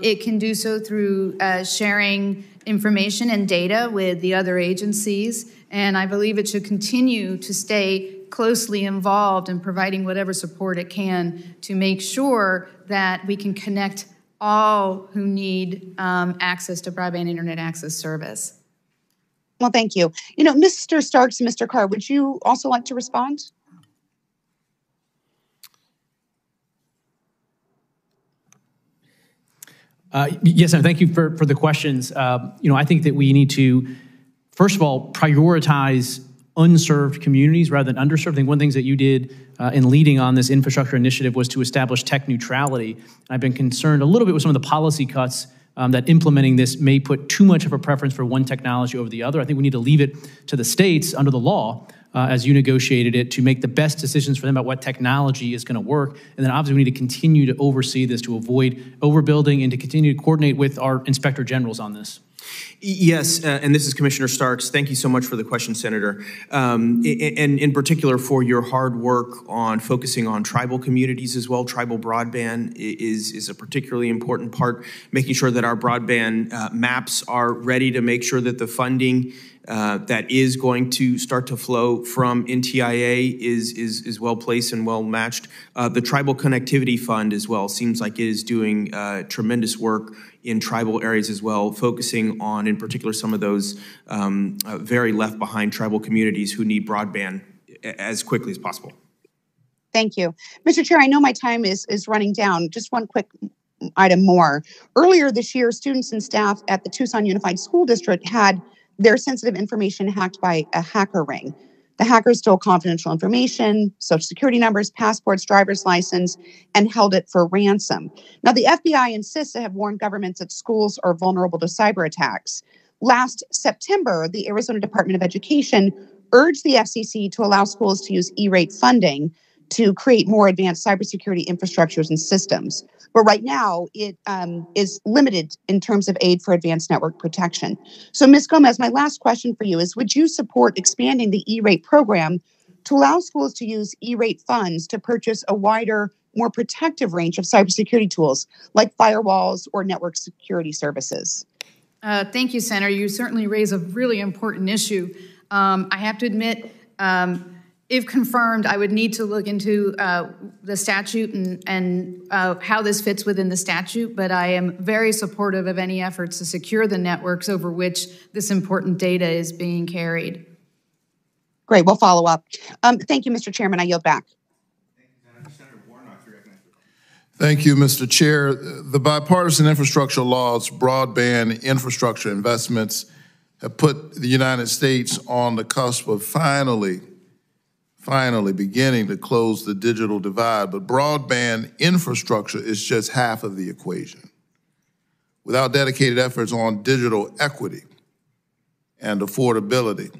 It can do so through sharing information and data with the other agencies, and I believe it should continue to stay closely involved in providing whatever support it can to make sure that we can connect all who need access to broadband internet access service. Well, thank you. You know, Mr. Starks and Mr. Carr, would you also like to respond? Yes, and thank you for the questions. I think that we need to, first of all, prioritize unserved communities rather than underserved. I think one of the things that you did in leading on this infrastructure initiative was to establish tech neutrality. I've been concerned a little bit with some of the policy cuts that implementing this may put too much of a preference for one technology over the other. I think we need to leave it to the states under the law as you negotiated it to make the best decisions for them about what technology is going to work. And then obviously we need to continue to oversee this to avoid overbuilding and to continue to coordinate with our inspector generals on this. Yes, and this is Commissioner Starks. Thank you so much for the question, Senator. And in particular for your hard work on focusing on tribal communities as well. Tribal broadband is a particularly important part, making sure that our broadband maps are ready to make sure that the funding that is going to start to flow from NTIA is well placed and well matched. The Tribal Connectivity Fund as well seems like it is doing tremendous work in tribal areas as well, focusing on, in particular, some of those very left behind tribal communities who need broadband as quickly as possible. Thank you. Mr. Chair, I know my time is running down. Just one quick item more. Earlier this year, students and staff at the Tucson Unified School District had their sensitive information hacked by a hacker ring. The hackers stole confidential information, social security numbers, passports, driver's license, and held it for ransom. Now, the FBI insists they have warned governments that schools are vulnerable to cyber attacks. Last September, the Arizona Department of Education urged the FCC to allow schools to use E-rate funding to create more advanced cybersecurity infrastructures and systems. But right now, it is limited in terms of aid for advanced network protection. So, Ms. Gomez, my last question for you is, would you support expanding the E-rate program to allow schools to use E-rate funds to purchase a wider, more protective range of cybersecurity tools like firewalls or network security services? Thank you, Senator. You certainly raise a really important issue. I have to admit, if confirmed, I would need to look into the statute and how this fits within the statute, but I am very supportive of any efforts to secure the networks over which this important data is being carried. Great, we'll follow up. Thank you, Mr. Chairman. I yield back. Thank you, Mr. Chair. The bipartisan infrastructure laws, broadband infrastructure investments have put the United States on the cusp of finally beginning to close the digital divide, but broadband infrastructure is just half of the equation. Without dedicated efforts on digital equity and affordability,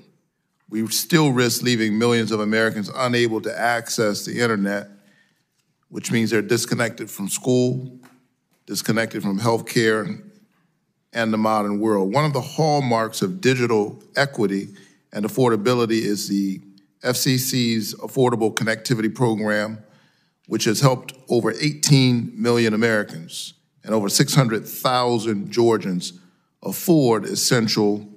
we still risk leaving millions of Americans unable to access the internet, which means they're disconnected from school, disconnected from healthcare, and the modern world. One of the hallmarks of digital equity and affordability is the FCC's Affordable Connectivity Program, which has helped over 18 million Americans and over 600,000 Georgians afford essential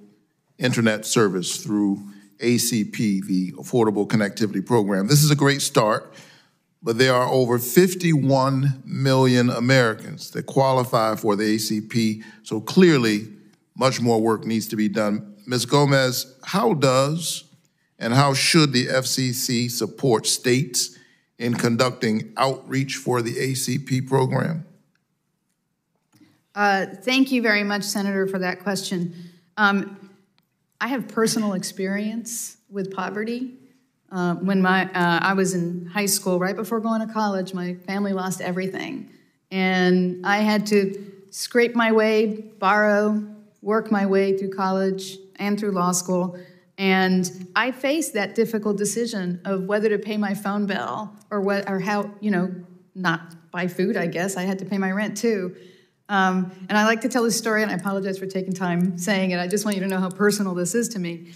internet service through ACP, the Affordable Connectivity Program. This is a great start, but there are over 51 million Americans that qualify for the ACP, so clearly much more work needs to be done. Ms. Gomez, how does and how should the FCC support states in conducting outreach for the ACP program? Thank you very much, Senator, for that question. I have personal experience with poverty. When I was in high school, right before going to college, my family lost everything. And I had to scrape my way, borrow, work my way through college and through law school. And I faced that difficult decision of whether to pay my phone bill or how, not buy food, I guess. I had to pay my rent too. And I like to tell this story, and I apologize for taking time saying it. I just want you to know how personal this is to me.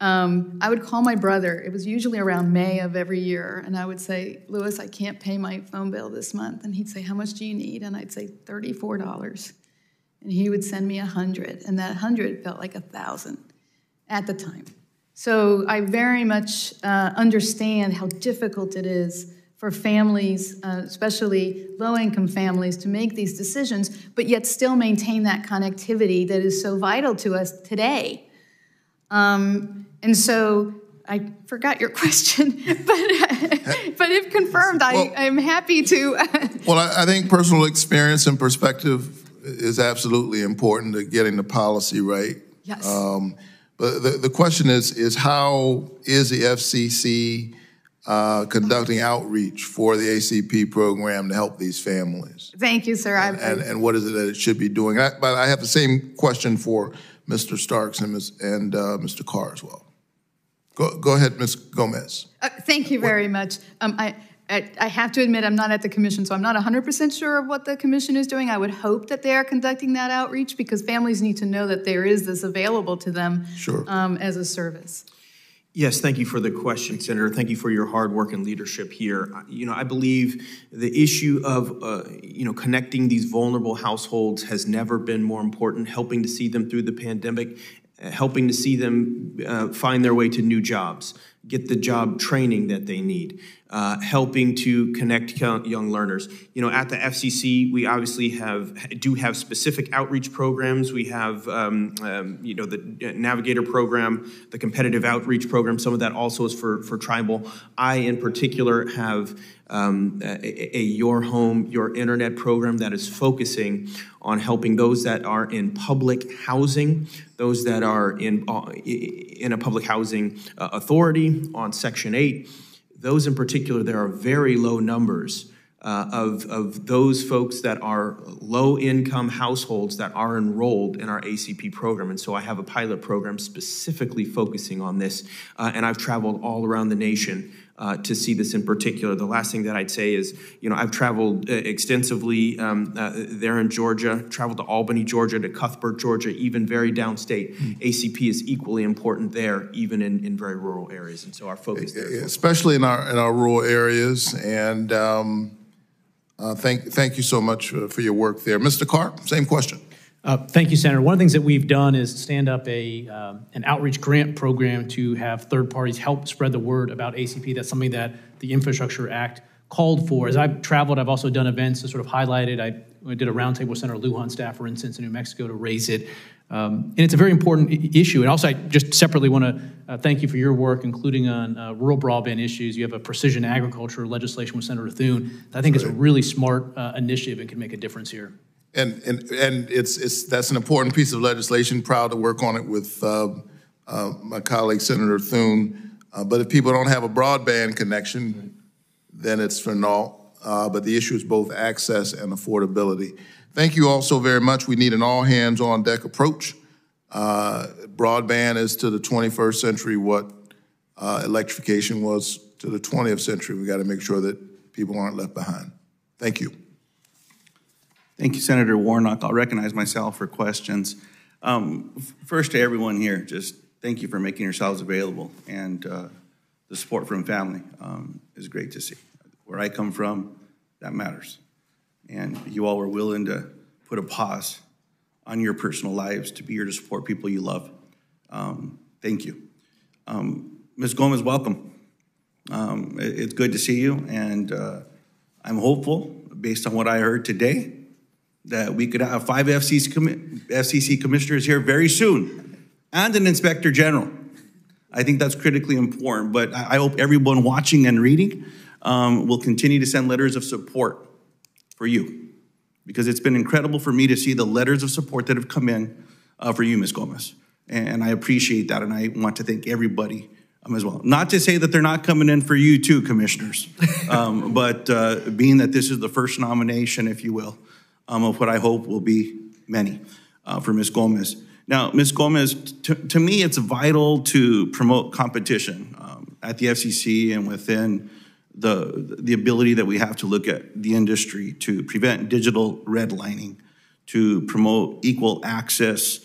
I would call my brother. It was usually around May of every year, and I would say, Louis, I can't pay my phone bill this month. And he'd say, how much do you need? And I'd say, $34. And he would send me 100, and that 100 felt like 1,000 at the time. So I very much understand how difficult it is for families, especially low-income families, to make these decisions, but yet still maintain that connectivity that is so vital to us today. And so I forgot your question, but if confirmed, I'm happy to. Well, I think personal experience and perspective is absolutely important to getting the policy right. Yes. But the question is how is the FCC conducting outreach for the ACP program to help these families? Thank you, sir. And what is it that it should be doing? But I have the same question for Mr. Starks and Mr. Carr as well. Go ahead, Ms. Gomez. Thank you very much. I have to admit I'm not at the commission, so I'm not 100% sure of what the commission is doing. I would hope that they are conducting that outreach because families need to know that there is this available to them as a service. Yes, thank you for the question, Senator. Thank you for your hard work and leadership here. I believe the issue of, connecting these vulnerable households has never been more important, helping to see them through the pandemic, helping to see them find their way to new jobs, get the job training that they need, helping to connect young learners. At the FCC, we obviously do have specific outreach programs. We have, the Navigator program, the competitive outreach program. Some of that also is for tribal. I, in particular, have a Your Home, Your Internet program that is focusing on helping those that are in public housing, those that are in a public housing authority on Section 8. Those in particular, there are very low numbers of those folks that are low-income households that are enrolled in our ACP program. And so I have a pilot program specifically focusing on this. And I've traveled all around the nation to see this in particular. The last thing that I'd say is, I've traveled extensively there in Georgia, traveled to Albany, Georgia, to Cuthbert, Georgia, even very downstate. ACP is equally important there, even in very rural areas. And so our focus there is especially in our rural areas. And thank you so much for your work there. Mr. Carr, same question. Thank you, Senator. One of the things that we've done is stand up an outreach grant program to have third parties help spread the word about ACP. That's something that the Infrastructure Act called for. As I've traveled, I've also done events to sort of highlight it. I did a roundtable with Senator Lujan's staff, for instance, in New Mexico to raise it. And it's a very important issue. And also, I just separately want to thank you for your work, including on rural broadband issues. You have a precision agriculture legislation with Senator Thune that I think is a really smart initiative and can make a difference here. And that's an important piece of legislation. Proud to work on it with my colleague Senator Thune. But if people don't have a broadband connection, then it's for naught. But the issue is both access and affordability. Thank you all so very much. We need an all hands on deck approach. Broadband is to the 21st century what electrification was to the 20th century. We got to make sure that people aren't left behind. Thank you. Thank you, Senator Warnock. I'll recognize myself for questions. First, to everyone here, just thank you for making yourselves available, and the support from family is great to see. Where I come from, that matters. And you all were willing to put a pause on your personal lives to be here to support people you love. Thank you. Ms. Gomez, welcome. It's good to see you, and I'm hopeful, based on what I heard today, that we could have 5 FCC commissioners here very soon, and an inspector general. I think that's critically important, but I hope everyone watching and reading will continue to send letters of support for you, because it's been incredible for me to see the letters of support that have come in for you, Ms. Gomez. And I appreciate that, and I want to thank everybody as well. Not to say that they're not coming in for you too, commissioners, but being that this is the first nomination, if you will, of what I hope will be many for Ms. Gomez. Now, Ms. Gomez, to me, it's vital to promote competition at the FCC and within the ability that we have to look at the industry to prevent digital redlining, to promote equal access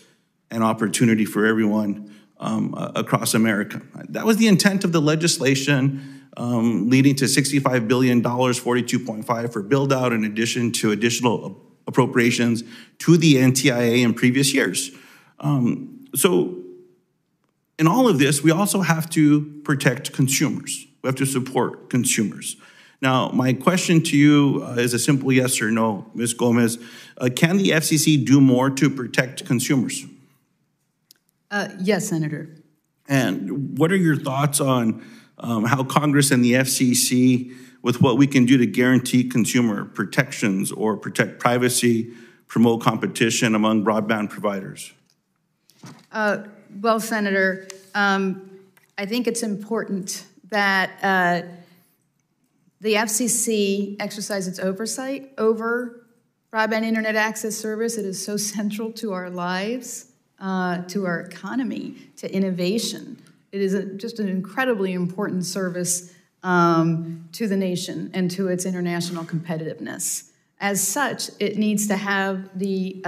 and opportunity for everyone across America. That was the intent of the legislation leading to $65 billion, 42.5 for build out in addition to additional appropriations to the NTIA in previous years. So in all of this, we also have to protect consumers. We have to support consumers. Now, my question to you is a simple yes or no, Ms. Gomez. Can the FCC do more to protect consumers? Yes, Senator. And what are your thoughts on how Congress and the FCC, with what we can do to guarantee consumer protections or protect privacy, promote competition among broadband providers? Well, Senator, I think it's important that the FCC exercise its oversight over broadband internet access service. It is so central to our lives, to our economy, to innovation. It is just an incredibly important service to the nation and to its international competitiveness. As such, it needs to have the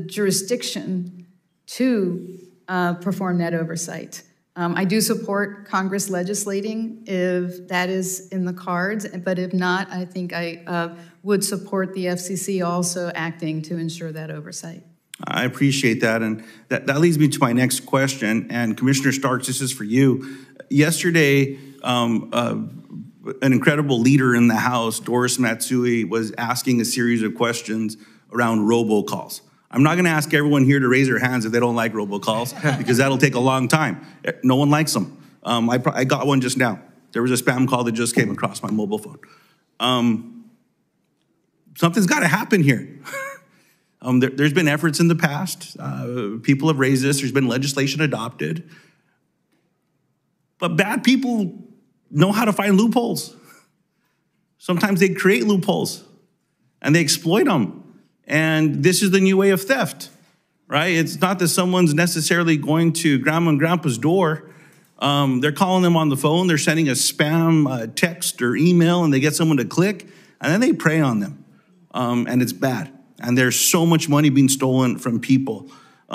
jurisdiction to perform that oversight. I do support Congress legislating if that is in the cards, but if not, I think I would support the FCC also acting to ensure that oversight. I appreciate that, and that leads me to my next question. And Commissioner Starks, this is for you. Yesterday, an incredible leader in the House, Doris Matsui, was asking a series of questions around robocalls. I'm not going to ask everyone here to raise their hands if they don't like robocalls, because that'll take a long time. No one likes them. I got one just now. There was a spam call that just came across my mobile phone. Something's got to happen here. There's been efforts in the past. People have raised this. There's been legislation adopted. But bad people know how to find loopholes. Sometimes they create loopholes, and they exploit them. And this is the new way of theft, right? It's not that someone's necessarily going to grandma and grandpa's door. They're calling them on the phone. They're sending a spam text or email, and they get someone to click, and then they prey on them. And it's bad. And there's so much money being stolen from people.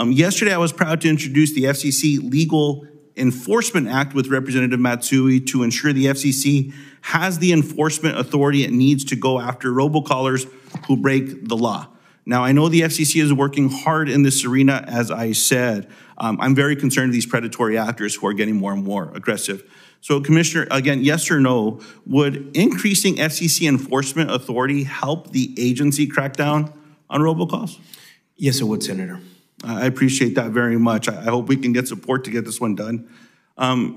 Yesterday, I was proud to introduce the FCC Legal Enforcement Act with Representative Matsui to ensure the FCC has the enforcement authority it needs to go after robocallers who break the law. Now, I know the FCC is working hard in this arena, as I said. I'm very concerned with these predatory actors who are getting more and more aggressive. So, Commissioner, again, yes or no, would increasing FCC enforcement authority help the agency crack down on robocalls? Yes, it would, Senator. I appreciate that very much. I hope we can get support to get this one done.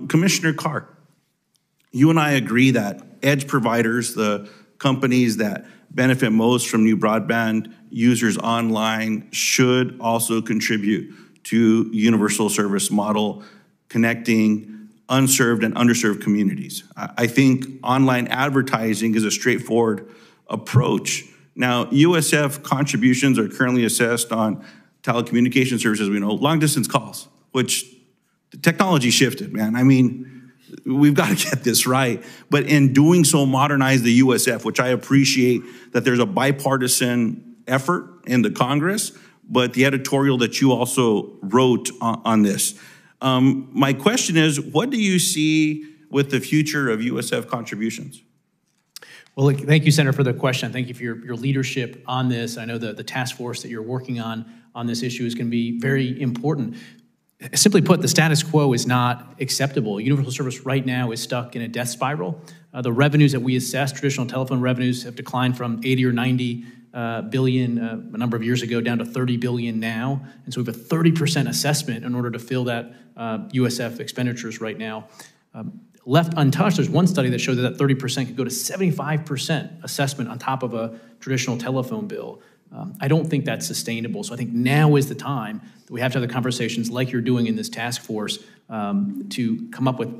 Commissioner Carr, you and I agree that edge providers, the companies that benefit most from new broadband users online, should also contribute to universal service model connecting unserved and underserved communities. I think online advertising is a straightforward approach. Now, USF contributions are currently assessed on telecommunication services, we know, long distance calls, which the technology shifted, man. I mean, we've got to get this right. But in doing so, modernize the USF, which I appreciate that there's a bipartisan effort in the Congress, but the editorial that you also wrote on this. My question is, what do you see with the future of USF contributions? Well, thank you, Senator, for the question. Thank you for your leadership on this. I know the task force that you're working on this issue is going to be very important. Simply put, the status quo is not acceptable. Universal service right now is stuck in a death spiral. The revenues that we assess, traditional telephone revenues, have declined from 80 or 90 billion a number of years ago down to 30 billion now. And so we have a 30% assessment in order to fill that USF expenditures right now. Left untouched, there's one study that showed that 30% could go to 75% assessment on top of a traditional telephone bill. I don't think that's sustainable. So I think now is the time that we have to have the conversations like you're doing in this task force to come up with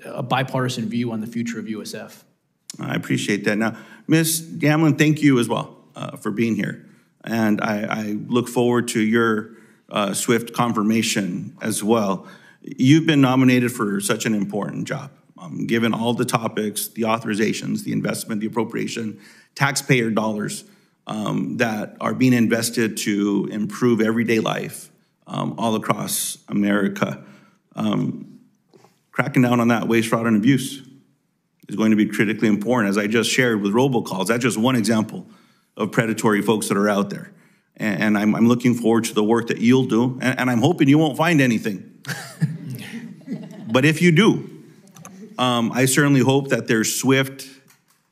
a bipartisan view on the future of USF. I appreciate that. Now, Ms. Gamlin, thank you as well for being here. And I look forward to your swift confirmation as well. You've been nominated for such an important job. Given all the topics, the authorizations, the investment, the appropriation, taxpayer dollars that are being invested to improve everyday life all across America. Cracking down on that waste, fraud, and abuse is going to be critically important. As I just shared with robocalls, that's just one example of predatory folks that are out there. And I'm looking forward to the work that you'll do, and I'm hoping you won't find anything. But if you do, I certainly hope that there's swift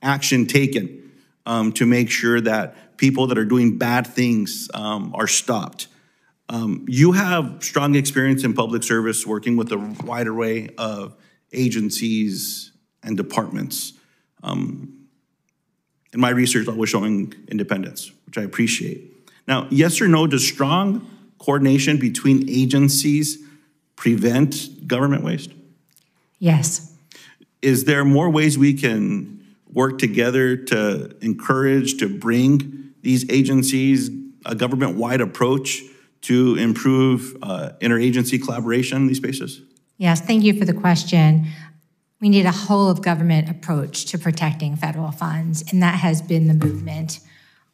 action taken to make sure that people that are doing bad things are stopped. You have strong experience in public service, working with a wide array of agencies and departments. In my research, I was showing independence, which I appreciate. Now, yes or no, does strong coordination between agencies prevent government waste? Yes. Is there more ways we can work together to encourage, to bring these agencies a government-wide approach to improve interagency collaboration in these spaces? Yes, thank you for the question. We need a whole-of-government approach to protecting federal funds, and that has been the movement.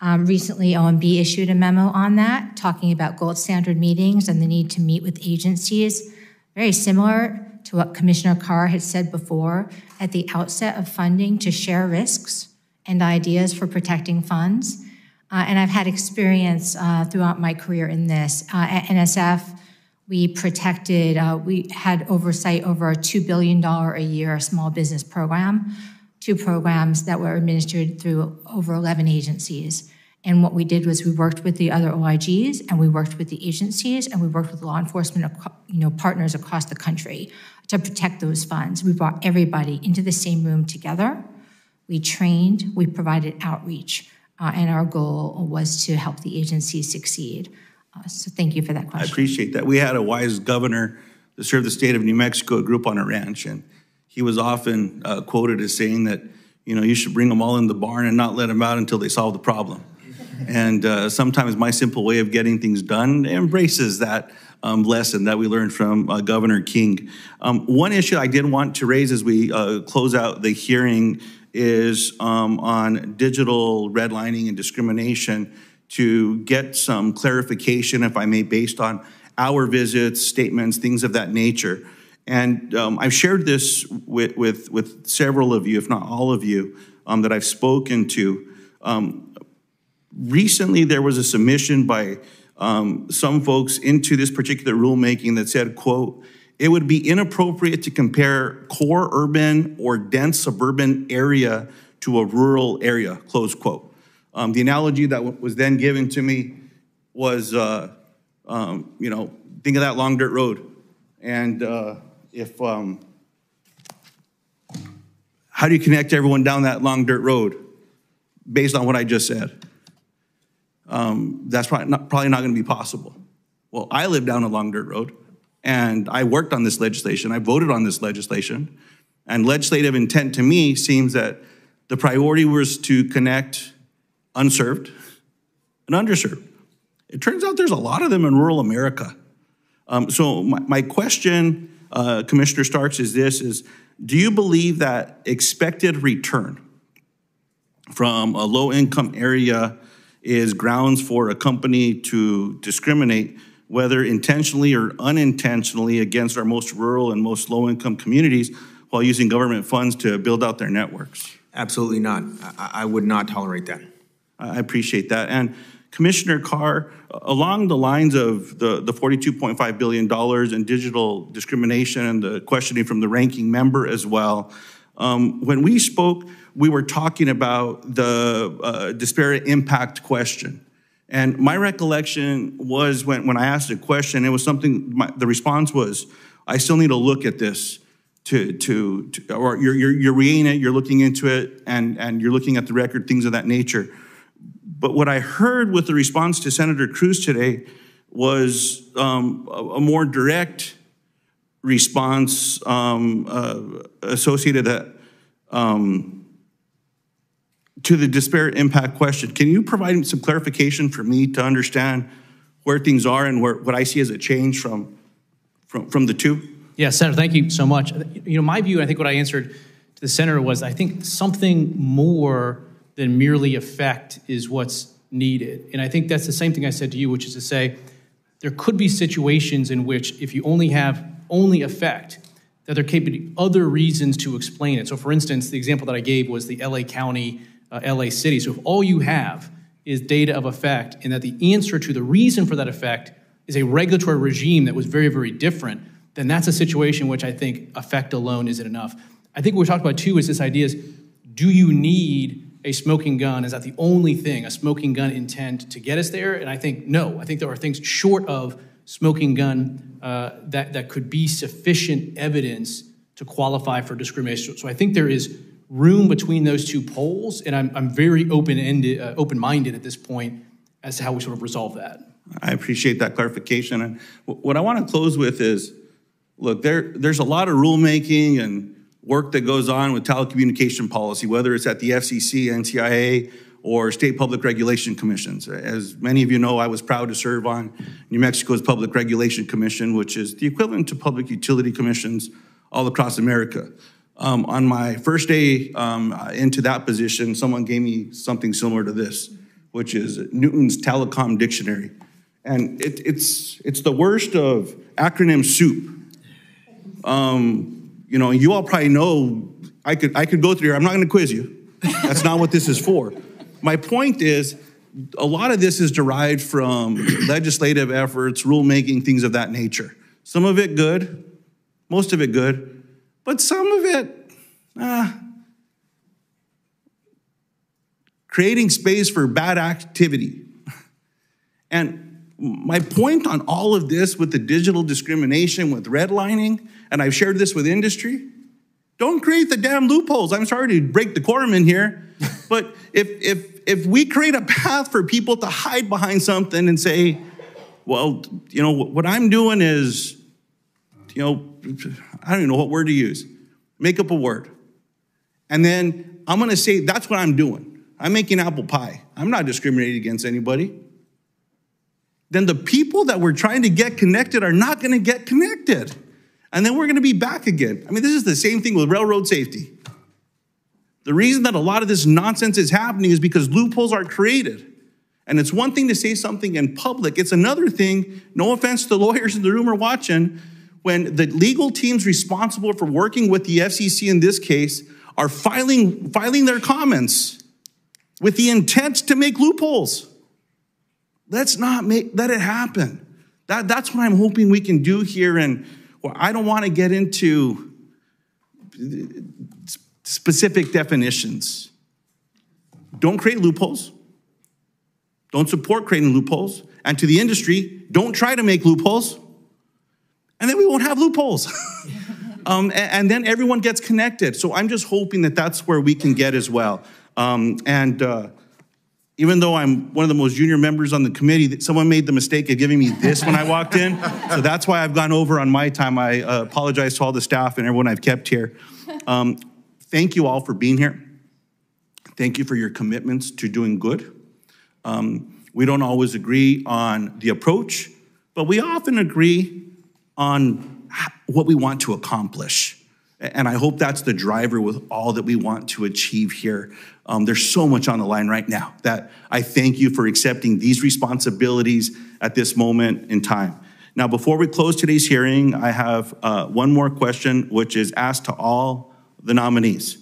Recently, OMB issued a memo on that, talking about gold standard meetings and the need to meet with agencies, very similar to what Commissioner Carr had said before at the outset of funding, to share risks and ideas for protecting funds. And I've had experience throughout my career in this. At NSF, we protected, we had oversight over a $2 billion a year small business program, 2 programs that were administered through over 11 agencies. And what we did was we worked with the other OIGs, and we worked with the agencies, and we worked with law enforcement partners across the country to protect those funds. We brought everybody into the same room together. We trained, we provided outreach, and our goal was to help the agencies succeed. So thank you for that question. I appreciate that. We had a wise governor that served the state of New Mexico, grew up on a ranch, and he was often quoted as saying that, you should bring them all in the barn and not let them out until they solve the problem. And sometimes my simple way of getting things done embraces that lesson that we learned from Governor King. One issue I did want to raise as we close out the hearing is on digital redlining and discrimination, to get some clarification, if I may, based on our visits, statements, things of that nature. And I've shared this with several of you, if not all of you, that I've spoken to. Recently, there was a submission by some folks into this particular rulemaking that said, quote, "It would be inappropriate to compare core urban or dense suburban area to a rural area," close quote. The analogy that was then given to me was, think of that long dirt road. And how do you connect everyone down that long dirt road based on what I just said? That's probably not going to be possible. Well, I live down a long dirt road, and I worked on this legislation. I voted on this legislation, and legislative intent to me seems that the priority was to connect unserved and underserved. It turns out there's a lot of them in rural America. So my question, Commissioner Starks, is this, do you believe that expected return from a low-income area is grounds for a company to discriminate, whether intentionally or unintentionally, against our most rural and most low-income communities while using government funds to build out their networks? Absolutely not. I would not tolerate that. I appreciate that. And Commissioner Carr, along the lines of the $42.5 billion in digital discrimination and the questioning from the ranking member as well, when we spoke, we were talking about the disparate impact question. And my recollection was when I asked a question, it was something, the response was, I still need to look at this or you're reading it, you're looking into it, and you're looking at the record, things of that nature. But what I heard with the response to Senator Cruz today was a more direct response associated to the disparate impact question. Can you provide some clarification for me to understand where things are and what I see as a change from the two? Yeah, Senator, thank you so much. You know, my view, and I think what I answered to the Senator was, I think something more than merely effect is what's needed. And I think that's the same thing I said to you, which is to say, there could be situations in which if you only have effect, that there could be other reasons to explain it. So for instance, the example that I gave was the LA County, LA City. So if all you have is data of effect, and that the answer to the reason for that effect is a regulatory regime that was very, very different, then that's a situation which I think effect alone isn't enough. I think what we talked about too is this idea is, do you need a smoking gun? Is that the only thing, a smoking gun intent to get us there? And I think no. I think there are things short of smoking gun that could be sufficient evidence to qualify for discrimination. So I think there is room between those two poles, and I'm very open-minded at this point as to how we sort of resolve that. I appreciate that clarification. And what I want to close with is, look, there's a lot of rulemaking and work that goes on with telecommunication policy, whether it's at the FCC, NTIA, or state public regulation commissions. As many of you know, I was proud to serve on New Mexico's Public Regulation Commission, which is the equivalent to public utility commissions all across America. On my first day into that position, someone gave me something similar to this, which is Newton's Telecom Dictionary. And it's the worst of acronym soup. You know, you all probably know, I could go through here. I'm not gonna quiz you. That's not what this is for. My point is, a lot of this is derived from legislative efforts, rulemaking, things of that nature. Some of it good, most of it good, but some of it, creating space for bad activity. And my point on all of this with the digital discrimination, with redlining, and I've shared this with industry, don't create the damn loopholes. I'm sorry to break decorum in here, but if we create a path for people to hide behind something and say, well, you know, what I'm doing is, you know, I don't even know what word to use. Make up a word. And then I'm gonna say, that's what I'm doing. I'm making apple pie. I'm not discriminating against anybody. Then the people that we're trying to get connected are not gonna get connected. And then we're gonna be back again. I mean, this is the same thing with railroad safety. The reason that a lot of this nonsense is happening is because loopholes are created. And it's one thing to say something in public. It's another thing, no offense to the lawyers in the room or watching, when the legal teams responsible for working with the FCC in this case are filing their comments with the intent to make loopholes. Let's not let it happen. That's what I'm hoping we can do here. And well, I don't want to get into specific definitions. Don't create loopholes. Don't support creating loopholes. And to the industry, don't try to make loopholes. And then we won't have loopholes. And then everyone gets connected. So I'm just hoping that that's where we can get as well. Even though I'm one of the most junior members on the committee, someone made the mistake of giving me this when I walked in. So that's why I've gone over on my time. I apologize to all the staff and everyone I've kept here. Thank you all for being here. Thank you for your commitments to doing good. We don't always agree on the approach, but we often agree on what we want to accomplish. And I hope that's the driver with all that we want to achieve here. There's so much on the line right now that I thank you for accepting these responsibilities at this moment in time. Now, before we close today's hearing, I have one more question, which is asked to all the nominees.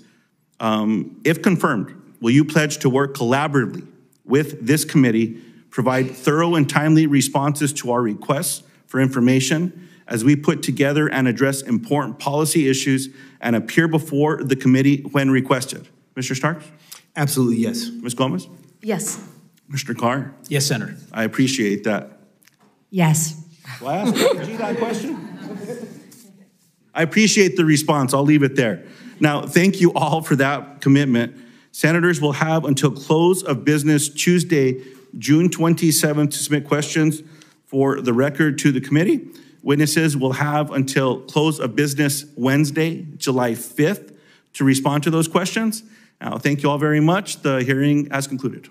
If confirmed, will you pledge to work collaboratively with this committee, provide thorough and timely responses to our requests for information as we put together and address important policy issues and appear before the committee when requested? Mr. Starks? Absolutely, yes. Ms. Gomez? Yes. Mr. Carr? Yes, Senator. I appreciate that. Yes. Will I ask AG that question? I appreciate the response. I'll leave it there. Now, thank you all for that commitment. Senators will have until close of business Tuesday, June 27th to submit questions for the record to the committee. Witnesses will have until close of business Wednesday, July 5th to respond to those questions. Now, thank you all very much. The hearing has concluded.